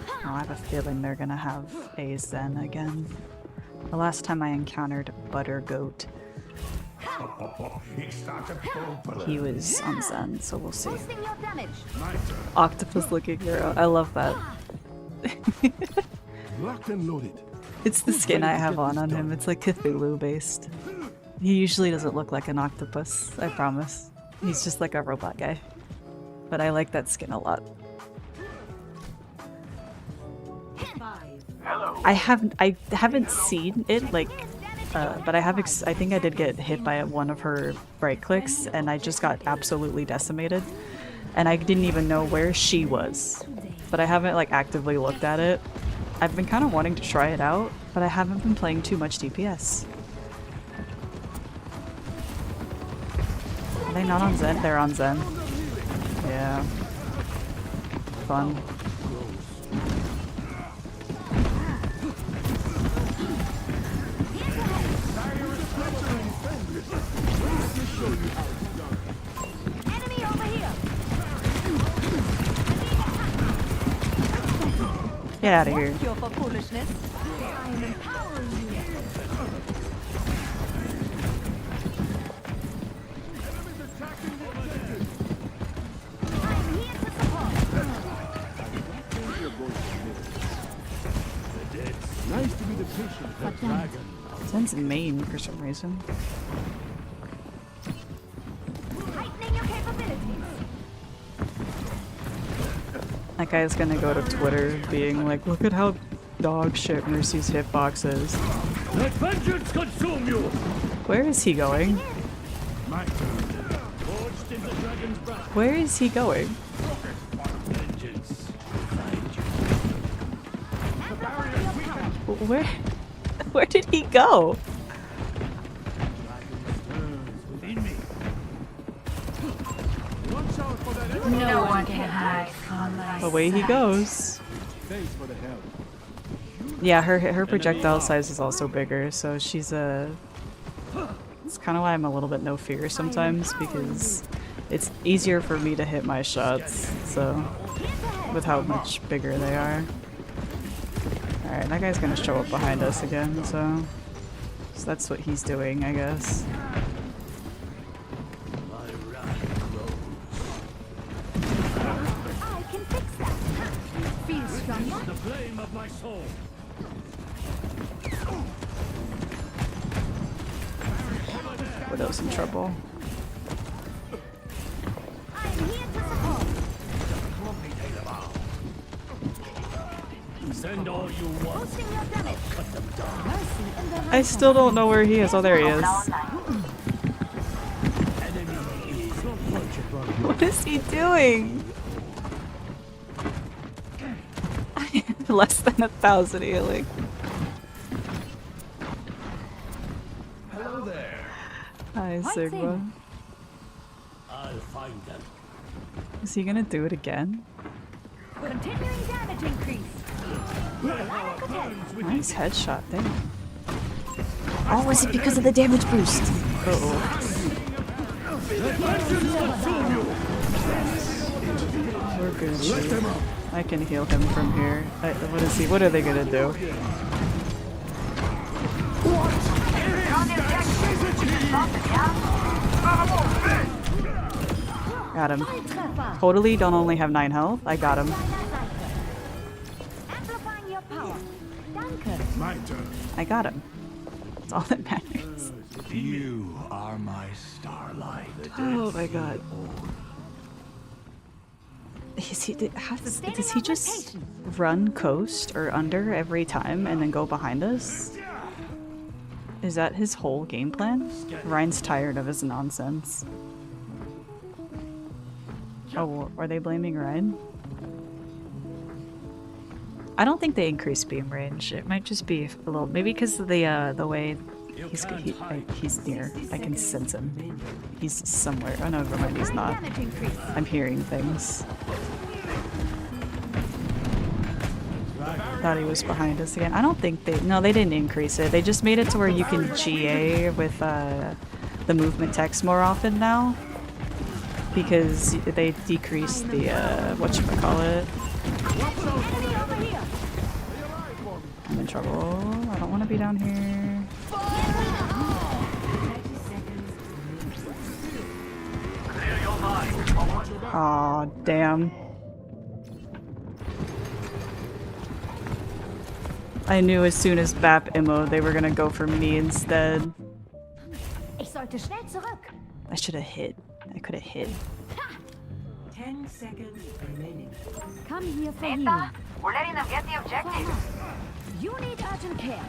Speaker 1: Oh, I have a feeling they're gonna have a Zen again. The last time I encountered Butter Goat, he was on Zen, so we'll see.
Speaker 5: Boosting your damage.
Speaker 1: Octopus looking hero. I love that.
Speaker 6: Locked and loaded.
Speaker 1: It's the skin I have on him. It's like Cthulhu based. He usually doesn't look like an octopus, I promise. He's just like a robot guy. But I like that skin a lot. I haven't seen it, like, but I think I did get hit by one of her right clicks, and I just got absolutely decimated. And I didn't even know where she was. But I haven't, like, actively looked at it. I've been kind of wanting to try it out, but I haven't been playing too much DPS. Are they not on Zen? They're on Zen. Yeah. Fun.
Speaker 5: Enemy over here.
Speaker 1: Get out of here.
Speaker 5: Cure for foolishness. I am empowering you. I'm here to support.
Speaker 6: Nice to be the patient pet dragon.
Speaker 1: Sounds mean for some reason.
Speaker 5: Heightening your capabilities.
Speaker 1: That guy's gonna go to Twitter being like, look at how dog shit Mercy's hitbox is.
Speaker 6: Let vengeance consume you!
Speaker 1: Where is he going?
Speaker 6: My turn. Forged in the dragon's breath.
Speaker 1: Where is he going?
Speaker 6: Vengeance. Find you.
Speaker 1: Where did he go?
Speaker 6: Within me. Watch out for that enemy.
Speaker 2: No one can hide from my
Speaker 1: Away he goes.
Speaker 6: Thanks for the help.
Speaker 1: Yeah, her projectile size is also bigger, so she's a... It's kind of why I'm a little bit no fear sometimes, because it's easier for me to hit my shots, so... With how much bigger they are. Alright, that guy's gonna show up behind us again, so that's what he's doing, I guess.
Speaker 5: I can fix that. Feel stronger?
Speaker 6: The flame of my soul.
Speaker 1: Widow's in trouble.
Speaker 5: I'm here to support.
Speaker 6: Send all you want.
Speaker 5: Boosting your damage. Mercy in the
Speaker 1: I still don't know where he is. Oh, there he is. What is he doing? Less than 1,000 healing.
Speaker 6: Hello there.
Speaker 1: Hi, Sigma.
Speaker 6: I'll find them.
Speaker 1: Is he gonna do it again?
Speaker 5: continuing damage increase.
Speaker 1: Nice headshot there. Oh, was it because of the damage boost? Uh-oh. We're good. I can heal him from here. What is he? What are they gonna do? Got him. Totally don't only have 9 health. I got him.
Speaker 5: Amplifying your power.
Speaker 6: My turn.
Speaker 1: I got him. That's all that matters.
Speaker 9: You are my starlight.
Speaker 1: Oh my god. Does he just run coast or under every time and then go behind us? Is that his whole game plan? Ryan's tired of his nonsense. Oh, are they blaming Ryan? I don't think they increased beam range. It might just be a little, maybe because of the way he's near. I can sense him. He's somewhere. Oh no, never mind. He's not. I'm hearing things. Thought he was behind us again. I don't think they. No, they didn't increase it. They just made it to where you can GA with the movement text more often now. Because they decreased the whatchamacallit. I'm in trouble. I don't want to be down here. Aw, damn. I knew as soon as BAP immo they were gonna go for me instead.
Speaker 5: Ich sollte schnell zurück.
Speaker 1: I should have hit. I could have hit.
Speaker 8: 10 seconds remaining.
Speaker 5: Come here for healing.
Speaker 7: Neta, we're letting them get the objective.
Speaker 5: You need urgent care.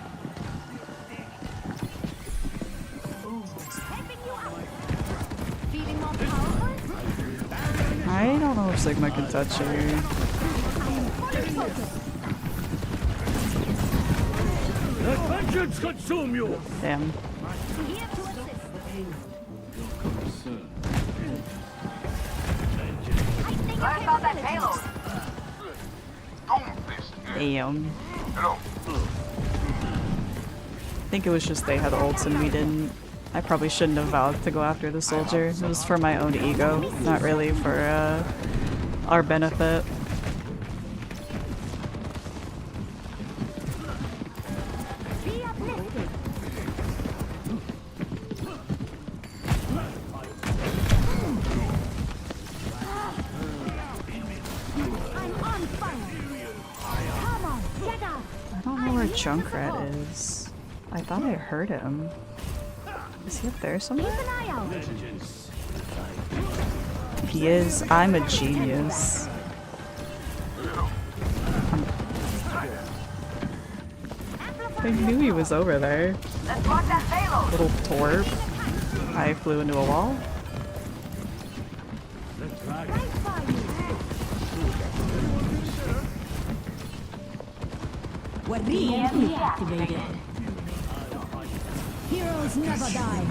Speaker 5: Helping you out. Feeling more powerful?
Speaker 1: I don't know if Sigma can touch her.
Speaker 6: Let vengeance consume you!
Speaker 1: Damn.
Speaker 5: Here to assist.
Speaker 7: Let's stop that payload.
Speaker 1: Damn.
Speaker 4: Hello.
Speaker 1: I think it was just they had ults and we didn't. I probably shouldn't have vowed to go after the soldier. It was for my own ego, not really for our benefit.
Speaker 5: Be uplifted. I'm on fire. Come on, get up.
Speaker 1: I don't know where Junkrat is. I thought I heard him. Is he up there somewhere?
Speaker 5: Keep an eye out.
Speaker 1: If he is, I'm a genius. I knew he was over there.
Speaker 7: Let's block that payload.
Speaker 1: Little twerp. I flew into a wall.
Speaker 5: Right by you.
Speaker 2: EMP activated.
Speaker 5: Heroes never die.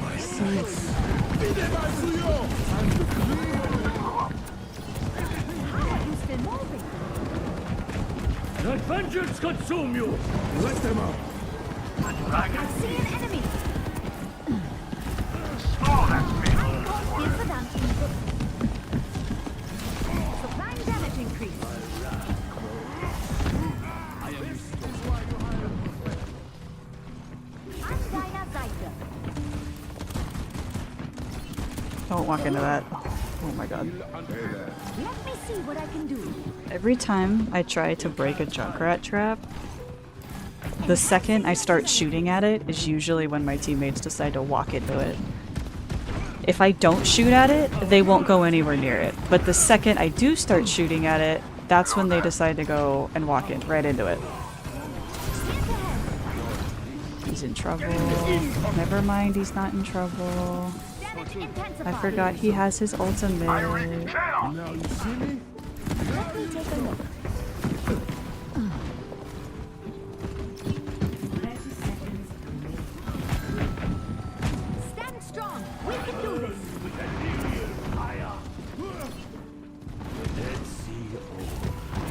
Speaker 5: How are you still moving?
Speaker 6: Let vengeance consume you! Let them out!
Speaker 5: I see an enemy.
Speaker 4: Slow that speed.
Speaker 5: I'm going in for dancing. Supplying damage increase. I'm Dinah Zyka.
Speaker 1: Don't walk into that. Oh my god.
Speaker 5: Let me see what I can do.
Speaker 1: Every time I try to break a Junkrat trap, the second I start shooting at it is usually when my teammates decide to walk into it. If I don't shoot at it, they won't go anywhere near it. But the second I do start shooting at it, that's when they decide to go and walk in right into it. He's in trouble. Never mind, he's not in trouble.
Speaker 5: Damage intensified.
Speaker 1: I forgot he has his ultimate.
Speaker 6: Now you see me?
Speaker 5: Let me take a look.
Speaker 2: 30 seconds remaining.
Speaker 5: Stand strong. We can do this.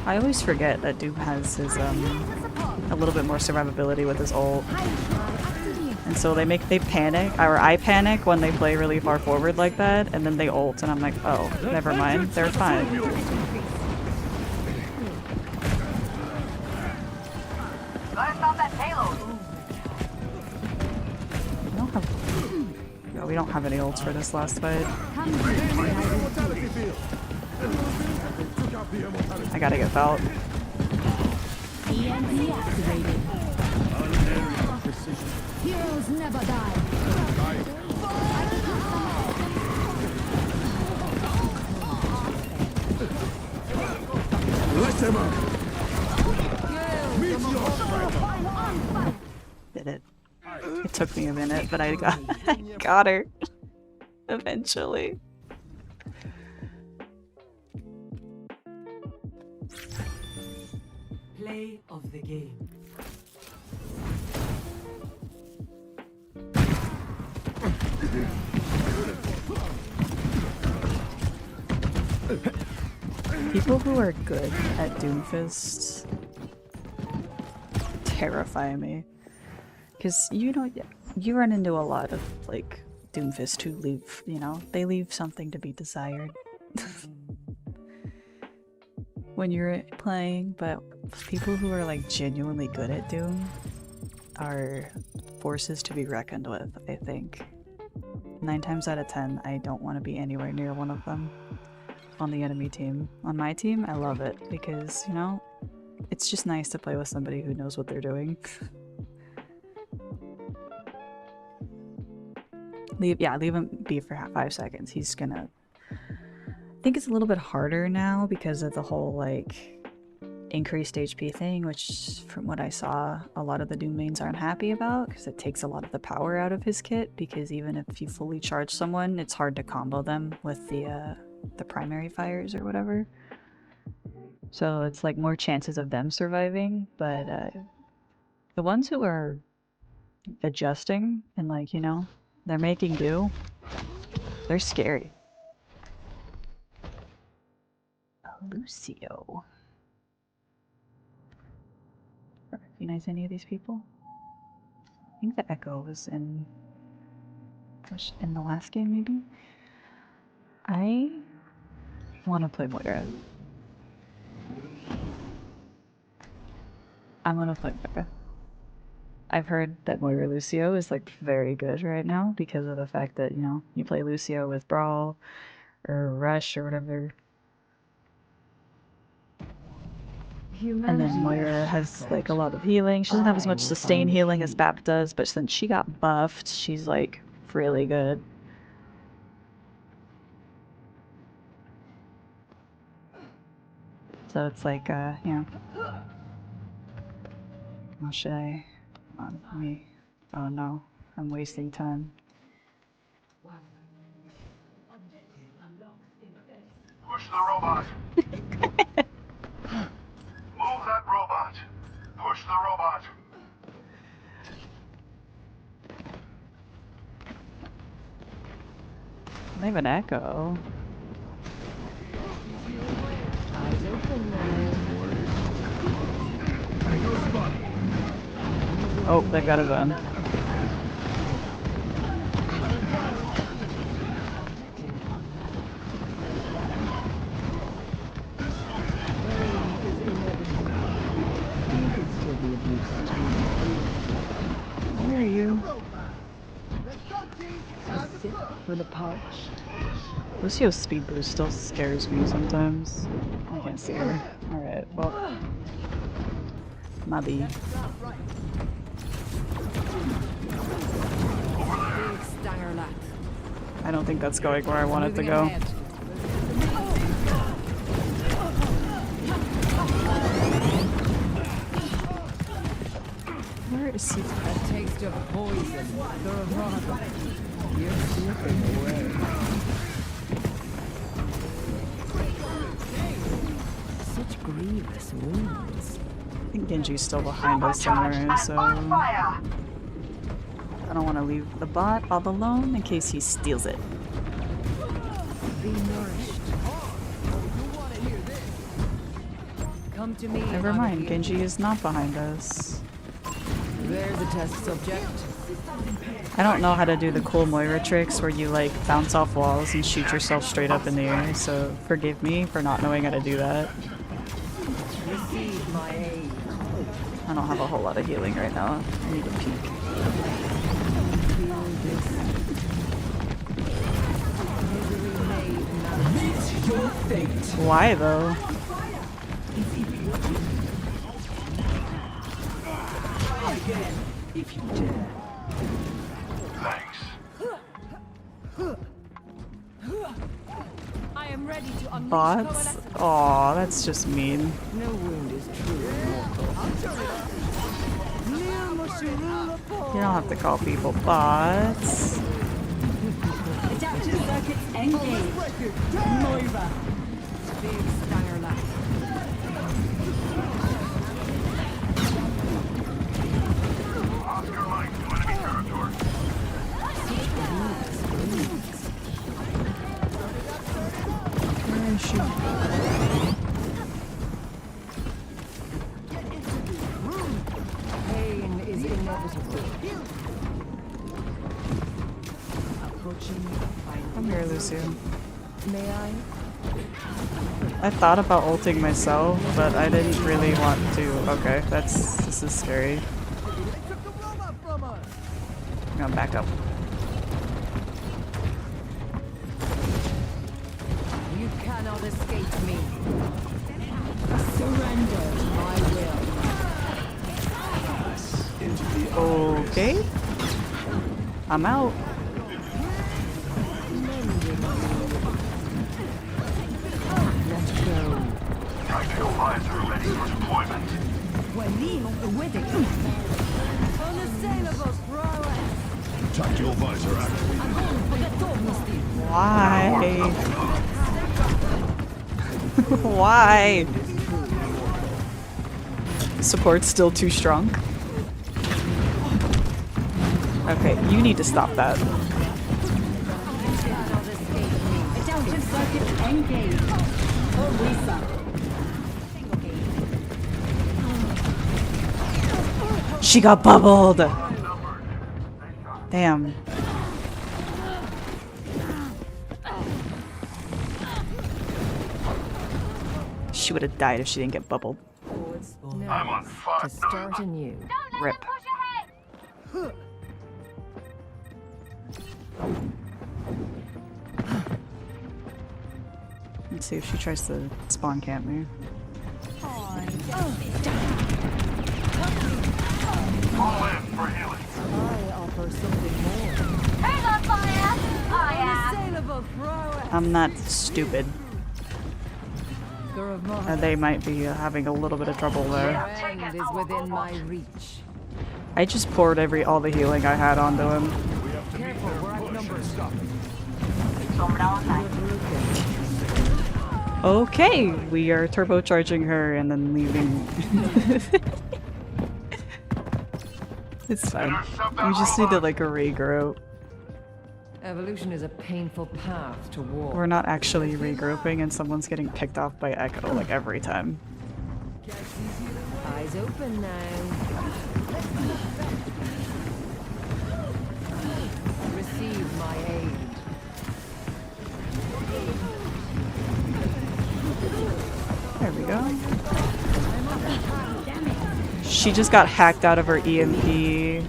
Speaker 1: I always forget that Doom has his a little bit more survivability with his ult. And so they panic, or I panic when they play really far forward like that, and then they ult, and I'm like, oh, never mind, they're fine.
Speaker 7: Gotta stop that payload.
Speaker 1: We don't have... No, we don't have any ults for this last fight. I gotta get Felt.
Speaker 2: EMP activated.
Speaker 5: Heroes never die.
Speaker 6: Let them out!
Speaker 1: Did it. It took me a minute, but I got her. Eventually.
Speaker 8: Play of the game.
Speaker 1: People who are good at Doomfist terrify me. Because, you know, you run into a lot of, like, Doomfist who leave, you know, they leave something to be desired when you're playing, but people who are, like, genuinely good at Doom are forces to be reckoned with, I think. 9 times out of 10, I don't want to be anywhere near one of them on the enemy team. On my team, I love it because, you know, it's just nice to play with somebody who knows what they're doing. Leave him be for 5 seconds. He's gonna... I think it's a little bit harder now because of the whole, like, increased HP thing, which, from what I saw, a lot of the Doom mains aren't happy about because it takes a lot of the power out of his kit, because even if you fully charge someone, it's hard to combo them with the primary fires or whatever. So it's, like, more chances of them surviving, but the ones who are adjusting and, like, you know, they're making do, they're scary. Lucio. Recognize any of these people? I think the Echo was in Gosh, in the last game maybe? I want to play Moira. I'm gonna play Moira. I've heard that Moira Lucio is like very good right now because of the fact that, you know, you play Lucio with Brawl or Rush or whatever. And then Moira has like a lot of healing. She doesn't have as much sustained healing as Bap does, but since she got buffed, she's like really good. So it's like, yeah. How should I? Come on, let me. Oh no, I'm wasting time.
Speaker 4: Push the robot. Move that robot. Push the robot.
Speaker 1: They have an echo. Oh, they've got a gun. Where are you?
Speaker 2: For the pouch.
Speaker 1: Lucio's speed boost still scares me sometimes. I can't see her. Alright, well. Maybe. I don't think that's going where I want it to go. Where is he?
Speaker 2: A taste of poison. The aroma. You're slipping away. Such grievous wounds.
Speaker 1: I think Genji's still behind us somewhere, so I don't want to leave the bot all alone in case he steals it.
Speaker 2: Be nourished. Come to me.
Speaker 1: Never mind, Genji is not behind us.
Speaker 2: There's a test subject.
Speaker 1: I don't know how to do the cool Moira tricks where you like bounce off walls and shoot yourself straight up in the air, so forgive me for not knowing how to do that.
Speaker 2: Receive my aid.
Speaker 1: I don't have a whole lot of healing right now. I need a peek.
Speaker 2: Feel this. Meet your fate.
Speaker 1: Why though?
Speaker 8: If you dare.
Speaker 4: Thanks.
Speaker 5: I am ready to unleash
Speaker 1: Bots? Aw, that's just mean.
Speaker 2: No wound is truly mortal.
Speaker 1: You don't have to call people bots.
Speaker 2: Adaptive circuits engaged. Moira. Big stanger lap.
Speaker 4: Oscar Mike to enemy territory.
Speaker 1: Where is she?
Speaker 2: Pain is inevitable. Approaching.
Speaker 1: Come here, Lucio.
Speaker 2: May I?
Speaker 1: I thought about ulting myself, but I didn't really want to. Okay, this is scary. I'm gonna back up.
Speaker 2: You cannot escape me. Surrender to my will.
Speaker 1: Okay. I'm out.
Speaker 2: Let's go.
Speaker 4: Tactical visor ready for deployment.
Speaker 5: unassailable prowess.
Speaker 6: Tactical visor activated.
Speaker 1: Why? Why? Support's still too strong. Okay, you need to stop that.
Speaker 2: Adaptive circuits engaged.
Speaker 1: She got bubbled! Damn. she would have died if she didn't get bubbled.
Speaker 3: Now,
Speaker 4: I'm on fire.
Speaker 3: to start anew.
Speaker 1: Rip. Let's see if she tries to spawn camp me.
Speaker 4: Fall in for healing.
Speaker 3: I offer something more.
Speaker 5: Who's on fire? I am.
Speaker 3: Unassailable thrower.
Speaker 1: I'm not stupid.
Speaker 3: ʷᵒᵒᵠ.
Speaker 1: They might be having a little bit of trouble there.
Speaker 3: End is within my reach.
Speaker 1: I just poured all the healing I had onto him.
Speaker 3: Careful, we're outnumbered.
Speaker 1: Okay, we are turbocharging her and then leaving. It's fine. We just need to like regroup.
Speaker 3: Evolution is a painful path to war.
Speaker 1: We're not actually regrouping and someone's getting picked off by Echo like every time.
Speaker 3: Eyes open now. Receive my aid.
Speaker 1: There we go. She just got hacked out of her EMP.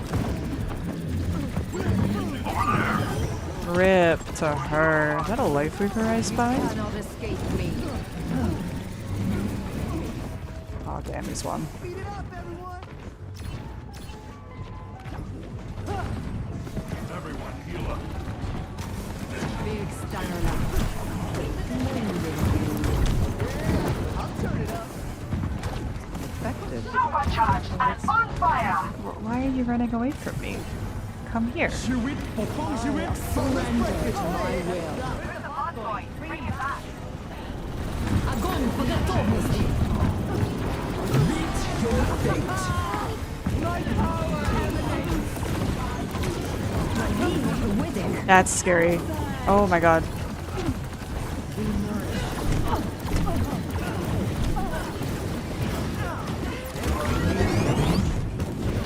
Speaker 1: Rip to her. Is that a life weaver I spy?
Speaker 3: Cannot escape me.
Speaker 1: Oh damn, he's one.
Speaker 6: Everyone, heal up.
Speaker 3: Big stamina.
Speaker 1: Effective.
Speaker 7: Supercharged and on fire.
Speaker 1: Why are you running away from me? Come here.
Speaker 3: Surrender to my will.
Speaker 7: Where's the convoy? Bring it back.
Speaker 3: Огонь по готовности.
Speaker 1: That's scary. Oh my god.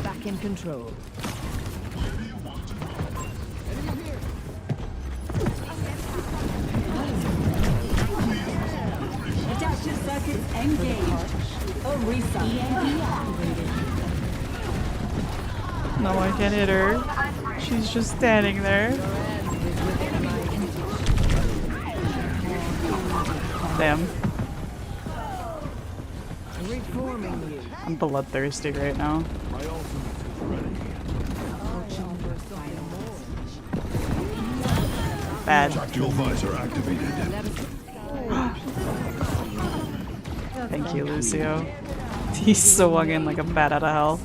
Speaker 3: Back in control.
Speaker 5: Adaptive circuits engaged. Orisa. EMP activated.
Speaker 1: No, I can't hit her. She's just standing there. Damn.
Speaker 3: Reforming you.
Speaker 1: I'm bloodthirsty right now.
Speaker 6: My ultimate is ready.
Speaker 1: Bad.
Speaker 9: Projectile visor activated.
Speaker 1: Thank you, Lucio. He swung in like a bat out of hell.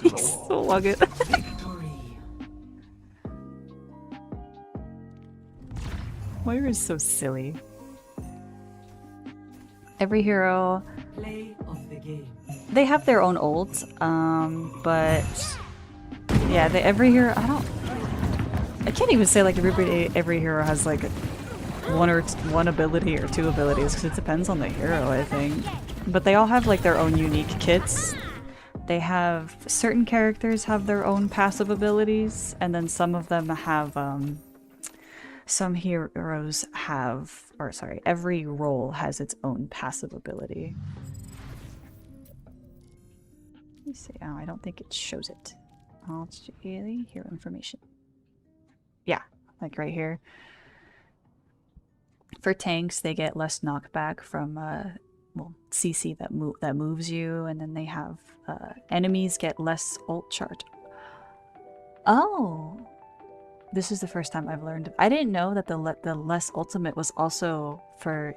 Speaker 1: He swung it. Moira is so silly. Every hero,
Speaker 8: Play of the game.
Speaker 1: they have their own ults, but yeah, every hero, I can't even say like every hero has like one ability or two abilities because it depends on the hero, I think. But they all have like their own unique kits. They have certain characters have their own passive abilities, and then some of them have some heroes have, or sorry, every role has its own passive ability. Let me see. Oh, I don't think it shows it. Oh, it's really hero information. Yeah, like right here. For tanks, they get less knockback from well, CC that moves you, and then they have enemies get less ult charge. Oh, this is the first time I've learned. I didn't know that the less ultimate was also for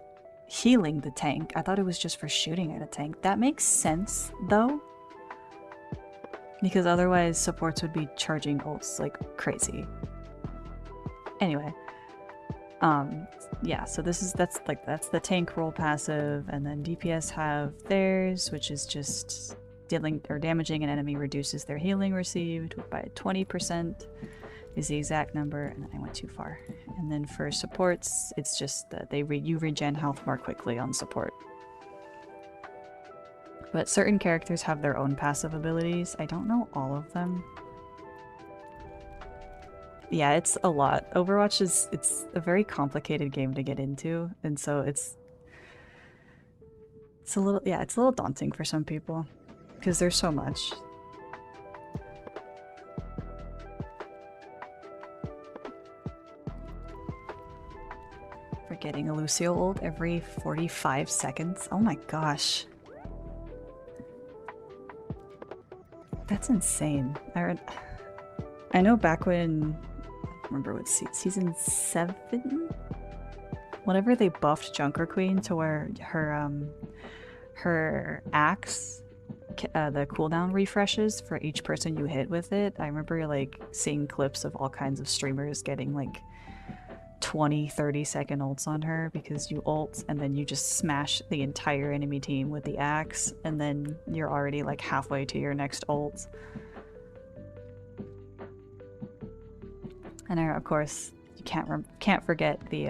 Speaker 1: healing the tank. I thought it was just for shooting at a tank. That makes sense though, because otherwise supports would be charging ults like crazy. Anyway, yeah, so that's the tank role passive, and then DPS have theirs, which is just dealing or damaging an enemy reduces their healing received by 20%. Is the exact number, and I went too far. And then for supports, it's just that you regen health more quickly on support. But certain characters have their own passive abilities. I don't know all of them. Yeah, it's a lot. Overwatch it's a very complicated game to get into, and so it's a little, yeah, it's a little daunting for some people because there's so much. For getting a Lucio ult every 45 seconds. Oh my gosh. That's insane. I know back when, I don't remember what season 7? Whenever they buffed Junker Queen to where her axe, the cooldown refreshes for each person you hit with it. I remember like seeing clips of all kinds of streamers getting like 20-30 second ults on her because you ult and then you just smash the entire enemy team with the axe and then you're already like halfway to your next ult. And of course you can't forget the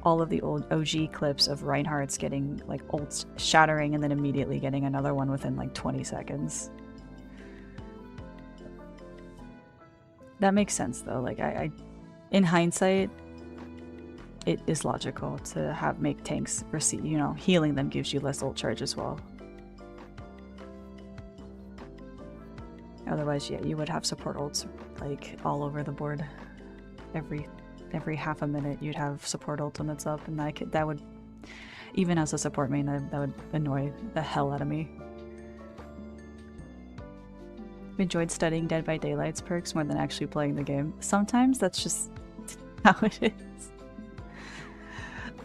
Speaker 1: all of the old OG clips of Reinhardt's getting like ults shattering and then immediately getting another one within like 20 seconds. That makes sense though. Like I in hindsight, it is logical to make tanks receive, you know, healing them gives you less ult charge as well. Otherwise, yeah, you would have support ults like all over the board. Every half a minute you'd have support ultimates up, and that would, even as a support main, that would annoy the hell out of me. I've enjoyed studying Dead by Daylight's perks more than actually playing the game. Sometimes that's just how it is.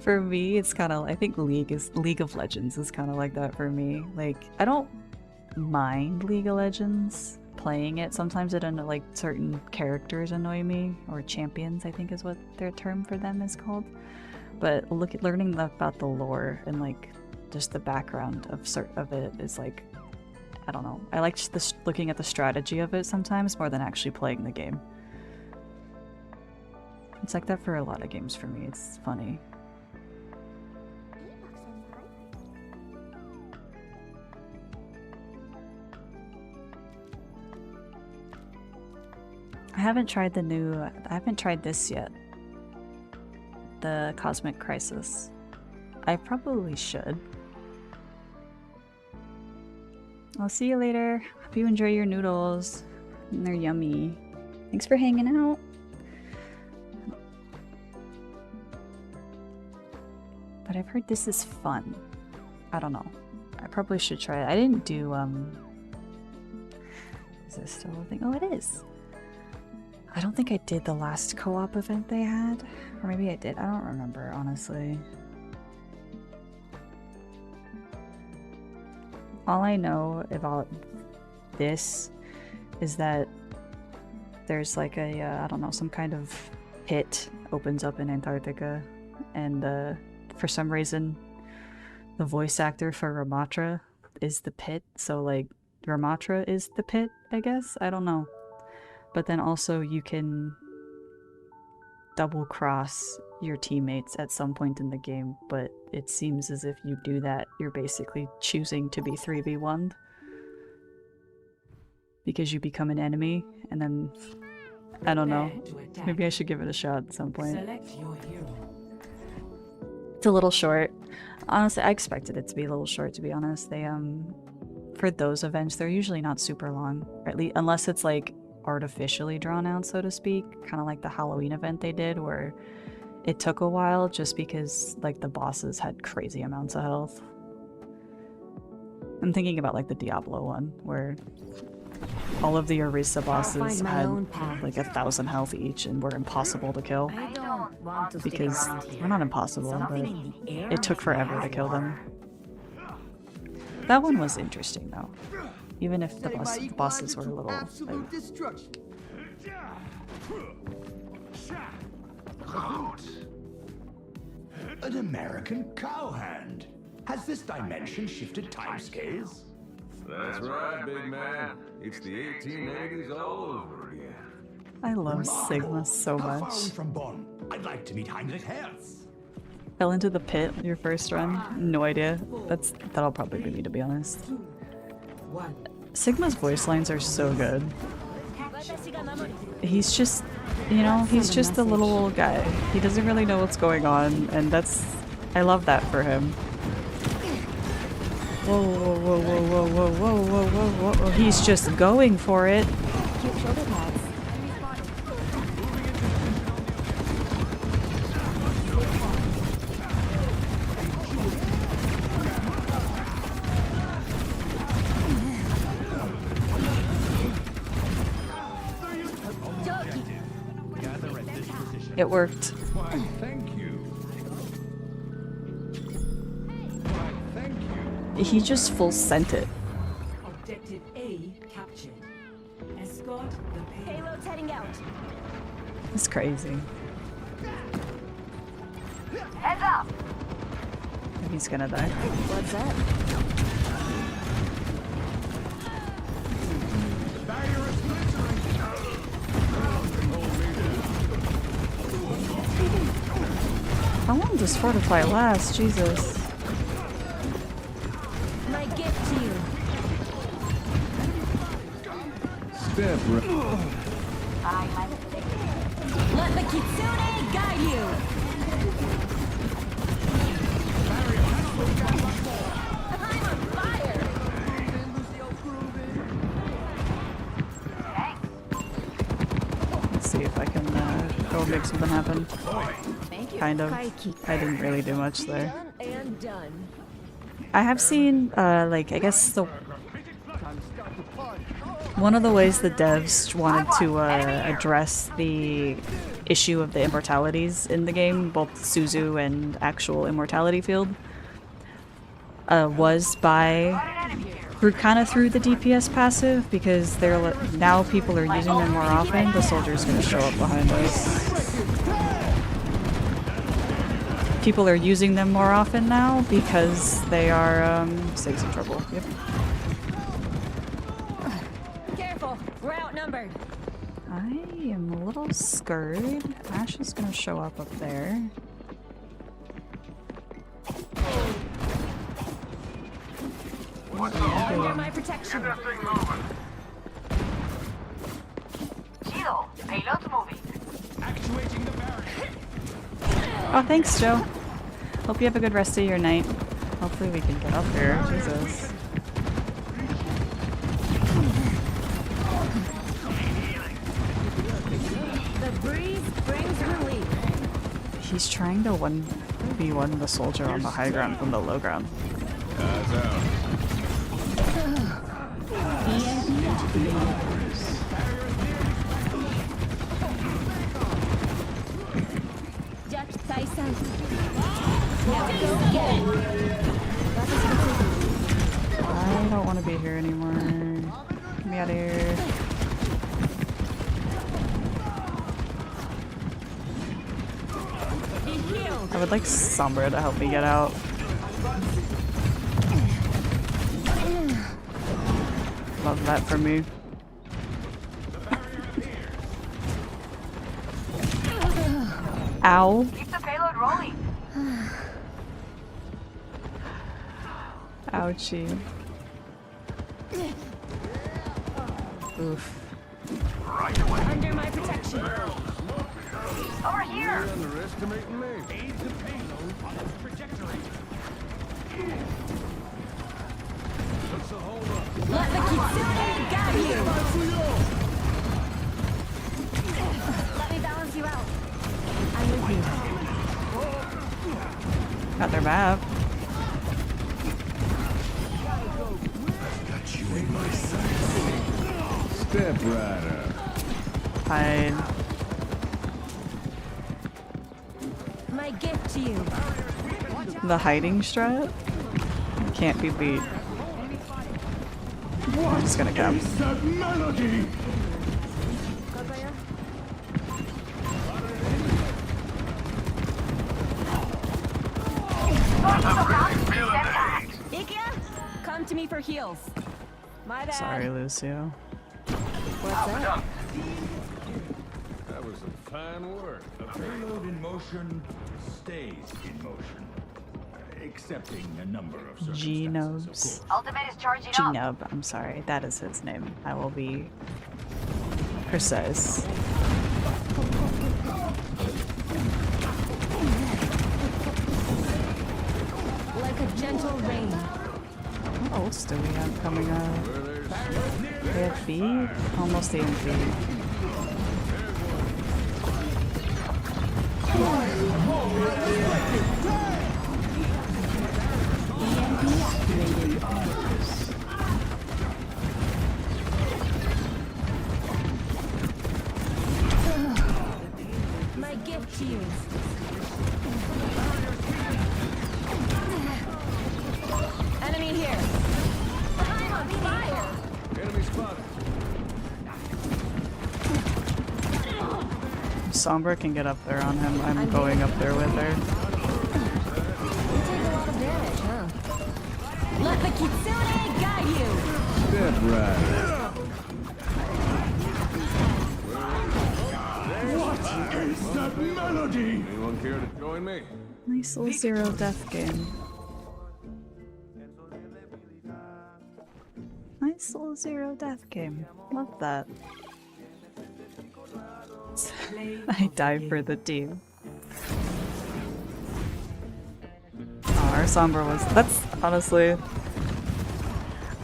Speaker 1: For me, it's kind of, I think League of Legends is kind of like that for me. Like, I don't mind League of Legends playing it. Sometimes it like certain characters annoy me, or champions I think is what their term for them is called. But learning about the lore and like just the background of it is like, I don't know. I like just looking at the strategy of it sometimes more than actually playing the game. It's like that for a lot of games for me. It's funny. I haven't tried this yet. The Cosmic Crisis. I probably should. I'll see you later. Hope you enjoy your noodles. And they're yummy. Thanks for hanging out. But I've heard this is fun. I don't know. I probably should try it. I didn't do, is this still a thing? Oh, it is. I don't think I did the last co-op event they had. Or maybe I did. I don't remember, honestly. All I know about this is that there's like a, I don't know, some kind of pit opens up in Antarctica. And for some reason, the voice actor for Ramatra is the pit. So like, Ramatra is the pit, I guess? I don't know. But then also you can double cross your teammates at some point in the game, but it seems as if you do that, you're basically choosing to be 3v1'd. Because you become an enemy, and then, I don't know, maybe I should give it a shot at some point. It's a little short. Honestly, I expected it to be a little short, to be honest. They, for those events, they're usually not super long, or at least, unless it's like artificially drawn out, so to speak, kind of like the Halloween event they did, where it took a while just because like the bosses had crazy amounts of health. I'm thinking about like the Diablo one, where all of the Orisa bosses had like 1,000 health each and were impossible to kill. Because they're not impossible, but it took forever to kill them. That one was interesting though. Even if the bosses were a little... Like...
Speaker 6: An American cowhand. Has this dimension shifted timescales?
Speaker 10: That's right, big man. It's the 1880s all over again.
Speaker 1: I love Sigma so
Speaker 6: How
Speaker 1: much.
Speaker 6: far are we from Bonn? I'd like to meet Heinrich Hertz.
Speaker 1: Fell into the pit your first run? No idea. That'll probably be me, to be honest. Sigma's voice lines are so good. He's just, you know, he's just a little old guy. He doesn't really know what's going on, and I love that for him. Whoa, whoa, whoa, whoa, whoa, whoa, whoa, whoa, whoa, whoa. He's just going for it.
Speaker 5: Cute shoulder pads.
Speaker 1: It worked.
Speaker 6: Why, thank you. Why, thank you.
Speaker 1: He just full sent it.
Speaker 8: Objective A captured. Escort the payload.
Speaker 5: Payload's heading out.
Speaker 1: It's crazy.
Speaker 7: Heads up!
Speaker 1: He's gonna die.
Speaker 5: What's up?
Speaker 1: How long does Fortify last? Jesus.
Speaker 5: My gift to you.
Speaker 10: Step
Speaker 5: Let the Kitsune guide you. I'm on fire.
Speaker 1: Let's see if I can go make something happen.
Speaker 5: Thank you.
Speaker 1: Kind of.
Speaker 5: Kaiki.
Speaker 1: I didn't really do much there.
Speaker 5: Done and done.
Speaker 1: I have seen, like, I guess the one of the ways the devs wanted to address the issue of the immortalities in the game, both Suzu and actual immortality field, was by kind of through the DPS passive, because they're now people are using them more often. The soldier's gonna show up behind us. People are using them more often now because they are saving some trouble. Yep.
Speaker 5: Careful, we're outnumbered.
Speaker 1: I am a little scared. Ash is gonna show up there.
Speaker 5: Under my protection.
Speaker 4: Get that thing moving.
Speaker 7: Shield, payload's moving.
Speaker 6: Actuating the barrier.
Speaker 1: Oh, thanks, Joe. Hope you have a good rest of your night. Hopefully we can get up there. Jesus.
Speaker 5: The breeze brings relief.
Speaker 1: He's trying to 1v1 the soldier on the high ground from the low ground.
Speaker 10: Eyes out.
Speaker 5: Just Tyson. Now go get it.
Speaker 1: I don't want to be here anymore. Get me out of here.
Speaker 5: Be healed.
Speaker 1: I would like Sombra to help me get out. Love that for me. Ow.
Speaker 7: Keep the payload rolling.
Speaker 1: Ouchie. Oof.
Speaker 5: Under my protection.
Speaker 7: Over here.
Speaker 10: You're underestimating me.
Speaker 6: Aid the payload on its trajectory.
Speaker 10: What's the hold up?
Speaker 5: Let the Kitsune guide you. Let me balance you out. I'm with you.
Speaker 1: Got their map.
Speaker 6: Got you in my sights.
Speaker 10: Step right up.
Speaker 1: Hide.
Speaker 5: My gift to you.
Speaker 1: The hiding strat can't be beat. I'm just gonna come.
Speaker 6: That melody!
Speaker 5: Ikia, come to me for heals. My bad.
Speaker 1: Sorry, Lucio.
Speaker 5: What's up?
Speaker 10: That was some fine work.
Speaker 6: A payload in motion stays in motion. Except Accepting a number of circumstances,
Speaker 1: Genobs.
Speaker 7: Ultimate is charging up.
Speaker 1: Genub, I'm sorry. That is his name. I will be precise.
Speaker 5: Like a gentle rain.
Speaker 1: What else do we have coming up? We have B? Almost EMP.
Speaker 5: My gift to you. Enemy here. I'm on fire.
Speaker 10: Enemy spotted.
Speaker 1: Sombra can get up there on him. I'm going up there with her.
Speaker 5: You take a lot of damage, huh? Let the Kitsune guide you.
Speaker 10: Dead right.
Speaker 6: What is that melody?
Speaker 10: Anyone care to join me?
Speaker 1: Nice little zero death game. Nice little zero death game. Love that. I die for the team. Oh, our Sombra was. That's honestly.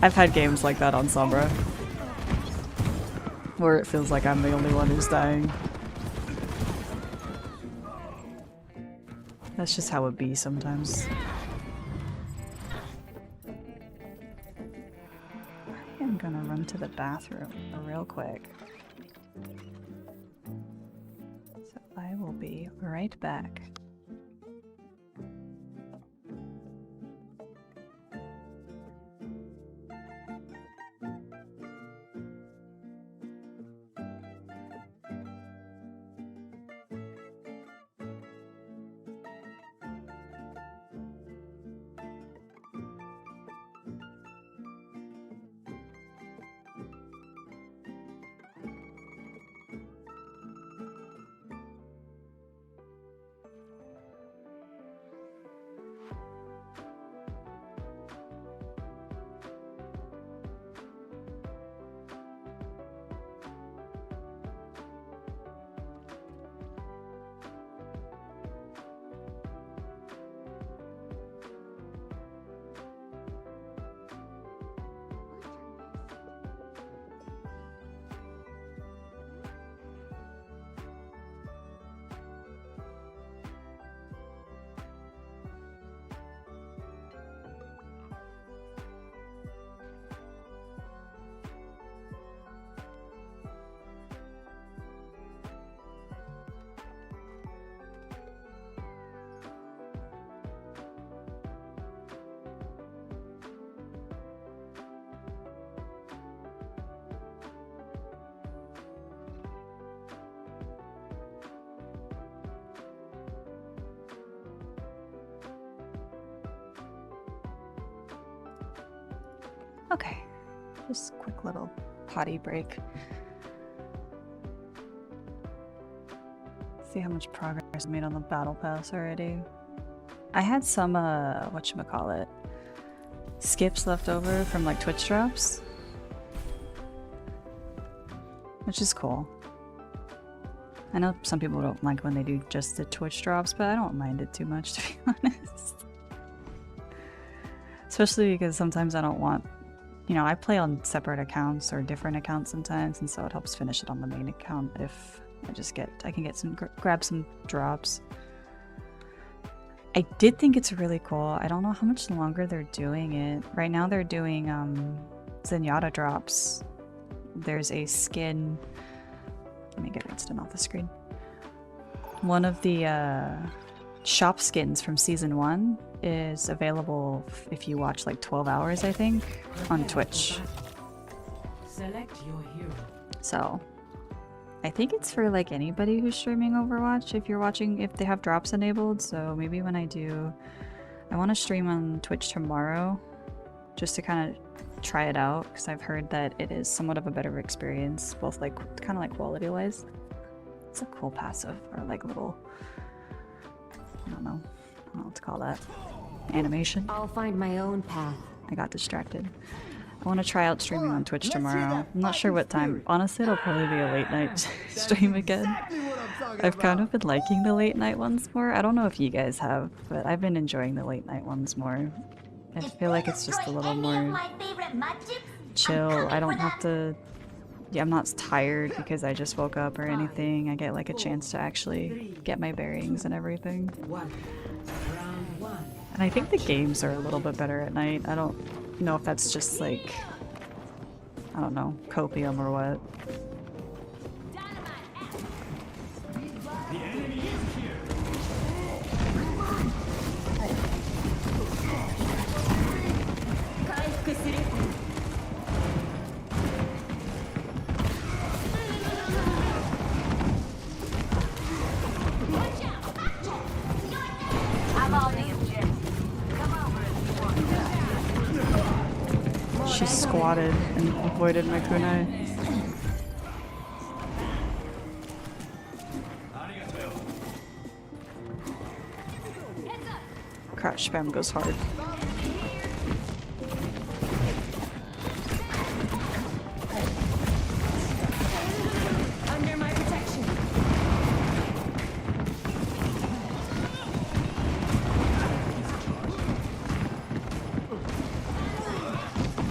Speaker 1: I've had games like that on Sombra. Where it feels like I'm the only one who's dying. That's just how it be sometimes. I'm gonna run to the bathroom real quick. So I will be right back. Okay, just a quick little potty break. See how much progress I made on the battle pass already. I had some whatchamacallit, skips left over from like Twitch drops, which is cool. I know some people don't like when they do just the Twitch drops, but I don't mind it too much, to be honest. Especially because sometimes I don't want, you know, I play on separate accounts or different accounts sometimes, and so it helps finish it on the main account if I can get some, grab some drops. I did think it's really cool. I don't know how much longer they're doing it. Right now they're doing Zenyatta drops. There's a skin. Let me get Winston off the screen. One of the shop skins from season 1 is available if you watch like 12 hours, I think, on Twitch.
Speaker 8: Select your hero.
Speaker 1: So I think it's for like anybody who's streaming Overwatch if you're watching, if they have drops enabled. So maybe when I want to stream on Twitch tomorrow just to kind of try it out, because I've heard that it is somewhat of a better experience, both like kind of like quality wise. It's a cool passive, or like little, I don't know what to call that. animation.
Speaker 5: I'll find my own path.
Speaker 1: I got distracted. I want to try out streaming on Twitch tomorrow. I'm not sure what time. Honestly, it'll probably be a late night stream again. I've kind of been liking the late night ones more. I don't know if you guys have, but I've been enjoying the late night ones more. I feel like it's just a little more chill. I don't have to... Yeah, I'm not tired because I just woke up or anything. I get like a chance to actually get my bearings and everything. And I think the games are a little bit better at night. I don't know if that's just like, I don't know, copium or what. She squatted and avoided my kunai. Crouch spam goes hard.
Speaker 5: Under my protection.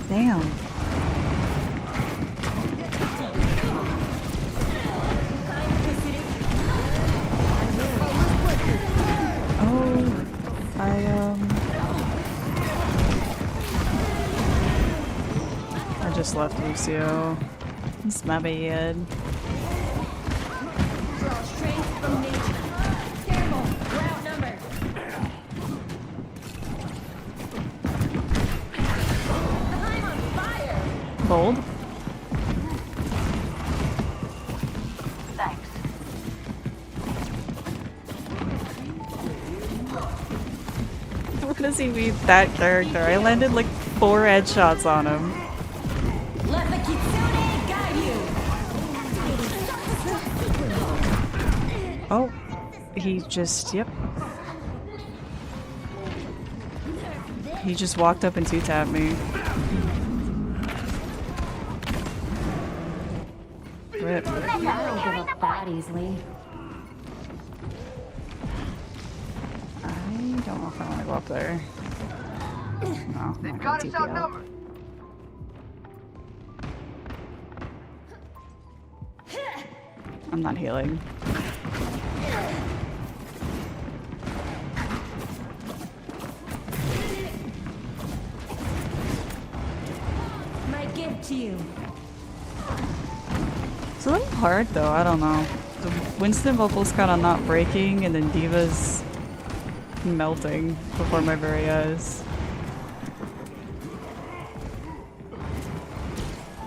Speaker 1: Damn. Oh, I just left Lucio. He's my bad.
Speaker 5: Draw strength from nature. Careful, we're outnumbered. I'm on fire.
Speaker 1: Bold.
Speaker 7: Thanks.
Speaker 1: What does he mean, that character? I landed like 4 headshots on him.
Speaker 5: Let the Kitsune guide you.
Speaker 1: Oh, he just, yep. He just walked up and 2-tapped me. Rip.
Speaker 5: I don't give up that easily.
Speaker 1: I don't know if I want to go up there. No, I'm not gonna TP out. I'm not healing.
Speaker 5: My gift to you.
Speaker 1: It's a little hard though, I don't know. The Winston bubble's kind of not breaking and then Diva's melting before my very eyes.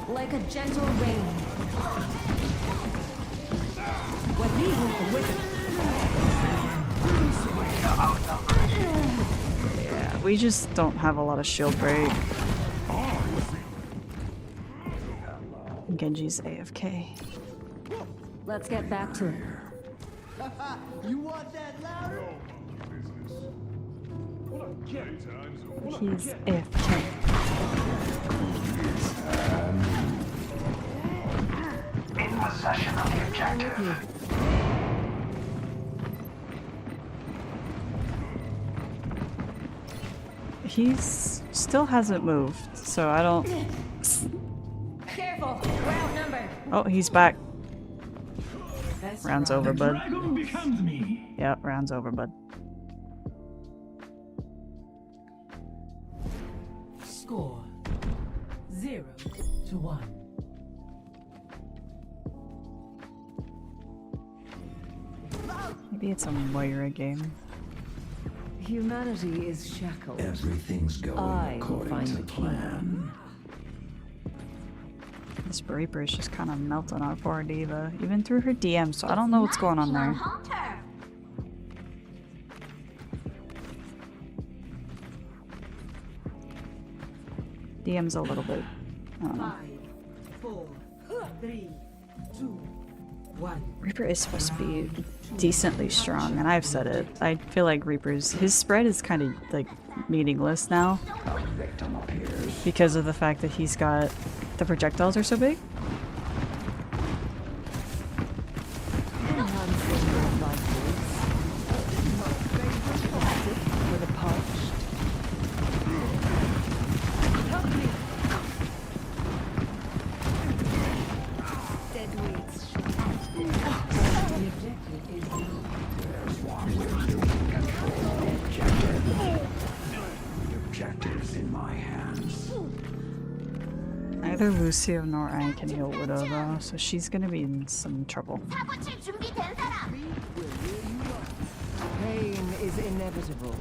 Speaker 5: Like a gentle rain.
Speaker 1: Yeah, we just don't have a lot of shield break. Genji's AFK.
Speaker 5: Let's get back to it.
Speaker 2: You want that louder?
Speaker 1: He's AFK.
Speaker 4: In possession of the objective.
Speaker 1: He's still hasn't moved, so I don't...
Speaker 5: Careful, we're outnumbered.
Speaker 1: Oh, he's back. Round's over, bud.
Speaker 6: Dragon becomes me.
Speaker 1: Yep, round's over, bud.
Speaker 8: Score 0-1.
Speaker 1: Maybe it's a Moira game.
Speaker 3: Humanity is shackled.
Speaker 6: Everything's going
Speaker 3: I
Speaker 6: according
Speaker 3: find
Speaker 6: to
Speaker 3: the
Speaker 6: plan.
Speaker 1: This Reaper is just kind of melting on poor Diva, even through her DM, so I don't know what's going on there. DM's a little bit, I don't know.
Speaker 8: 5, 4, 3, 2, 1.
Speaker 1: Reaper is supposed to be decently strong, and I've said it. I feel like Reaper's his spread is kind of like meaningless now because of the fact that he's got the projectiles are so big. Neither Lucio nor I can heal Widow though, so she's gonna be in some trouble.
Speaker 2: Pain is inevitable.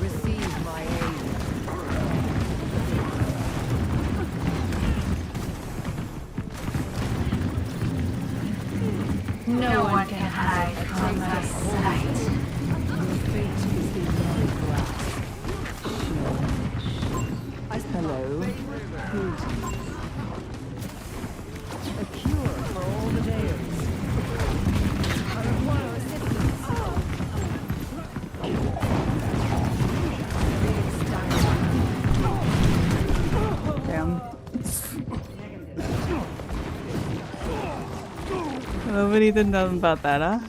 Speaker 2: Receive my aid.
Speaker 5: No one can hide from my sight.
Speaker 2: Your fate is in my grasp. Hello. A cure for all the days. I require assistance.
Speaker 1: Damn. Nobody did nothing about that, huh?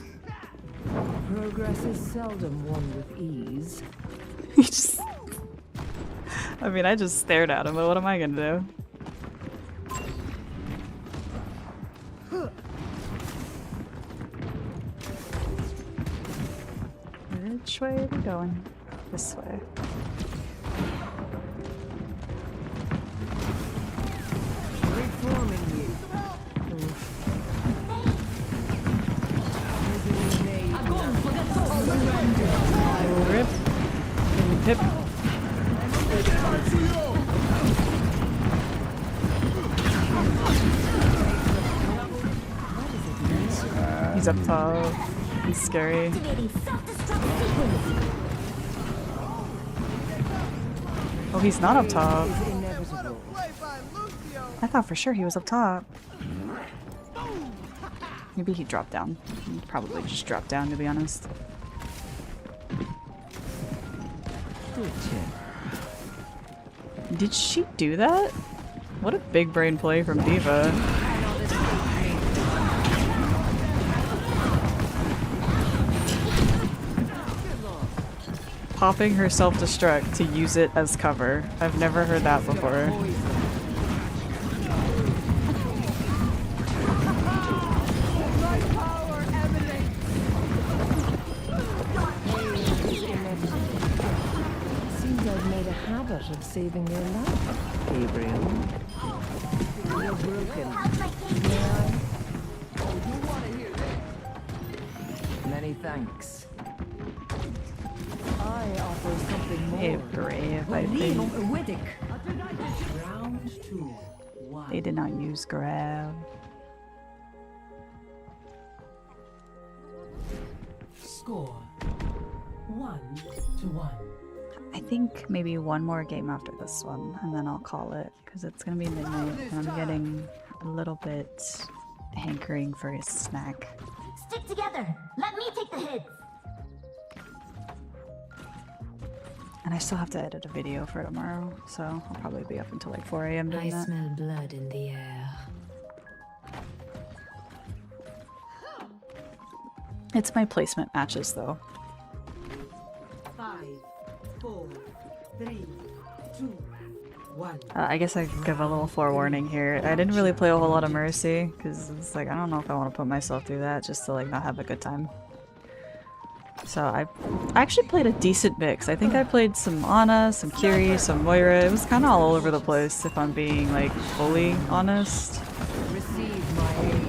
Speaker 2: Progress is seldom won with ease.
Speaker 1: He just... I mean, I just stared at him, but what am I gonna do? Which way are we going? This way.
Speaker 2: Reforming you.
Speaker 1: Rip. Hip. He's up top. He's scary. Oh, he's not up top. I thought for sure he was up top. Maybe he dropped down. He probably just dropped down, to be honest. Did she do that? What a big brain play from Diva. Popping her self-destruct to use it as cover. I've never heard that before.
Speaker 2: Of saving your life, Gabriel. You're broken. Many thanks. I offer something more.
Speaker 1: Hey, brave, I think.
Speaker 8: Round 2. 1.
Speaker 1: They did not use grab.
Speaker 8: Score 1-1.
Speaker 1: I think maybe one more game after this one, and then I'll call it, because it's gonna be midnight, and I'm getting a little bit hankering for a snack.
Speaker 5: Stick together. Let me take the hits.
Speaker 1: And I still have to edit a video for tomorrow, so I'll probably be up until like 4 AM doing that.
Speaker 5: smell blood in the air.
Speaker 1: It's my placement matches, though.
Speaker 8: 5, 4, 3, 2, 1.
Speaker 1: I guess I could give a little forewarning here. I didn't really play a whole lot of Mercy, because it's like, I don't know if I want to put myself through that just to like not have a good time. So I actually played a decent mix. I think I played some Ana, some Kiri, some Moira. It was kind of all over the place, if I'm being like fully honest.
Speaker 2: Receive my aid.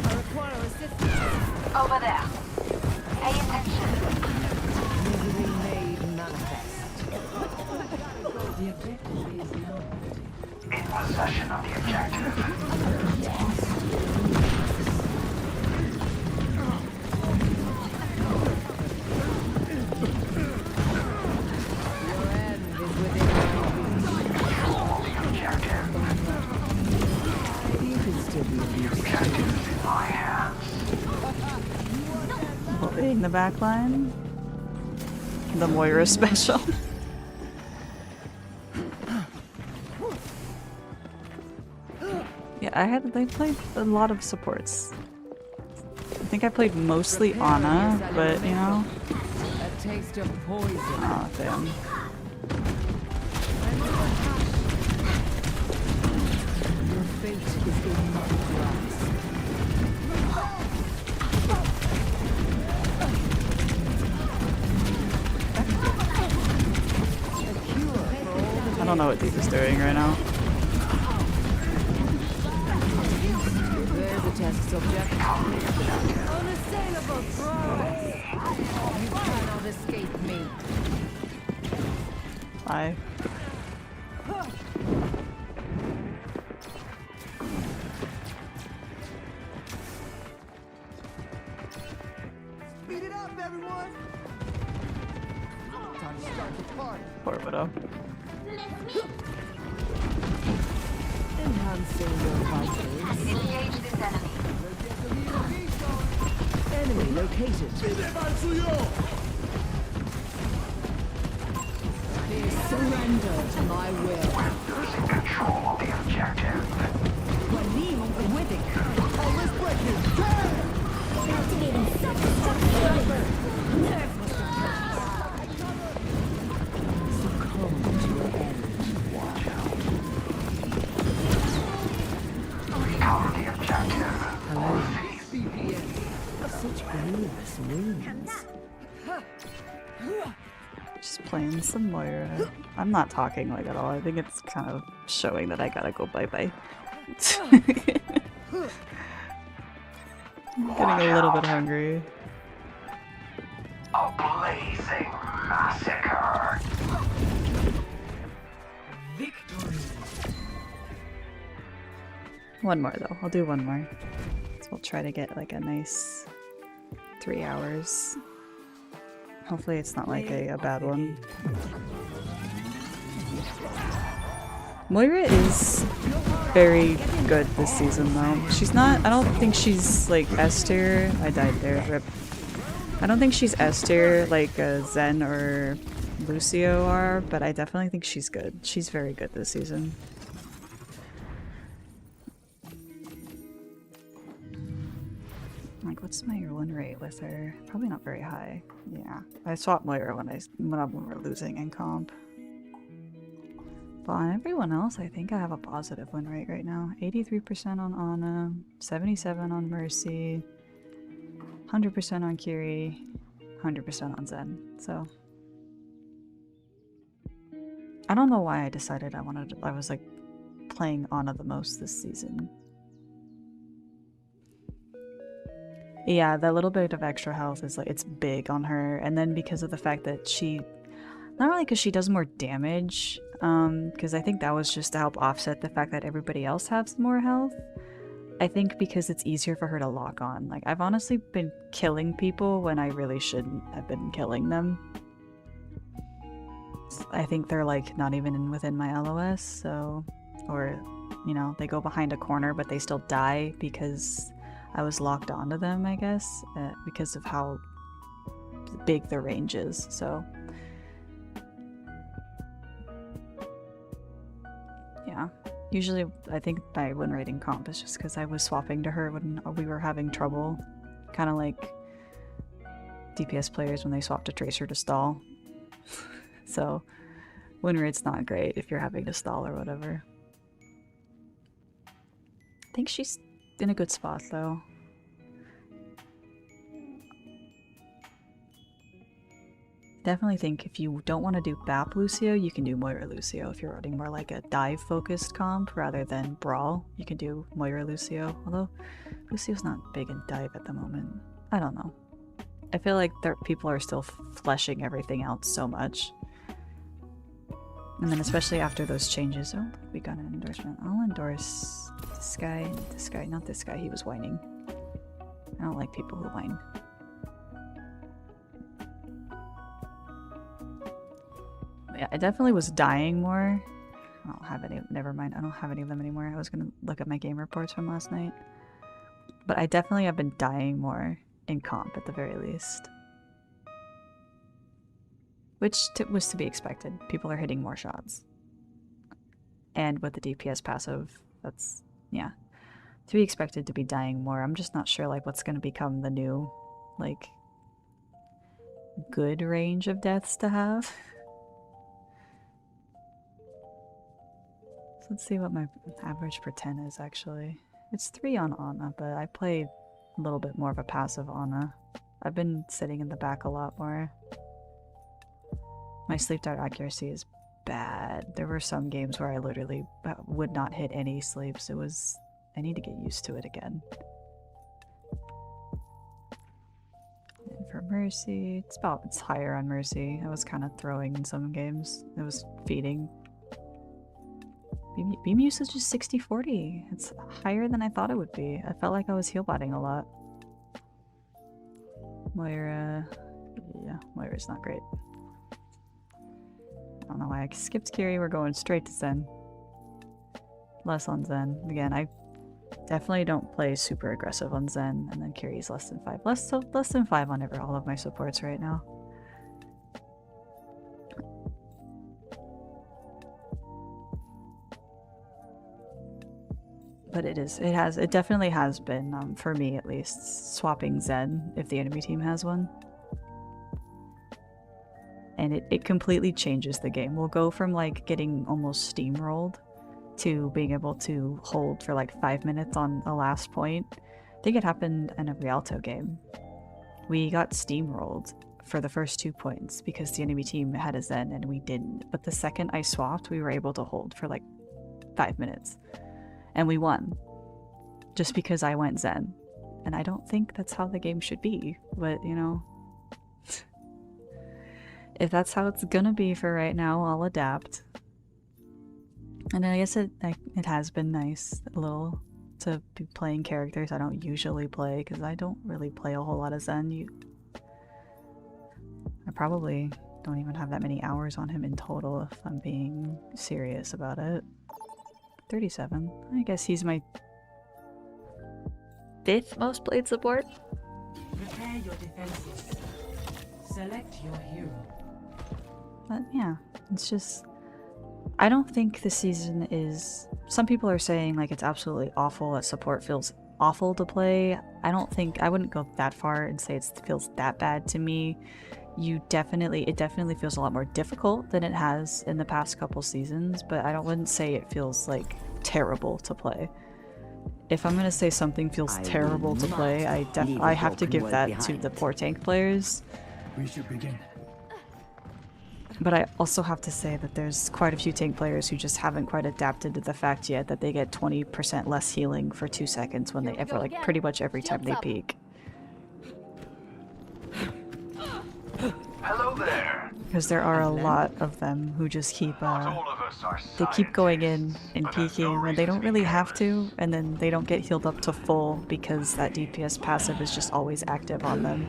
Speaker 2: I require assistance.
Speaker 7: Over there. Pay attention.
Speaker 2: Misery made manifest.
Speaker 8: The objective is now
Speaker 4: In possession of the objective.
Speaker 1: in the back line. The Moira special. Yeah, I played a lot of supports. I think I played mostly Ana, but you know.
Speaker 2: A taste of poison.
Speaker 1: Oh damn.
Speaker 2: Your fate is in my grasp.
Speaker 1: I don't know what Deep is doing right now.
Speaker 2: There's a test subject. Unassailable prowess. You cannot escape me.
Speaker 1: Bye.
Speaker 2: Speed it up, everyone! Time to start the party.
Speaker 1: Poor Widow.
Speaker 2: Enhancing your vitals.
Speaker 7: Engage this enemy.
Speaker 2: Enemy located. Surrender to my will.
Speaker 4: Losing control of the objective.
Speaker 2: With it. Always breaking.
Speaker 5: Activating self-destruct driver.
Speaker 2: Succumb to your end.
Speaker 4: Watch out. Recover the objective.
Speaker 2: Hello. Such glorious wings.
Speaker 1: Just playing some Moira. I'm not talking like at all. I think it's kind of showing that I gotta go bye-bye. I'm getting a little bit hungry.
Speaker 4: A blazing massacre.
Speaker 1: One more though. I'll do one more. So we'll try to get like a nice 3 hours. Hopefully it's not like a bad one. Moira is very good this season though. She's not, I don't think she's like S tier. I died there, rip. I don't think she's S tier like Zen or Lucio are, but I definitely think she's good. She's very good this season. Like, what's my win rate with her? Probably not very high. Yeah, I swapped Moira when we were losing in comp. But on everyone else, I think I have a positive win rate right now. 83% on Ana, 77 on Mercy, 100% on Kiri, 100% on Zen. So I don't know why I decided I was like playing Ana the most this season. Yeah, that little bit of extra health is like, it's big on her. And then because of the fact that not really because she does more damage, because I think that was just to help offset the fact that everybody else has more health. I think because it's easier for her to lock on. Like, I've honestly been killing people when I really shouldn't have been killing them. I think they're like not even within my LOS, so, or, you know, they go behind a corner but they still die because I was locked onto them, I guess, because of how big the range is, so. Yeah. Usually, I think my win rate in comp is just because I was swapping to her when we were having trouble. Kind of like DPS players when they swap to Tracer to stall. So, win rate's not great if you're having to stall or whatever. I think she's in a good spot though. Definitely think if you don't want to do BAP Lucio, you can do Moira Lucio. If you're running more like a dive focused comp rather than brawl, you can do Moira Lucio. Although Lucio's not big in dive at the moment. I don't know. I feel like people are still fleshing everything out so much. And then especially after those changes, oh, we got an endorsement. I'll endorse this guy, not this guy, he was whining. I don't like people who whine. Yeah, I definitely was dying more. I don't have any, never mind, I don't have any of them anymore. I was gonna look at my game reports from last night. But I definitely have been dying more in comp at the very least. which was to be expected. People are hitting more shots. And with the DPS passive, that's, yeah, to be expected to be dying more. I'm just not sure like what's going to become the new, like, good range of deaths to have. So let's see what my average per 10 is actually. It's 3 on Ana, but I play a little bit more of a passive Ana. I've been sitting in the back a lot more. My sleep dart accuracy is bad. There were some games where I literally would not hit any sleeps. It was... I need to get used to it again. And for Mercy, it's higher on Mercy. I was kind of throwing in some games. It was feeding. Beam usage is 60-40. It's higher than I thought it would be. I felt like I was heal botting a lot. Moira... yeah, Moira's not great. I don't know why I skipped Kiri. We're going straight to Zen. Less on Zen. Again, I definitely don't play super aggressive on Zen, and then Kiri's less than 5. Less than 5 on all of my supports right now. But it definitely has been, for me at least, swapping Zen if the enemy team has one. And it completely changes the game. We'll go from like getting almost steamrolled to being able to hold for like 5 minutes on a last point. I think it happened in a Rialto game. We got steamrolled for the first 2 points because the enemy team had a Zen and we didn't. But the second I swapped, we were able to hold for like 5 minutes. And we won. Just because I went Zen. And I don't think that's how the game should be. But, you know... if that's how it's gonna be for right now, I'll adapt. And I guess it has been nice a little to be playing characters I don't usually play, because I don't really play a whole lot of Zen. I probably don't even have that many hours on him in total if I'm being serious about it. 37. I guess he's my 5th most played support.
Speaker 8: Prepare your defenses. Select your hero.
Speaker 1: But yeah, it's just... I don't think this season is... Some people are saying like it's absolutely awful, that support feels awful to play. I wouldn't go that far and say it feels that bad to me. It definitely feels a lot more difficult than it has in the past couple seasons, but I wouldn't say it feels like terrible to play. If I'm gonna say something feels terrible to play, I have to give that to the poor tank players.
Speaker 6: We should begin.
Speaker 1: But I also have to say that there's quite a few tank players who just haven't quite adapted to the fact yet that they get 20% less healing for 2 seconds when pretty much every time they peek.
Speaker 4: Hello there.
Speaker 1: Because there are a lot of them who just keep they keep going in and peeking when they don't really have to, and then they don't get healed up to full because that DPS passive is just always active on them.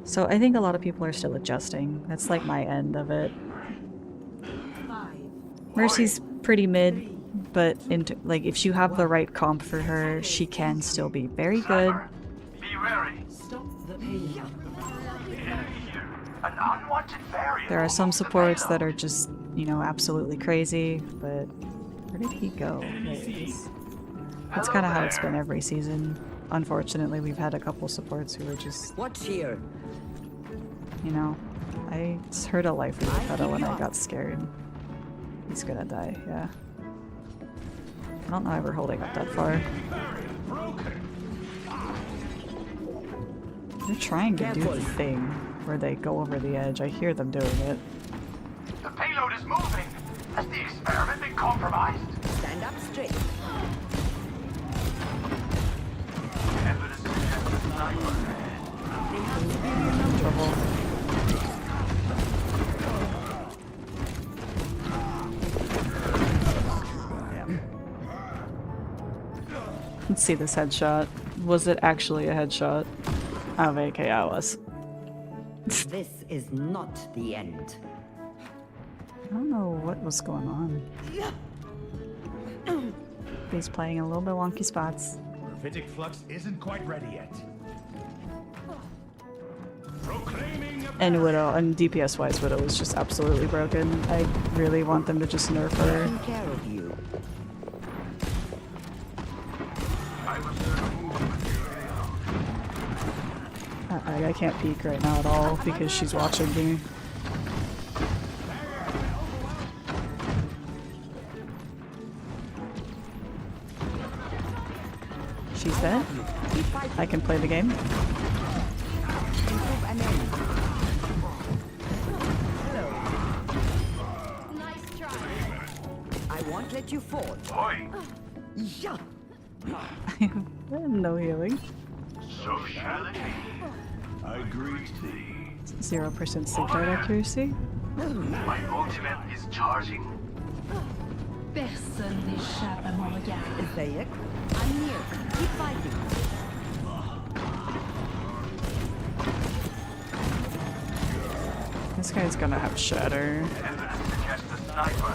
Speaker 1: So I think a lot of people are still adjusting. That's like my end of it. Mercy's pretty mid, but like if you have the right comp for her, she can still be very good.
Speaker 4: Be wary.
Speaker 8: Stop the pain.
Speaker 4: An unwanted variable.
Speaker 1: There are some supports that are just, you know, absolutely crazy, but where did he go? There he is. That's kind of how it's been every season. Unfortunately, we've had a couple supports who are just...
Speaker 3: What's here?
Speaker 1: You know, I just heard a life reset when I got scared. He's gonna die, yeah. I don't know why we're holding up that far. They're trying to do the thing where they go over the edge. I hear them doing it.
Speaker 4: The payload is moving. Has the experiment been compromised?
Speaker 3: Stand up straight.
Speaker 4: Evidence suggests a sniper.
Speaker 1: Trouble. Let's see this headshot. Was it actually a headshot? Oh, okay, I was.
Speaker 3: This is not the end.
Speaker 1: I don't know what was going on. He's playing a little bit wonky spots.
Speaker 6: Prophetic flux isn't quite ready yet. Proclaiming a
Speaker 1: And Widow, and DPS-wise, Widow is just absolutely broken. I really want them to just nerf her.
Speaker 3: Taking care of you.
Speaker 1: I can't peek right now at all because she's watching me. She's dead. I can play the game.
Speaker 5: Nice try.
Speaker 3: I won't let you fall.
Speaker 4: Oi!
Speaker 3: Yeah.
Speaker 1: I have no healing.
Speaker 4: So shall it be.
Speaker 6: I greet thee.
Speaker 1: 0% sleep dart accuracy.
Speaker 4: My ultimate is charging.
Speaker 5: Personne n'échappe à mon regard.
Speaker 3: Zayek, I'm here. Keep fighting.
Speaker 1: This guy's gonna have shatter.
Speaker 4: Evidence suggests a sniper.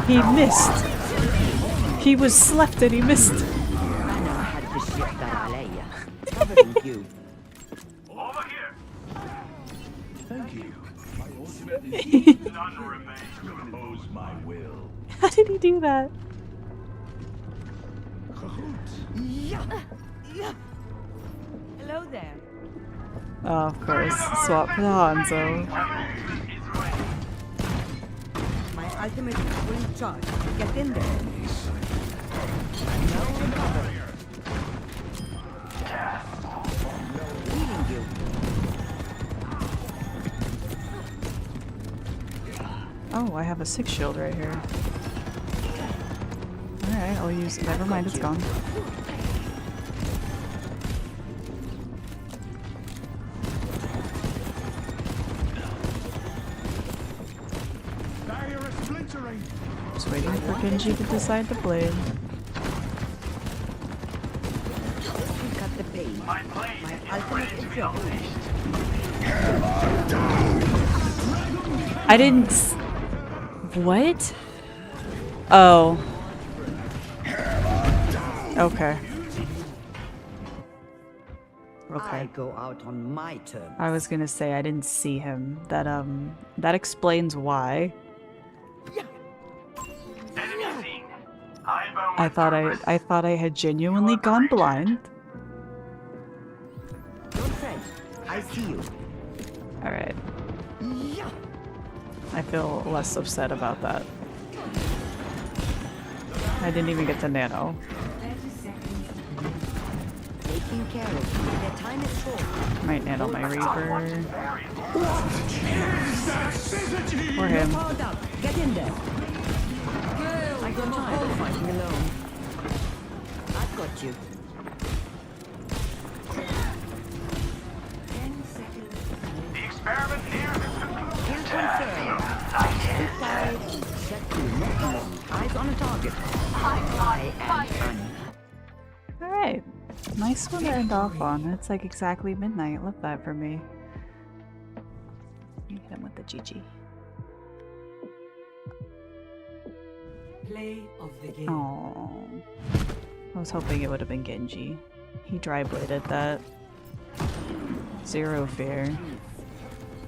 Speaker 1: He missed. He was slept and he missed.
Speaker 3: I know how to shift that alaya. Covering you.
Speaker 4: Over here.
Speaker 6: Thank you. My ultimate
Speaker 4: None remains
Speaker 6: to impose my will.
Speaker 1: How did he do that?
Speaker 3: Hello there.
Speaker 1: Oh, of course. Swap for the Hanzo.
Speaker 3: My ultimate is fully charged. Get in there. No recover. Healing you.
Speaker 1: Oh, I have a 6 shield right here. Alright, I'll use it. Never mind, it's gone. Just waiting for Genji to decide to blade.
Speaker 3: Cut the pain. My ultimate is yours.
Speaker 1: I didn't what? Oh. Okay.
Speaker 3: I
Speaker 1: Okay.
Speaker 3: go out on my terms.
Speaker 1: I was gonna say I didn't see him. That explains why.
Speaker 4: Enemy seen. Highbound
Speaker 1: I thought I had genuinely gone blind.
Speaker 3: Don't fret. I see you.
Speaker 1: Alright. I feel less upset about that. I didn't even get to nano.
Speaker 3: Taking care of you. Their time is short.
Speaker 1: Might nano my Reaper. Or him.
Speaker 3: Powered up. Get in there. I got tired of fighting alone. I've got you.
Speaker 4: The experiment here.
Speaker 3: Kill confirmed. Inside. Check you. Not alone. Eyes on a target. I am done.
Speaker 1: Alright. Nice one to end off on. It's like exactly midnight. Love that for me. Hit him with the GG.
Speaker 8: Play of the game.
Speaker 1: Oh, I was hoping it would have been Genji. He dry bladed that. Zero fear.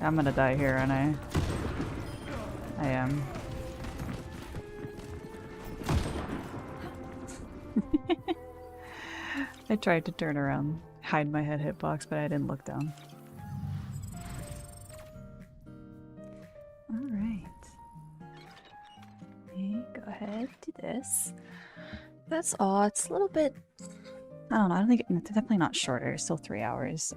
Speaker 1: I'm gonna die here, aren't I? I am. I tried to turn around, hide my head hitbox, but I didn't look down. Alright. Go ahead, do this. That's all. It's a little bit... I don't know, I don't think... It's definitely not shorter. It's still 3 hours.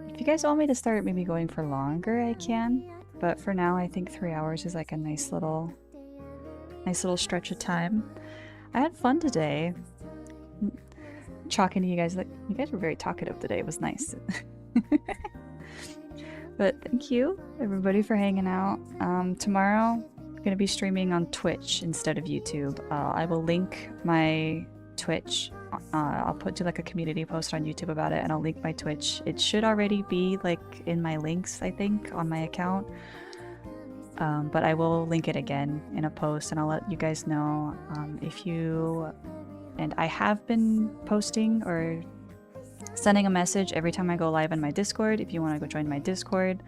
Speaker 1: If you guys want me to start maybe going for longer, I can. But for now, I think 3 hours is like a nice little stretch of time. I had fun today. Talking to you guys. Like, you guys were very talkative today. It was nice. But thank you, everybody, for hanging out. Tomorrow, I'm going to be streaming on Twitch instead of YouTube. I will link my Twitch. I'll do like a community post on YouTube about it, and I'll link my Twitch. It should already be like in my links, I think, on my account. But I will link it again in a post, and I'll let you guys know if you... And I have been posting or sending a message every time I go live on my Discord. If you want to go join my Discord,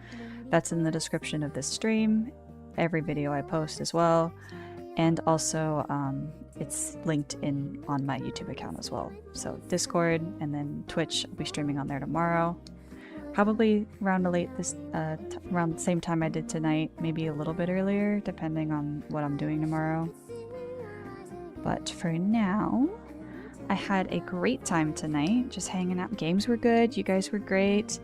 Speaker 1: that's in the description of this stream. Every video I post as well. And also it's linked in on my YouTube account as well. So Discord and then Twitch, I'll be streaming on there tomorrow. Probably around around the same time I did tonight, maybe a little bit earlier, depending on what I'm doing tomorrow. But for now, I had a great time tonight, just hanging out. Games were good, you guys were great.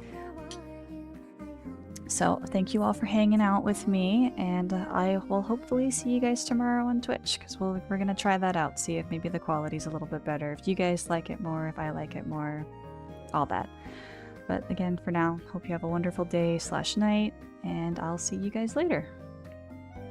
Speaker 1: So thank you all for hanging out with me, and I will hopefully see you guys tomorrow on Twitch, because we're going to try that out, see if maybe the quality's a little bit better, if you guys like it more, if I like it more, all that. But again, for now, hope you have a wonderful day/night, and I'll see you guys later.